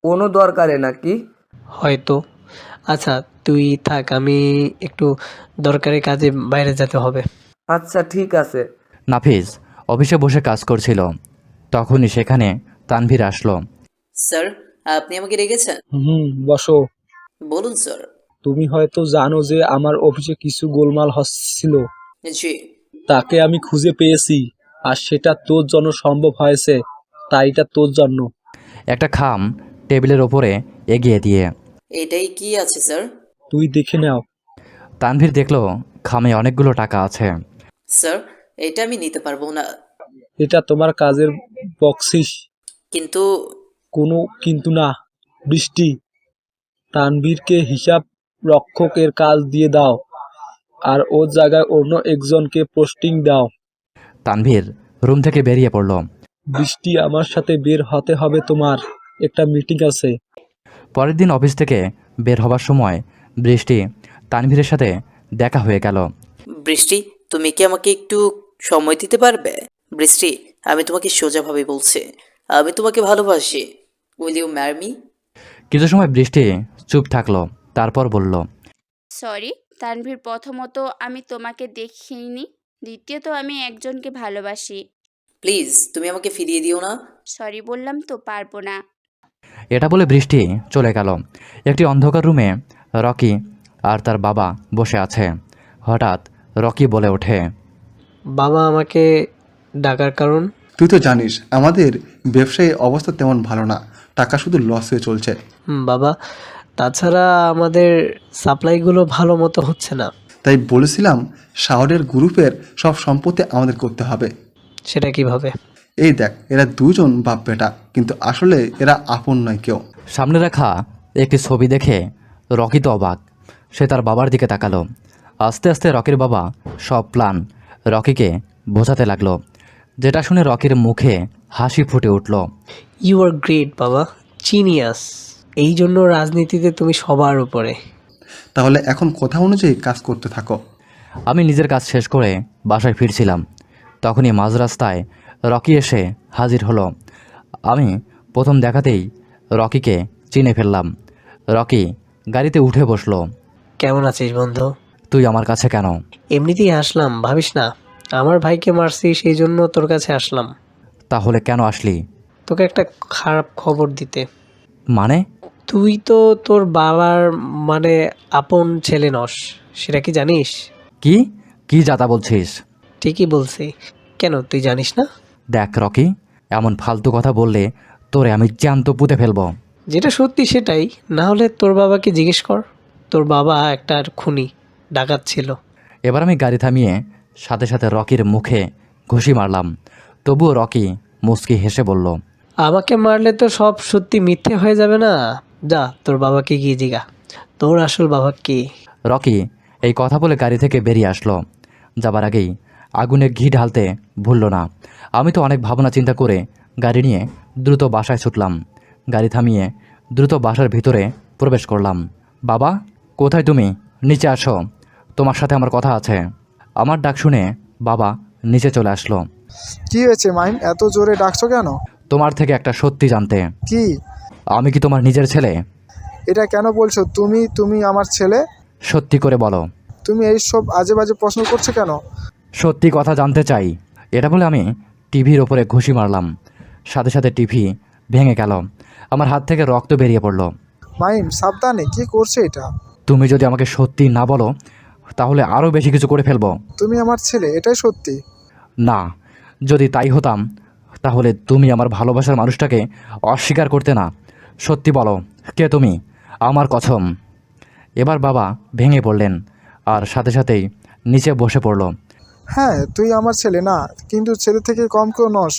কোনো দরকারে নাকি? হয়তো। আচ্ছা তুই থাক, আমি একটু দরকারি কাজে বাইরে যেতে হবে। আচ্ছা ঠিক আছে। নাফিস অফিসে বসে কাজ করছিল, তখনই সেখানে তানভীর আসলো। স্যার, আপনি আমাকে রেখেছেন? বসো। বলুন স্যার। তুমি হয়তো জানো যে আমার অফিসে কিছু গোলমাল হচ্ছিল। জি। তাকে আমি খুঁজে পেয়েছি, আর সেটা তোর জন্য সম্ভব হয়েছে, তাই এটা তোর জন্য। একটা খাম টেবিলের ওপরে এগিয়ে দিয়ে। এটাই কি আছে স্যার? তুই দেখে নাও। তানভীর দেখলো খামে অনেকগুলো টাকা আছে। স্যার, এটা আমি নিতে পারবো না। এটা তোমার কাজের বকশিস। কিন্তু কোনো কিন্তু না। বৃষ্টি, তানভীরকে হিসাব রক্ষকের কাজ দিয়ে দাও, আর ওর জায়গায় অন্য একজনকে পোস্টিং দাও। তানভীর রুম থেকে বেরিয়ে পড়ল। বৃষ্টি, আমার সাথে বের হতে হবে, তোমার একটা মিটিং আছে। পরের দিন অফিস থেকে বের হবার সময় বৃষ্টি তানভীরের সাথে দেখা হয়ে গেল। বৃষ্টি, তুমি কি আমাকে একটু সময় দিতে পারবে? বৃষ্টি, আমি তোমাকে সোজাভাবে বলছি, আমি তোমাকে ভালোবাসি। Will you marry me? কিছু সময় বৃষ্টি চুপ থাকলো, তারপর বলল। সরি তানভীর, প্রথমত আমি তোমাকে দেখিনি, দ্বিতীয়ত আমি একজনকে ভালোবাসি। প্লিজ তুমি আমাকে ফিরিয়ে দিও না। সরি বললাম তো, পারবো না। এটা বলে বৃষ্টি চলে গেল। একটি অন্ধকার রুমে রকি আর তার বাবা বসে আছে। হঠাৎ রকি বলে ওঠে, বাবা আমাকে ডাকার কারণ? তুই তো জানিস আমাদের ব্যবসায়ী অবস্থা তেমন ভালো না, টাকা শুধু লস হয়ে চলছে। বাবা, তাছাড়া আমাদের সাপ্লাইগুলো ভালো মতো হচ্ছে না। তাই বলেছিলাম শহরের গ্রুপের সব সম্পত্তি আমাদের করতে হবে। সেটা কিভাবে? এই দেখ, এরা দুজন বাপ বেটা, কিন্তু আসলে এরা আপন নয় কেউ। সামনে রাখা একটি ছবি দেখে রকি তো অবাক। সে তার বাবার দিকে তাকালো আস্তে আস্তে রকির বাবা সব প্ল্যান রকিকে বোঝাতে লাগলো, যেটা শুনে রকির মুখে হাসি ফুটে উঠল। ইউ আর গ্রেট বাবা, জিনিয়াস। এই জন্য রাজনীতিতে তুমি সবার উপরে। তাহলে এখন কথা অনুযায়ী কাজ করতে থাকো। আমি নিজের কাজ শেষ করে বাসায় ফিরছিলাম, তখনই মাঝ রাস্তায় রকি এসে হাজির হলো। আমি প্রথম দেখাতেই রকিকে চিনে ফেললাম। রকি গাড়িতে উঠে বসলো। কেমন আছিস বন্ধু? তুই আমার কাছে কেন? এমনিতেই আসলাম, ভাবিস না আমার ভাইকে মারছি, সেই জন্য তোর কাছে আসলাম। তাহলে কেন আসলি? তোকে একটা খারাপ খবর দিতে। মানে? তুই তো তোর বাবার মানে আপন ছেলে নস, সেটা কি জানিস? কি কি যাতা বলছিস? ঠিকই বলছি। কেন তুই জানিস না? দেখ রকি, এমন ফালতু কথা বললে তোরে আমি জ্যান্ত পুঁতে ফেলবো। যেটা সত্যি সেটাই, না হলে তোর বাবাকে জিজ্ঞেস কর। তোর বাবা একটা খুনি, ডাকাত ছিল। এবার আমি গাড়ি থামিয়ে সাথে সাথে রকির মুখে ঘুষি মারলাম। তবুও রকি মুচকি হেসে বলল, আমাকে মারলে তো সব সত্যি মিথ্যে হয়ে যাবে না? যা তোর বাবাকে গিয়ে জিগা তোর আসল বাবা কে। রকি এই কথা বলে গাড়ি থেকে বেরিয়ে আসলো। যাবার আগেই আগুনে ঘি ঢালতে ভুলল না। আমি তো অনেক ভাবনা চিন্তা করে গাড়ি নিয়ে দ্রুত বাসায় ছুটলাম। গাড়ি থামিয়ে দ্রুত বাসার ভিতরে প্রবেশ করলাম। বাবা, কোথায় তুমি? নিচে আসো, তোমার সাথে আমার কথা আছে। আমার ডাক শুনে বাবা নিচে চলে আসলো। কি হয়েছে মাইম, এত জোরে ডাকছো কেন? তোমার থেকে একটা সত্যি জানতে। কি? আমি কি তোমার নিজের ছেলে? এটা কেন বলছো? তুমি তুমি আমার ছেলে? সত্যি করে বলো। তুমি এই সব আজে বাজে প্রশ্ন করছো কেন? সত্যি কথা জানতে চাই। এটা বলে আমি টিভির ওপরে ঘুষি মারলাম। সাথে সাথে টিভি ভেঙে গেল। আমার হাত থেকে রক্ত বেরিয়ে পড়ল। মাইম সাবধানে, কি করছে এটা? তুমি যদি আমাকে সত্যি না বলো তাহলে আরও বেশি কিছু করে ফেলবো। তুমি আমার ছেলে, এটাই সত্যি। না, যদি তাই হতাম তাহলে তুমি আমার ভালোবাসার মানুষটাকে অস্বীকার করতে না। সত্যি বলো, কে তুমি? আমার কসম। এবার বাবা ভেঙে পড়লেন আর সাথে সাথেই নিচে বসে পড়ল। হ্যাঁ, তুই আমার ছেলে না, কিন্তু ছেলে থেকে কম কেউ নস।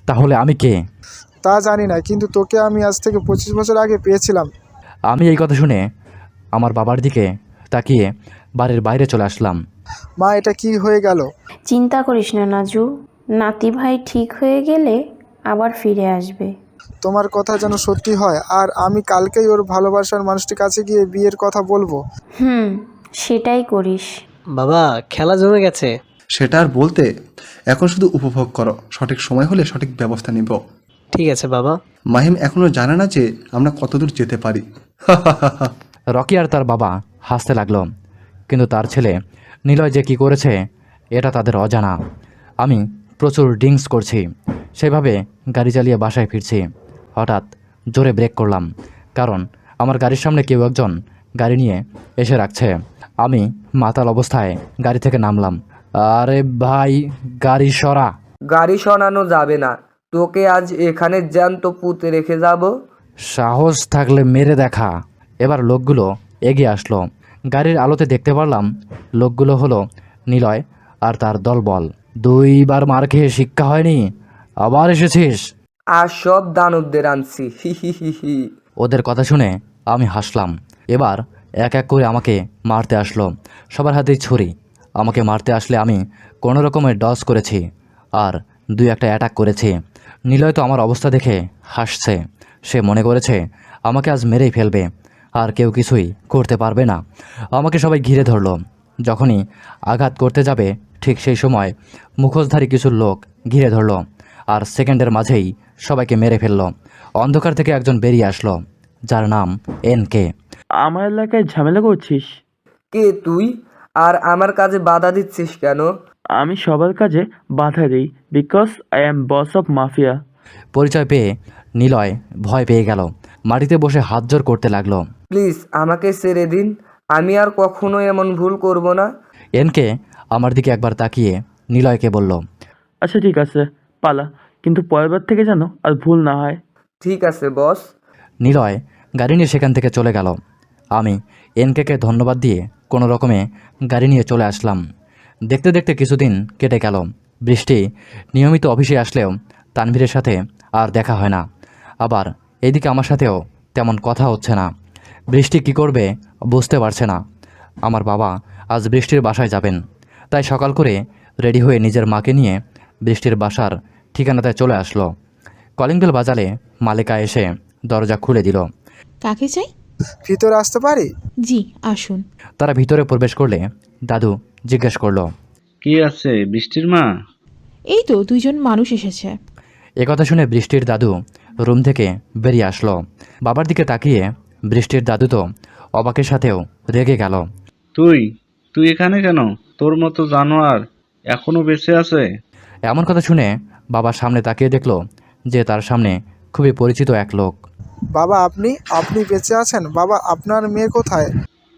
তাহলে আমি কে? তা জানি না, কিন্তু তোকে আমি আজ থেকে 25 বছর আগে পেয়েছিলাম। আমি এই কথা শুনে আমার বাবার দিকে তাকিয়ে বাড়ির বাইরে চলে আসলাম। মা, এটা কি হয়ে গেল? চিন্তা করিস না নাজু, নাতি ভাই ঠিক হয়ে গেলে আবার ফিরে আসবে। তোমার কথা যেন সত্যি হয়, আর আমি কালকেই ওর ভালোবাসার মানুষটির কাছে গিয়ে বিয়ের কথা বলবো। সেটাই করিস। বাবা, খেলা জমে গেছে। সেটা আর বলতে, এখন শুধু উপভোগ করো, সঠিক সময় হলে সঠিক ব্যবস্থা নিব। ঠিক আছে বাবা। মাহিম এখনো জানে না যে আমরা কতদূর যেতে পারি। রকি আর তার বাবা হাসতে লাগলো, কিন্তু তার ছেলে নিলয় যে কি করেছে এটা তাদের অজানা। আমি প্রচুর ড্রিঙ্কস করছি, সেভাবে গাড়ি চালিয়ে বাসায় ফিরছি। হঠাৎ জোরে ব্রেক করলাম, কারণ আমার গাড়ির সামনে কেউ একজন গাড়ি নিয়ে এসে রাখছে। আমি মাতাল অবস্থায় গাড়ি থেকে নামলাম। আরে ভাই, গাড়ি সরা। গাড়ি সরানো যাবে না, তোকে আজ এখানে জ্যান্ত পুঁতে রেখে যাব। সাহস থাকলে মেরে দেখা। এবার লোকগুলো এগিয়ে আসলো। গাড়ির আলোতে দেখতে পারলাম লোকগুলো হলো নিলয় আর তার দলবল। 2 বার মার খেয়ে শিক্ষা হয়নি, আবার এসেছিস? আর সব দানবদের আনছি, হি হি হি হি। ওদের কথা শুনে আমি হাসলাম। এবার এক এক করে আমাকে মারতে আসলো। সবার হাতেই ছুরি। আমাকে মারতে আসলে আমি কোনো রকমের ডজ করেছি আর 2-1টা অ্যাটাক করেছি। নিলয় তো আমার অবস্থা দেখে হাসছে। সে মনে করেছে আমাকে আজ মেরেই ফেলবে আর কেউ কিছুই করতে পারবে না। আমাকে সবাই ঘিরে ধরলো। যখনই আঘাত করতে যাবে ঠিক সেই সময় মুখোশধারী কিছু লোক ঘিরে ধরলো আর সেকেন্ডের মাঝেই সবাইকে মেরে ফেললো। অন্ধকার থেকে একজন বেরিয়ে আসলো, যার নাম NK। আমার এলাকায় ঝামেলা করছিস? কে তুই, আর আমার কাজে বাধা দিচ্ছিস কেন? আমি সবার কাজে বাধা দিই, because I am boss of mafia. পরিচয় পেয়ে নিলয় ভয় পেয়ে গেল, মাটিতে বসে হাত জোর করতে লাগলো। প্লিজ আমাকে ছেড়ে দিন, আমি আর কখনো এমন ভুল করব না। NK আমার দিকে একবার তাকিয়ে নিলয়কে বলল, আচ্ছা ঠিক আছে, পালা, কিন্তু পরেরবার থেকে যেন আর ভুল না হয়। ঠিক আছে বস। নিলয় গাড়ি নিয়ে সেখান থেকে চলে গেল। আমি NKকে ধন্যবাদ দিয়ে কোনো রকমে গাড়ি নিয়ে চলে আসলাম। দেখতে দেখতে কিছুদিন কেটে গেল। বৃষ্টি নিয়মিত অফিসে আসলেও তানভীরের সাথে আর দেখা হয় না। আবার এদিকে আমার সাথেও তেমন কথা হচ্ছে না। বৃষ্টি কি করবে বুঝতে পারছে না। আমার বাবা আজ বৃষ্টির বাসায় যাবেন। তাই সকাল করে রেডি হয়ে নিজের মাকে নিয়ে বৃষ্টির বাসার ঠিকানাতে চলে আসলো। কলিং বেল বাজালে মালিকা এসে দরজা খুলে দিল। কাকে চাই? ভিতরে আসতে পারি? জি আসুন। তারা ভিতরে প্রবেশ করলে দাদু জিজ্ঞেস করলো, কে আছে? বৃষ্টির মা? এই তো দুইজন মানুষ এসেছে। একথা শুনে বৃষ্টির দাদু রুম থেকে বেরিয়ে আসলো। বাবার দিকে তাকিয়ে বৃষ্টির দাদু তো অবাকের সাথেও রেগে গেল। তুই তুই এখানে কেন? তোর মতো জানোয়ার এখনো বেঁচে আছে? এমন কথা শুনে বাবার সামনে তাকিয়ে দেখলো যে তার সামনে খুবই পরিচিত এক লোক। বাবা আপনি আপনি বেঁচে আছেন? বাবা আপনার মেয়ে কোথায়?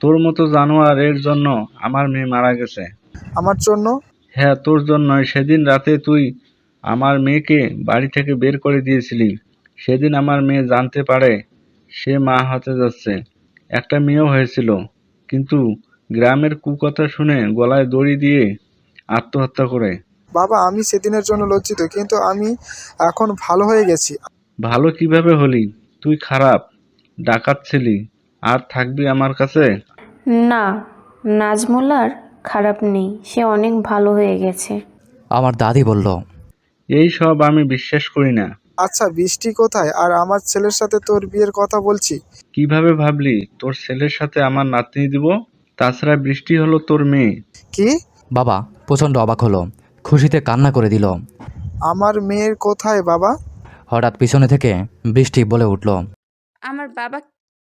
তোর মতো জানোয়ার এর জন্য আমার মেয়ে মারা গেছে। আমার জন্য? হ্যাঁ, তোর জন্যই। সেদিন রাতে তুই আমার মেয়েকে বাড়ি থেকে বের করে দিয়েছিলি। সেদিন আমার মেয়ে জানতে পারে সে মা হতে যাচ্ছে। একটা মেয়েও হয়েছিল, কিন্তু গ্রামের কুকথা শুনে গলায় দড়ি দিয়ে আত্মহত্যা করে। বাবা আমি সেদিনের জন্য লজ্জিত, কিন্তু আমি এখন ভালো হয়ে গেছি। ভালো কিভাবে হলি? তুই খারাপ, ডাকাত ছিলি, আর থাকবি আমার কাছে? না, নাজমুলার খারাপ নেই, সে অনেক ভালো হয়ে গেছে। আমার দাদি বলল, এই সব আমি বিশ্বাস করি না। আচ্ছা বৃষ্টি কোথায়? আর আমার ছেলের সাথে তোর বিয়ের কথা বলছি। কিভাবে ভাবলি তোর ছেলের সাথে আমার নাতনি দিব? তাছাড়া বৃষ্টি হলো তোর মেয়ে। কি? বাবা প্রচণ্ড অবাক হলো, খুশিতে কান্না করে দিল। আমার মেয়ের কোথায় বাবা? হঠাৎ পিছনে থেকে বৃষ্টি বলে উঠল, আমার বাবা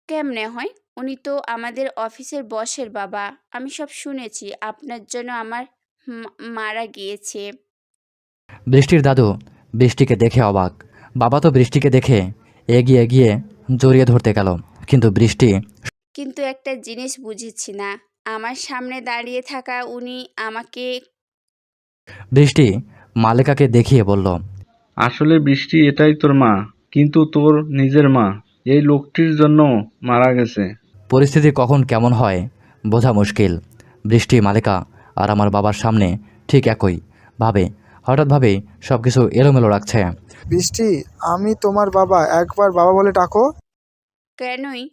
কেমনে হয়? উনি তো আমাদের অফিসের বসের বাবা। আমি সব শুনেছি। আপনার জন্য আমার মারা গিয়েছে। বৃষ্টির দাদু বৃষ্টিকে দেখে অবাক। বাবা তো বৃষ্টিকে দেখে এগিয়ে গিয়ে জড়িয়ে ধরতে গেল, কিন্তু বৃষ্টি কিন্তু একটা জিনিস বুঝেছি না, আমার সামনে দাঁড়িয়ে থাকা উনি আমাকে বৃষ্টি মালিকাকে দেখিয়ে বলল, আসলে বৃষ্টি এটাই তোর মা, কিন্তু তোর নিজের মা এই লোকটির জন্য মারা গেছে। পরিস্থিতি কখন কেমন হয় বোঝা মুশকিল। বৃষ্টি, মালিকা আর আমার বাবার সামনে ঠিক একই ভাবে হঠাৎভাবে সব কিছু এলোমেলো রাখছে। বৃষ্টি আমি তোমার বাবা, একবার বাবা বলে ডাকো। কেনই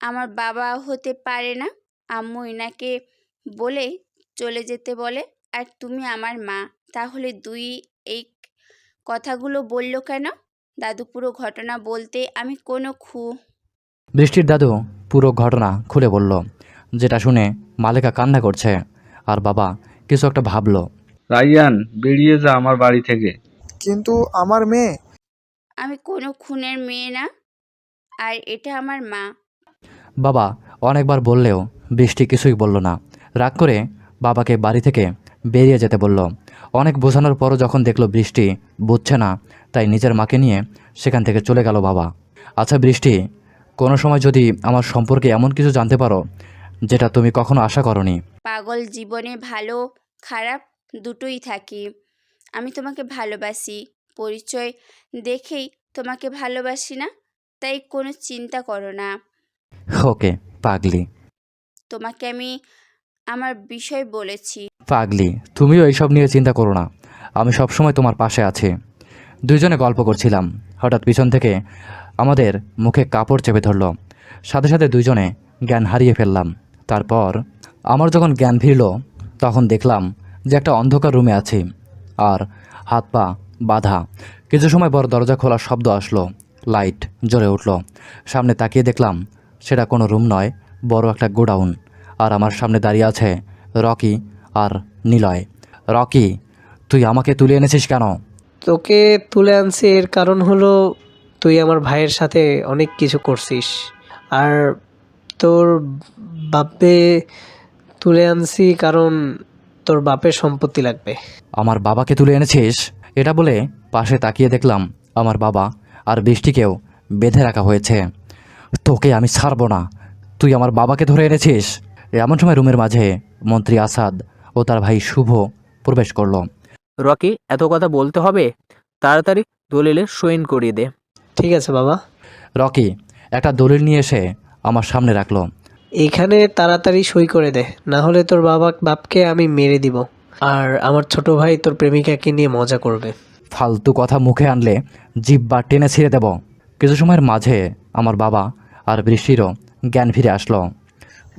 আমার বাবা হতে পারে না? আম্মু ইনাকে বলে চলে যেতে বলে, আর তুমি আমার মা। তাহলে দুই এই কথাগুলো বললো কেন? দাদু পুরো ঘটনা বলতে আমি কোনো বৃষ্টির দাদু পুরো ঘটনা খুলে বলল, যেটা শুনে মালিকা কান্না করছে আর বাবা কিছু একটা ভাবলো। রাইয়ান, বেরিয়ে যা আমার বাড়ি থেকে। কিন্তু আমার মেয়ে? আমি কোনো খুনের মেয়ে না, আর এটা আমার মা। বাবা অনেকবার বললেও বৃষ্টি কিছুই বলল না। রাগ করে বাবাকে বাড়ি থেকে বেরিয়ে যেতে বলল। অনেক বোঝানোর পরও যখন দেখলো বৃষ্টি বুঝছে না, তাই নিজের মাকে নিয়ে সেখান থেকে চলে গেল বাবা। আচ্ছা বৃষ্টি, কোনো সময় যদি আমার সম্পর্কে এমন কিছু জানতে পারো যেটা তুমি কখনো আশা করনি। পাগল, জীবনে ভালো খারাপ দুটোই থাকি। আমি তোমাকে ভালোবাসি, পরিচয় দেখেই তোমাকে ভালোবাসি না, তাই কোনো চিন্তা করো না। ওকে পাগলি। তোমাকে আমি আমার বিষয় বলেছি। পাগলি, তুমিও এইসব নিয়ে চিন্তা করো না, আমি সবসময় তোমার পাশে আছি। দুইজনে গল্প করছিলাম, হঠাৎ পিছন থেকে আমাদের মুখে কাপড় চেপে ধরলো। সাথে সাথে দুইজনে জ্ঞান হারিয়ে ফেললাম। তারপর আমার যখন জ্ঞান ফিরল তখন দেখলাম যে একটা অন্ধকার রুমে আছি আর হাত পা বাঁধা। কিছু সময় পর দরজা খোলার শব্দ আসলো, লাইট জ্বলে উঠল। সামনে তাকিয়ে দেখলাম সেটা কোনো রুম নয়, বড় একটা গোডাউন। আর আমার সামনে দাঁড়িয়ে আছে রকি আর নিলয়। রকি, তুই আমাকে তুলে এনেছিস কেন? তোকে তুলে আনছি এর কারণ হলো তুই আমার ভাইয়ের সাথে অনেক কিছু করছিস, আর তোর বাপে তুলে আনছি কারণ তোর বাপের সম্পত্তি লাগবে। আমার বাবাকে তুলে এনেছিস? এটা বলে পাশে তাকিয়ে দেখলাম আমার বাবা আর বৃষ্টিকেও বেঁধে রাখা হয়েছে। তোকে আমি ছাড়বো না, তুই আমার বাবাকে ধরে এনেছিস। এমন সময় রুমের মাঝে মন্ত্রী আসাদ ও তার ভাই শুভ প্রবেশ করলো। রকি, এত কথা বলতে হবে? তাড়াতাড়ি দলিলে সইন করিয়ে দে। ঠিক আছে বাবা। রকি একটা দলিল নিয়ে এসে আমার সামনে রাখলো। এইখানে তাড়াতাড়ি সই করে দে, না হলে তোর বাপকে আমি মেরে দিব, আর আমার ছোট ভাই তোর প্রেমিকাকে নিয়ে মজা করবে। ফালতু কথা মুখে আনলে জিহ্বা টেনে ছিঁড়ে দেব। কিছু সময়ের মাঝে আমার বাবা আর বৃষ্টিরও জ্ঞান ফিরে আসলো।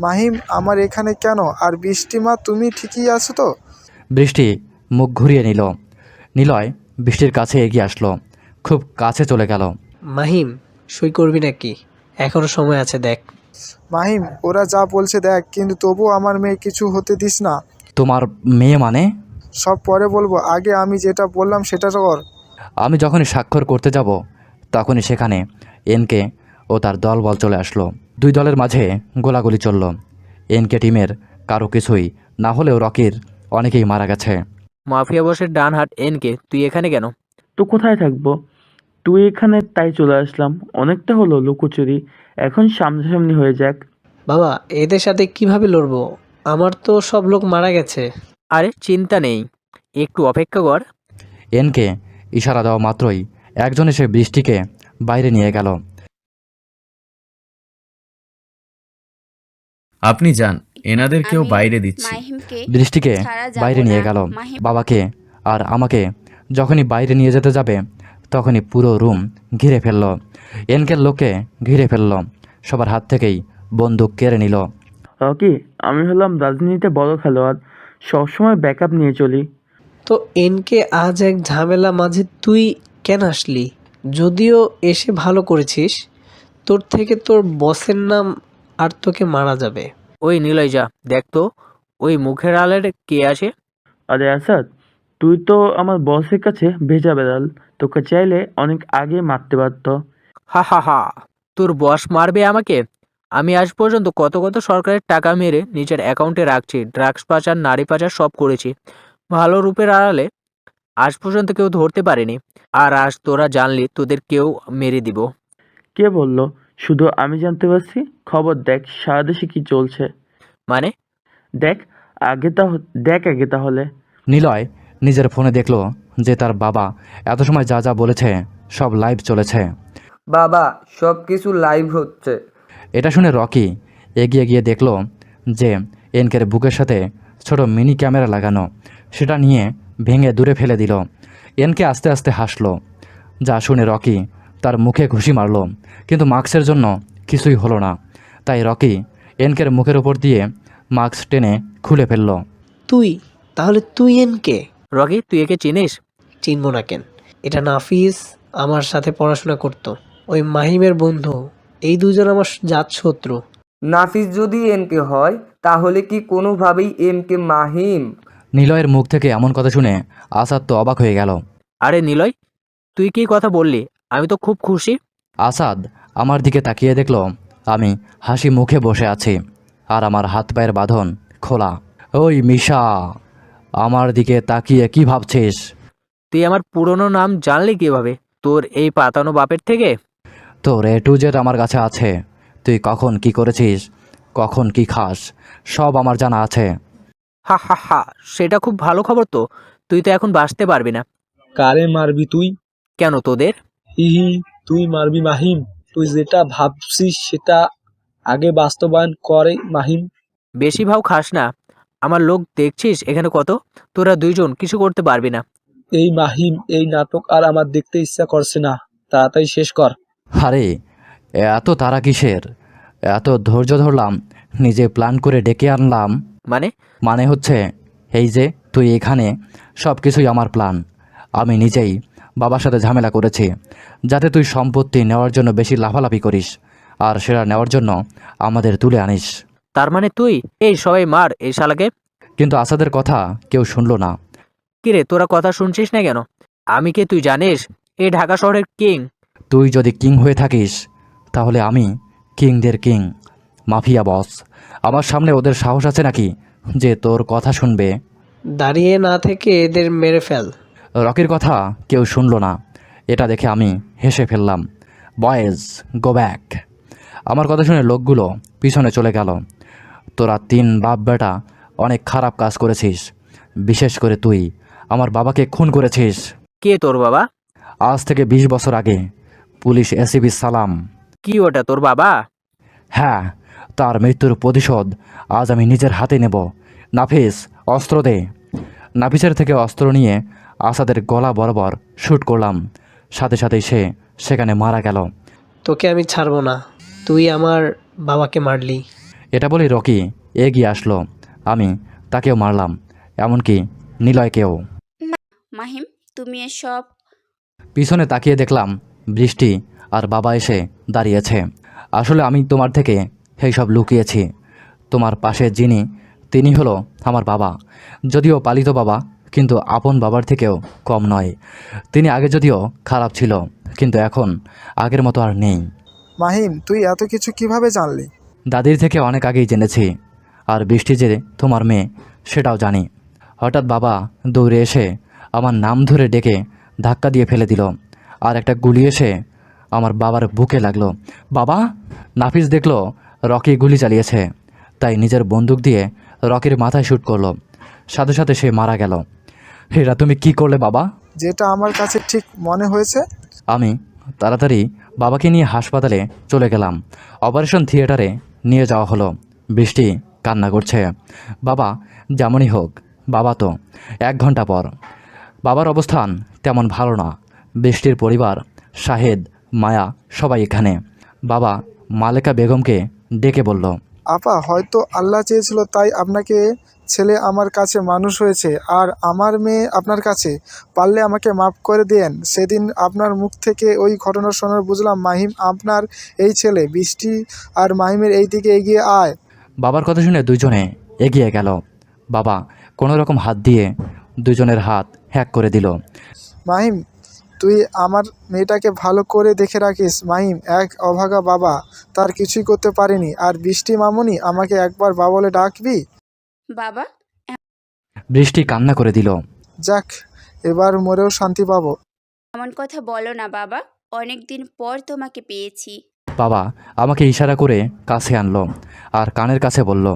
মাহিম আমার এখানে কেন? আর বৃষ্টি মা, তুমি ঠিকই আছো তো? বৃষ্টি মুখ ঘুরিয়ে নিল। নিলয় বৃষ্টির কাছে এগিয়ে আসলো, খুব কাছে চলে গেল। মাহিম, সই করবি নাকি? এখনো সময় আছে, দেখ। মাহিম, ওরা যা বলছে দেখ, কিন্তু তবু আমার মেয়ে কিছু হতে দিস না। তোমার মেয়ে মানে? সব পরে বলবো, আগে আমি যেটা বললাম সেটা কর। আমি যখনই স্বাক্ষর করতে যাব তখনই সেখানে এনকে ও তার দলবল চলে আসলো। দুই দলের মাঝে গোলাগুলি চলল। এনকে টিমের কারো কিছুই না হলেও রকির অনেকেই মারা গেছে। মাফিয়া বসের ডান হাত এনকে, তুই এখানে কেন? তো কোথায় থাকবো? তুই এখানে তাই চলে আসলাম। অনেকটা হলো লুকোচুরি, এখন সামনাসামনি হয়ে যাক। বাবা, এদের সাথে কিভাবে লড়বো? আমার তো সব লোক মারা গেছে। আরে চিন্তা নেই, একটু অপেক্ষা কর। এনকে ইশারা দেওয়া মাত্রই একজন এসে বৃষ্টিকে বাইরে নিয়ে গেল। আপনি যান, এনাদের কেউ আমি বাইরে দিচ্ছি। মাহিমকে বৃষ্টিকে ছাড়া যাব বাইরে নিয়ে না। গেল। মাহিম বাবাকে আর আমাকে যখনই বাইরে নিয়ে যেতে যাবে তখনই পুরো রুম ঘিরে ফেলল। এনকের লোকে ঘিরে ফেলল, সবার হাত থেকেই বন্দুক কেড়ে নিল। রকি, আমি হলাম রাজনীতিতে বড় খেলোয়াড়, সবসময় ব্যাকআপ নিয়ে চলি। তো এনকে আজ এক ঝামেলা মাঝে তুই কেন আসলি? যদিও এসে ভালো করেছিস, তোর থেকে তোর বসের নাম আর তোকে মারা যাবে। ওই নিলয়, যা দেখ তো ওই মুখের আলের কে আসে। আরে আসাদ, তুই তো আমার বসের কাছে ভেজা বেড়াল, তোকে চাইলে অনেক আগে মারতে পারতো। হা হা হা, তোর বস মারবে আমাকে? আমি আজ পর্যন্ত কত কত সরকারের টাকা মেরে নিজের অ্যাকাউন্টে রাখছি, ড্রাগস পাচার, নারী পাচার সব করেছি। ভালো রূপের আড়ালে আজ পর্যন্ত কেউ ধরতে পারেনি। আর আজ তোরা জানলি তোদের কেউ মেরে দিব। কে বললো? শুধু আমি জানতে পারছি। খবর দেখ সারা দেশে কি চলছে। মানে? দেখ আগে তাহলে। নিলয় নিজের ফোনে দেখল যে তার বাবা এত সময় যা যা বলেছে সব লাইভ চলেছে। বাবা, সব কিছু লাইভ হচ্ছে। এটা শুনে রকি এগিয়ে গিয়ে দেখল যে এনকের বুকের সাথে ছোট মিনি ক্যামেরা লাগানো, সেটা নিয়ে ভেঙে দূরে ফেলে দিল। এনকে আস্তে আস্তে হাসলো, যা শুনে রকি তার মুখে ঘুষি মারল, কিন্তু মাস্কের জন্য কিছুই হলো না। তাই রকি এনকের মুখের উপর দিয়ে মাস্ক টেনে খুলে ফেলল। তাহলে তুই এনকে? রকি, তুই একে চিনিস? চিনবো না কেন? এটা নাফিস, আমার সাথে পড়াশোনা করতো। ওই মাহিমের বন্ধু। এই দুজন আমার জাত শত্রু। নাফিস যদি এমকে হয়, তাহলে কি কোনোভাবেই এমকে মাহিম? নিলয়ের মুখ থেকে এমন কথা শুনে আসাদ তো অবাক হয়ে গেল। আরে নিলয়, তুই কি কথা বললি? আমি তো খুব খুশি। আসাদ আমার দিকে তাকিয়ে দেখল আমি হাসি মুখে বসে আছি আর আমার হাত পায়ের বাঁধন খোলা। ওই মিশা, আমার দিকে তাকিয়ে কি ভাবছিস? তুই আমার পুরনো নাম জানলি কিভাবে? তোর এই পাতানো বাপের থেকে? তোর এ টু জেড আমার কাছে আছে। তুই কখন কি করেছিস, কখন কি খাস, সব আমার জানা আছে। হা হা হা, সেটা খুব ভালো খবর তো। তুই তো এখন বাঁচতে পারবি না। কারে মারবি তুই? কেন তোদের? হিহি, তুই মারবি মাহিম? তুই যেটা ভাবছিস সেটা আগে বাস্তবায়ন করে মাহিম। বেশি ভাও খাস না। আমার লোক দেখছিস এখানে কত? তোরা দুইজন কিছু করতে পারবি না। এই মাহিম, এই নাটক আর আমার দেখতে ইচ্ছা করছে না, তাড়াতাড়ি শেষ কর। আরে এত তারা কিসের? এত ধৈর্য ধরলাম, নিজে প্ল্যান করে ডেকে আনলাম। মানে হচ্ছে এই যে তুই এখানে, সব কিছুই আমার প্ল্যান। আমি নিজেই বাবার সাথে ঝামেলা করেছি যাতে তুই সম্পত্তি নেওয়ার জন্য বেশি লাফালাফি করিস আর সেটা নেওয়ার জন্য আমাদের তুলে আনিস। তার মানে তুই? এই সবাই মার এই শালাকে। কিন্তু আসাদের কথা কেউ শুনল না। কিরে, তোরা কথা শুনছিস না কেন? আমি কে তুই জানিস? এই ঢাকা শহরের কিং। তুই যদি কিং হয়ে থাকিস তাহলে আমি কিংদের কিং, মাফিয়া বস। আমার সামনে ওদের সাহস আছে নাকি যে তোর কথা শুনবে? দাঁড়িয়ে না থেকে এদের মেরে ফেল। রকির কথা কেউ শুনল না। এটা দেখে আমি হেসে ফেললাম। Boys, go back. আমার কথা শুনে লোকগুলো পিছনে চলে গেল। তোরা তিন বাপ বেটা অনেক খারাপ কাজ করেছিস, বিশেষ করে তুই আমার বাবাকে খুন করেছিস। কে তোর বাবা? আজ থেকে 20 বছর আগে পুলিশ এসিপি সালাম। কি ওটা তোর বাবা? হ্যাঁ, তার মৃত্যুর প্রতিশোধ আজ আমি নিজের হাতে নেব। নাফিস, অস্ত্র দে। নাফিসের থেকে অস্ত্র নিয়ে আসাদের গলা বরাবর শ্যুট করলাম, সাথে সাথেই সে সেখানে মারা গেল। তোকে আমি ছাড়বো না। তুই আমার বাবাকে মারলি। এটা বলে রকি এগিয়ে আসলো। আমি তাকেও মারলাম, এমনকি নিলয়কেও। মাহিম, তুমি এসব পিছনে তাকিয়ে দেখলাম বৃষ্টি আর বাবা এসে দাঁড়িয়েছে। আসলে আমি তোমার থেকে সেই সব লুকিয়েছি। তোমার পাশে যিনি, তিনি হলো আমার বাবা। যদিও পালিত বাবা, কিন্তু আপন বাবার থেকেও কম নয়। তিনি আগে যদিও খারাপ ছিল, কিন্তু এখন আগের মতো আর নেই। মাহিম, তুই এত কিছু কিভাবে জানলি? দাদির থেকে অনেক আগেই জেনেছি। আর বৃষ্টি যে তোমার মেয়ে সেটাও জানি। হঠাৎ বাবা দৌড়ে এসে আমার নাম ধরে ডেকে ধাক্কা দিয়ে ফেলে দিল, আর একটা গুলি এসে আমার বাবার বুকে লাগলো। বাবা! নাফিস দেখলো রকি গুলি চালিয়েছে, তাই নিজের বন্দুক দিয়ে রকির মাথায় শ্যুট করলো। সাথে সাথে সে মারা গেল। হেরা, তুমি কি করলে বাবা? যেটা আমার কাছে ঠিক মনে হয়েছে। আমি তাড়াতাড়ি বাবাকে নিয়ে হাসপাতালে চলে গেলাম। অপারেশন থিয়েটারে নিয়ে যাওয়া হলো। বৃষ্টি কান্না করছে। বাবা যেমনই হোক, বাবা তো 1 ঘন্টা পর। বাবার অবস্থান তেমন ভালো না। বৃষ্টির পরিবার, শাহেদ, মায়া সবাই এখানে। বাবা মালেকা বেগমকে ডেকে বলল, আপা, হয়তো আল্লাহ চেয়েছিল তাই আপনাকে ছেলে আমার কাছে মানুষ হয়েছে, আর আমার মেয়ে আপনার কাছে। পারলে আমাকে মাফ করে দেন। সেদিন আপনার মুখ থেকে ওই ঘটনা শোনার বুঝলাম মাহিম আপনার এই ছেলে। বৃষ্টি আর মাহিমের এই দিকে এগিয়ে আয়। বাবার কথা শুনে দুজনে এগিয়ে গেল। বাবা কোনো রকম হাত দিয়ে দুজনের হাত হ্যাক করে দিল। মাহিম, তুই আমার মেয়েটাকে ভালো করে দেখে রাখিস। মাহিম এক অভাগা বাবা, তার কিছুই করতে পারেনি। আর বৃষ্টি মামুনি, আমাকে একবার বাবা বলে ডাকবি? বাবা। বৃষ্টি কান্না করে দিল। যাক, এবার মরেও শান্তি পাবো। এমন কথা বলো না বাবা, অনেক দিন পর তোমাকে পেয়েছি। বাবা আমাকে ইশারা করে কাছে আনলো আর কানের কাছে বলল,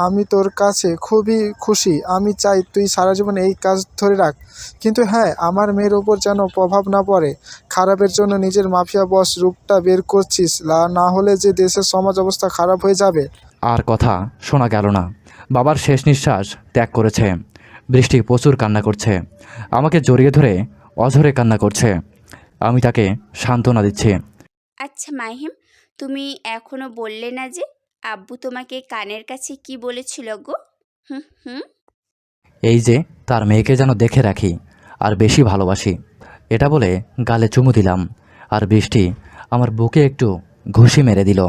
আমি তোর কাছে খুবই খুশি। আমি চাই তুই সারা জীবন এই কাজ ধরে রাখ। কিন্তু হ্যাঁ, আমার মেয়ের ওপর যেন প্রভাব না পড়ে। খারাপের জন্য নিজের মাফিয়া বস রূপটা বের করছিস, না হলে যে দেশের সমাজ অবস্থা খারাপ হয়ে যাবে। আর কথা শোনা গেল না। বাবার শেষ নিঃশ্বাস ত্যাগ করেছে। বৃষ্টি প্রচুর কান্না করছে, আমাকে জড়িয়ে ধরে অঝরে কান্না করছে। আমি তাকে সান্ত্বনা দিচ্ছি। আচ্ছা মাহিম, তুমি এখনো বললে না যে আব্বু তোমাকে কানের কাছে কি বলেছিল গো? হুম হুম এই যে তার মেয়েকে যেন দেখে রাখি আর বেশি ভালোবাসি, এটা বলে গালে চুমু দিলাম। আর বৃষ্টি আমার বুকে একটু ঘুষি মেরে দিল।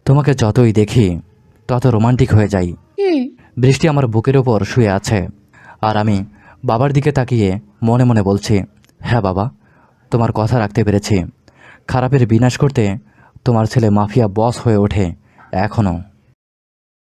তোমাকে যতই দেখি তত রোমান্টিক হয়ে যাই। বৃষ্টি আমার বুকের ওপর শুয়ে আছে, আর আমি বাবার দিকে তাকিয়ে মনে মনে বলছি, হ্যাঁ বাবা, তোমার কথা রাখতে পেরেছি। খারাপের বিনাশ করতে তোমার ছেলে মাফিয়া বস হয়ে ওঠে এখনও।